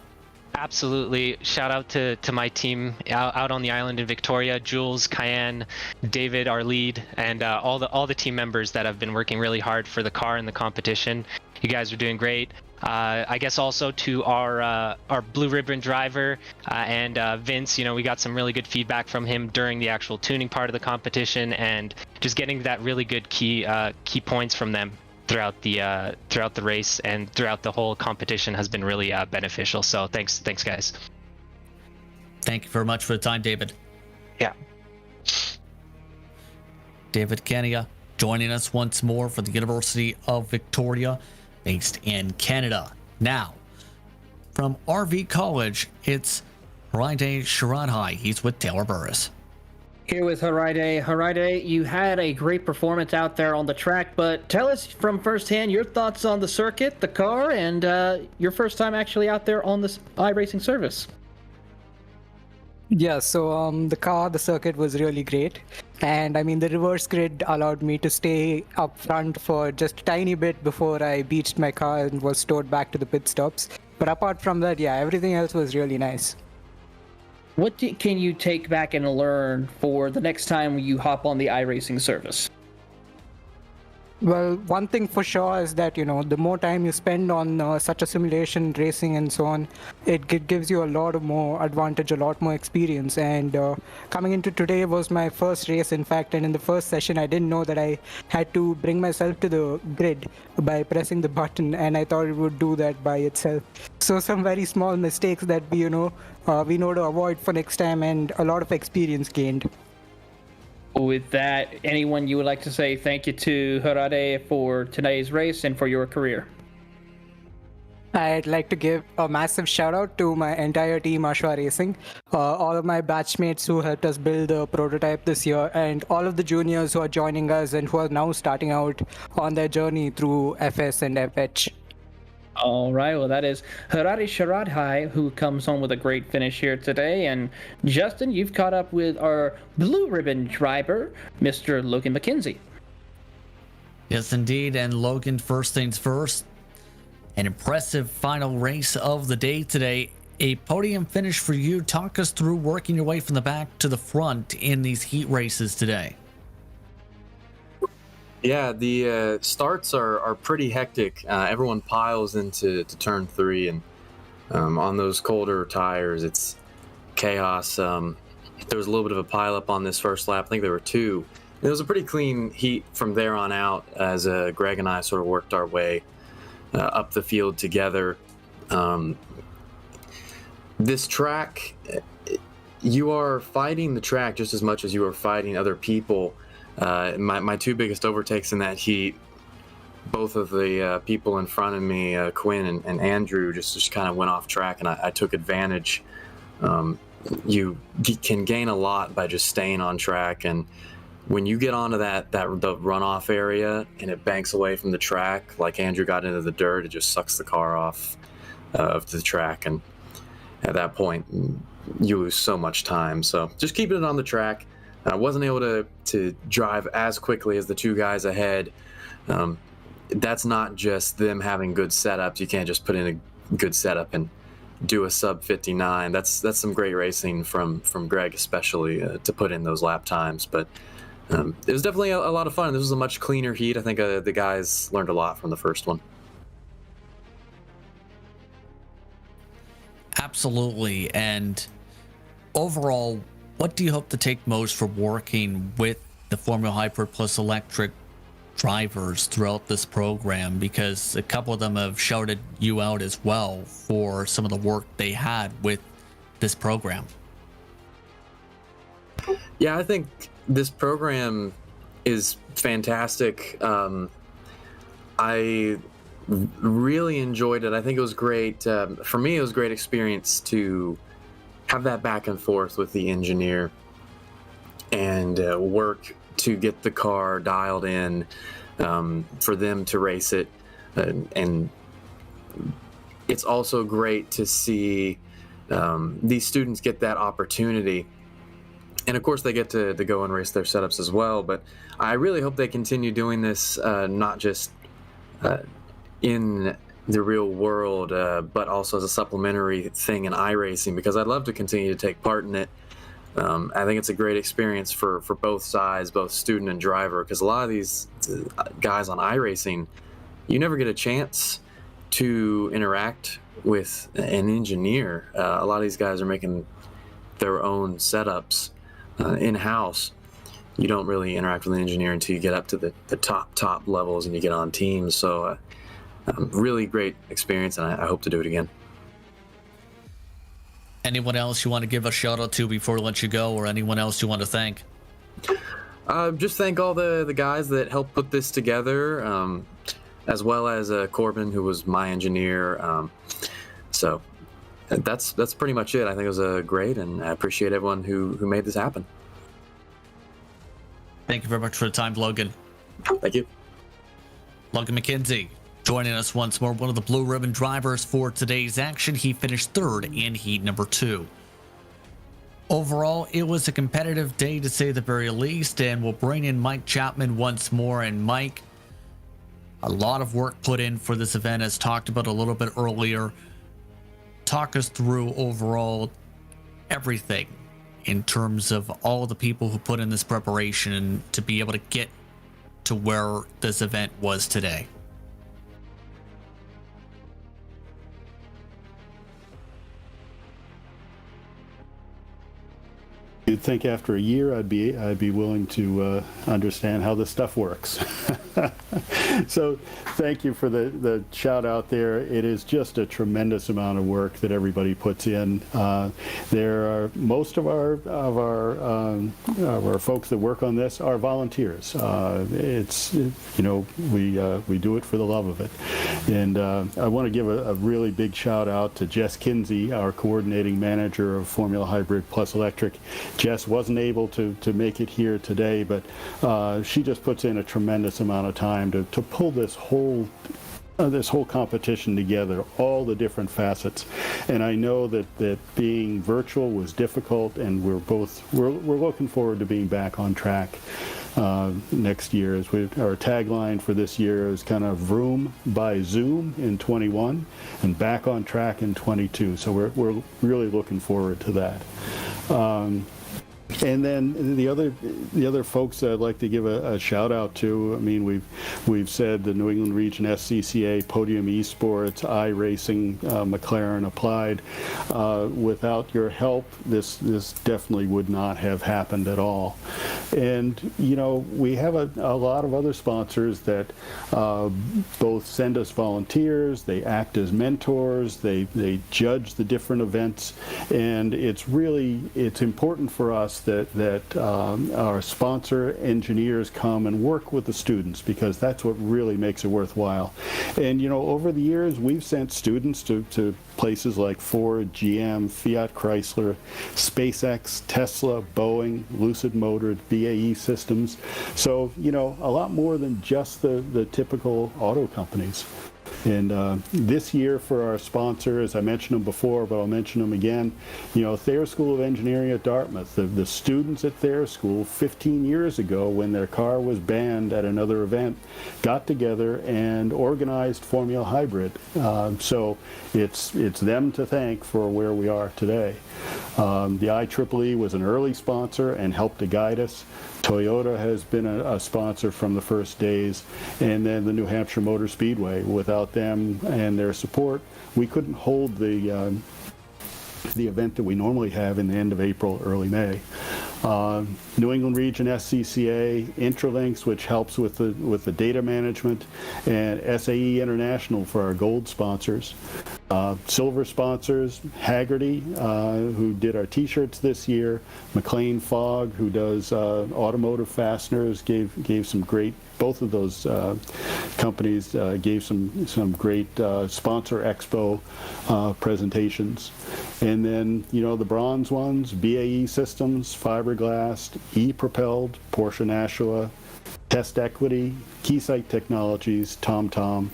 Absolutely. Shout out to my team out on the island in Victoria, Jules, Cayenne, David, our lead, and all the team members that have been working really hard for the car and the competition. You guys are doing great. I guess also to our blue ribbon driver and Vince, we got some really good feedback from him during the actual tuning part of the competition, and just getting that really good key points from them throughout the race and throughout the whole competition has been really beneficial. So thanks guys. Thank you very much for the time, David. Yeah. David Kenya joining us once more for the University of Victoria, based in Canada. Now, from RV College, it's Haraide Sharadhai. He's with Taylor Burris. Here with Haraide. Haraide, you had a great performance out there on the track, but tell us from firsthand your thoughts on the circuit, the car, and your first time actually out there on this iRacing service. Yeah, so the circuit was really great. And I mean, the reverse grid allowed me to stay up front for just a tiny bit before I beached my car and was towed back to the pit stops. But apart from that, yeah, everything else was really nice. What can you take back and learn for the next time you hop on the iRacing service? Well, one thing for sure is that, the more time you spend on such a simulation, racing and so on, it gives you a lot more advantage, a lot more experience. And coming into today was my first race, in fact, and in the first session, I didn't know that I had to bring myself to the grid by pressing the button, and I thought it would do that by itself. So some very small mistakes that we know to avoid for next time, and a lot of experience gained. With that, anyone you would like to say thank you to Haraide for today's race and for your career? I'd like to give a massive shout out to my entire team, Ashwa Racing, all of my batchmates who helped us build the prototype this year, and all of the juniors who are joining us and who are now starting out on their journey through FS and FH. All right, well, that is Haraide Sharadhai, who comes home with a great finish here today. And Justin, you've caught up with our blue ribbon driver, Mr. Logan McKenzie. Yes, indeed. And Logan, first things first, an impressive final race of the day today. A podium finish for you. Talk us through working your way from the back to the front in these heat races today. Yeah, the starts are pretty hectic. Everyone piles into turn 3, and On those colder tires, it's chaos. There was a little bit of a pileup on this first lap. I think there were two. It was a pretty clean heat from there on out as Greg and I sort of worked our way up the field together. This track, you are fighting the track just as much as you are fighting other people. My two biggest overtakes in that heat, both of the people in front of me, Quinn and Andrew, just kind of went off track, and I took advantage. You can gain a lot by just staying on track, and when you get onto the runoff area and it banks away from the track, like Andrew got into the dirt, it just sucks the car off of the track, and at that point you lose so much time. So just keeping it on the track. I wasn't able to drive as quickly as the two guys ahead. That's not just them having good setups. You can't just put in a good setup and do a sub 59. That's some great racing from Greg, especially to put in those lap times. But it was definitely a lot of fun. This was a much cleaner heat. I think the guys learned a lot from the first one. Absolutely. And overall, what do you hope to take most from working with the Formula Hybrid Plus Electric drivers throughout this program? Because a couple of them have shouted you out as well for some of the work they had with this program. Yeah, I think this program is fantastic. I really enjoyed it. I think it was great. For me, it was a great experience to have that back and forth with the engineer and work to get the car dialed in for them to race it. And it's also great to see these students get that opportunity. And of course, they get to go and race their setups as well. But I really hope they continue doing this, not just in the real world, but also as a supplementary thing in iRacing, because I'd love to continue to take part in it. I think it's a great experience for both sides, both student and driver, because a lot of these guys on iRacing, you never get a chance to interact with an engineer. A lot of these guys are making their own setups in-house. You don't really interact with an engineer until you get up to the top levels and you get on teams. So really great experience, and I hope to do it again. Anyone else you want to give a shout out to before we let you go, or anyone else you want to thank? Just thank all the guys that helped put this together, as well as Corbin, who was my engineer. So that's pretty much it. I think it was great, and I appreciate everyone who made this happen. Thank you very much for the time, Logan. Thank you. Logan McKenzie joining us once more, one of the blue ribbon drivers for today's action. He finished third in heat number 2. Overall, it was a competitive day to say the very least, and we'll bring in Mike Chapman once more. And Mike, a lot of work put in for this event, as talked about a little bit earlier. Talk us through overall everything in terms of all the people who put in this preparation to be able to get to where this event was today. You'd think after a year I'd be willing to understand how this stuff works. So thank you for the shout out there. It is just a tremendous amount of work that everybody puts in. There are most of our folks that work on this are volunteers. It's we do it for the love of it. And I want to give a really big shout out to Jess Kinsey, our coordinating manager of Formula Hybrid Plus Electric. Jess wasn't able to make it here today, but she just puts in a tremendous amount of time to pull this whole competition together, all the different facets. And I know that being virtual was difficult, and we're looking forward to being back on track next year. Our tagline for this year is kind of Vroom by Zoom in 21 and back on track in 22. So we're really looking forward to that. And then the other folks that I'd like to give a shout out to. I mean, we've said the New England Region SCCA, Podium Esports, iRacing, McLaren Applied. Without your help, this definitely would not have happened at all. And we have a lot of other sponsors that both send us volunteers, they act as mentors, they judge the different events, and it's important for us that our sponsor engineers come and work with the students, because that's what really makes it worthwhile. And over the years, we've sent students to places like Ford, GM, Fiat Chrysler, SpaceX, Tesla, Boeing, Lucid Motors, BAE Systems. So, a lot more than just the typical auto companies. And this year for our sponsors, I mentioned them before, but I'll mention them again. Thayer School of Engineering at Dartmouth, the students at Thayer School 15 years ago, when their car was banned at another event, got together and organized Formula Hybrid. So it's them to thank for where we are today. The IEEE was an early sponsor and helped to guide us. Toyota has been a sponsor from the first days, and then the New Hampshire Motor Speedway. Without them and their support, we couldn't hold the event that we normally have in the end of April, early May. New England Region SCCA, Intralinks, which helps with the data management, and SAE International for our gold sponsors. Silver sponsors, Haggerty, who did our t-shirts this year, McLean Fogg, who does automotive fasteners, gave some great, both of those companies gave some great sponsor expo presentations. And then, the bronze ones, BAE Systems, Fiberglass, E-Propelled, Porsche Nashua, Test Equity, Keysight Technologies, TomTom,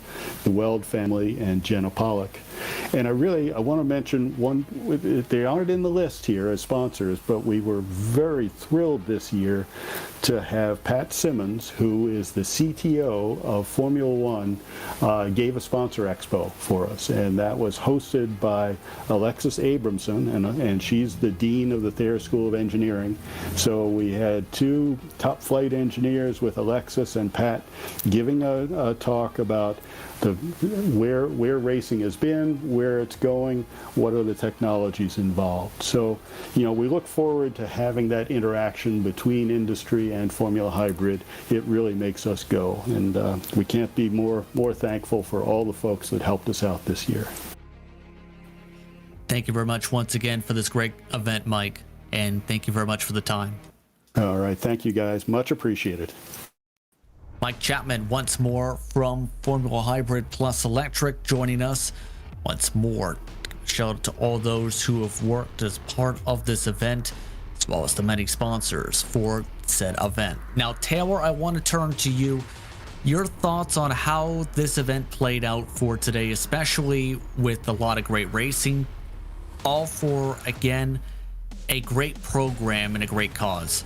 the Weld family, and Jenna Pollock. And I want to mention one, they aren't in the list here as sponsors, but we were very thrilled this year to have Pat Simmons, who is the CTO of Formula One, gave a sponsor expo for us. And that was hosted by Alexis Abramson, and she's the dean of the Thayer School of Engineering. So we had two top flight engineers with Alexis and Pat giving a talk about where racing has been, where it's going, what are the technologies involved. So, we look forward to having that interaction between industry and Formula Hybrid. It really makes us go, and we can't be more thankful for all the folks that helped us out this year. Thank you very much once again for this great event, Mike, and thank you very much for the time. All right, thank you guys, much appreciated. Mike Chapman once more from Formula Hybrid Plus Electric joining us once more. Shout out to all those who have worked as part of this event, as well as the many sponsors for said event. Now, Taylor, I want to turn to you. Your thoughts on how this event played out for today, especially with a lot of great racing, all for, again, a great program and a great cause.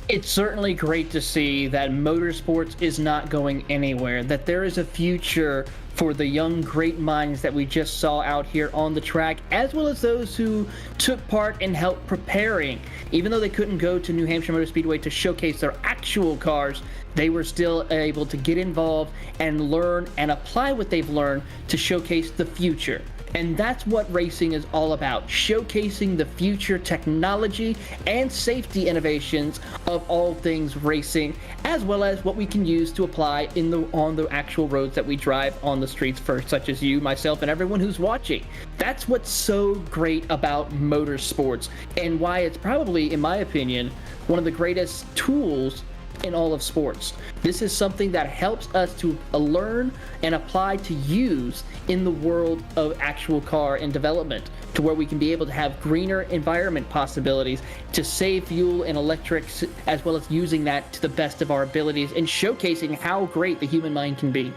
It's certainly great to see that motorsports is not going anywhere, that there is a future for the young great minds that we just saw out here on the track, as well as those who took part and helped preparing. Even though they couldn't go to New Hampshire Motor Speedway to showcase their actual cars, they were still able to get involved and learn and apply what they've learned to showcase the future. And that's what racing is all about, showcasing the future technology and safety innovations of all things racing, as well as what we can use to apply on the actual roads that we drive on the streets for, such as you, myself, and everyone who's watching. That's what's so great about motorsports, and why it's probably, in my opinion, one of the greatest tools in all of sports. This is something that helps us to learn and apply to use in the world of actual car and development, to where we can be able to have greener environment possibilities, to save fuel and electrics, as well as using that to the best of our abilities and showcasing how great the human mind can be.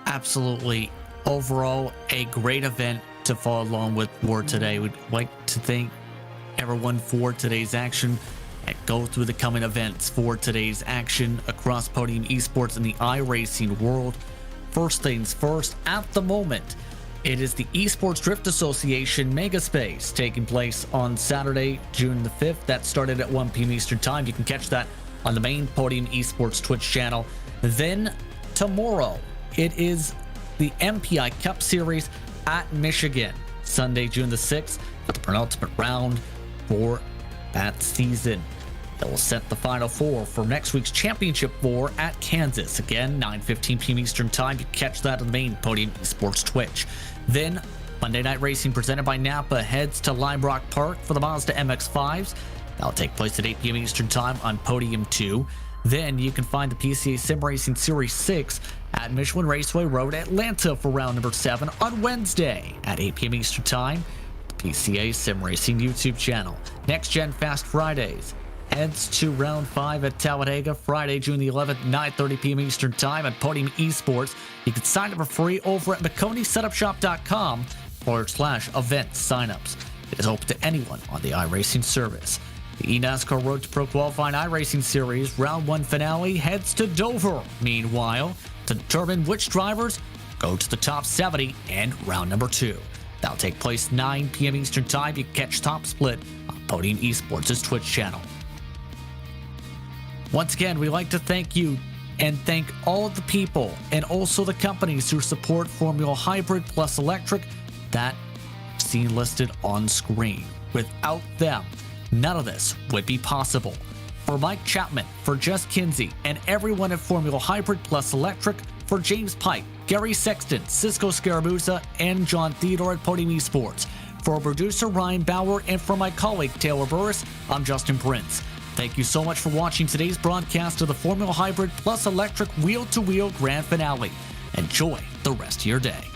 Absolutely. Overall, a great event to follow along with for today. We'd like to thank everyone for today's action and go through the coming events for today's action across Podium Esports in the iRacing world. First things first, at the moment, It is the Esports Drift Association Megaspace taking place on Saturday, June the 5th. That started at 1 p.m. Eastern Time. You can catch that on the main Podium Esports Twitch channel. Then tomorrow, it is the MPI Cup Series at Michigan. Sunday, June the 6th, for the penultimate round for that season. That will set the Final Four for next week's Championship 4 at Kansas. Again, 9:15 p.m. Eastern Time. You can catch that on the main Podium Esports Twitch. Then, Monday Night Racing presented by Napa heads to Lime Rock Park for the Mazda MX-5s. That'll take place at 8 p.m. Eastern Time on Podium 2. Then you can find the PCA Sim Racing Series 6 at Michelin Raceway Road, Atlanta for round number 7 on Wednesday at 8 p.m. Eastern Time. The PCA Sim Racing YouTube channel. Next Gen Fast Fridays heads to round 5 at Talladega Friday, June the 11th, 9:30 p.m. Eastern Time on Podium Esports. You can sign up for free over at McConeySetupShop.com/event signups. It is open to anyone on the iRacing service. The eNASCAR Road to Pro Qualifying iRacing Series Round 1 finale heads to Dover, meanwhile, to determine which drivers go to the top 70 in round number 2. That'll take place 9 p.m. Eastern Time. You can catch Top Split on Podium Esports' Twitch channel. Once again, we'd like to thank you and thank all of the people and also the companies who support Formula Hybrid Plus Electric that you've seen listed on screen. Without them, none of this would be possible. For Mike Chapman, for Jess Kinsey, and everyone at Formula Hybrid Plus Electric, for James Pike, Gary Sexton, Cisco Scaramuza, and John Theodore at Podium Esports, for producer Ryan Bauer, and for my colleague Taylor Burris, I'm Justin Prince. Thank you so much for watching today's broadcast of the Formula Hybrid Plus Electric Wheel-to-Wheel Grand Finale. Enjoy the rest of your day.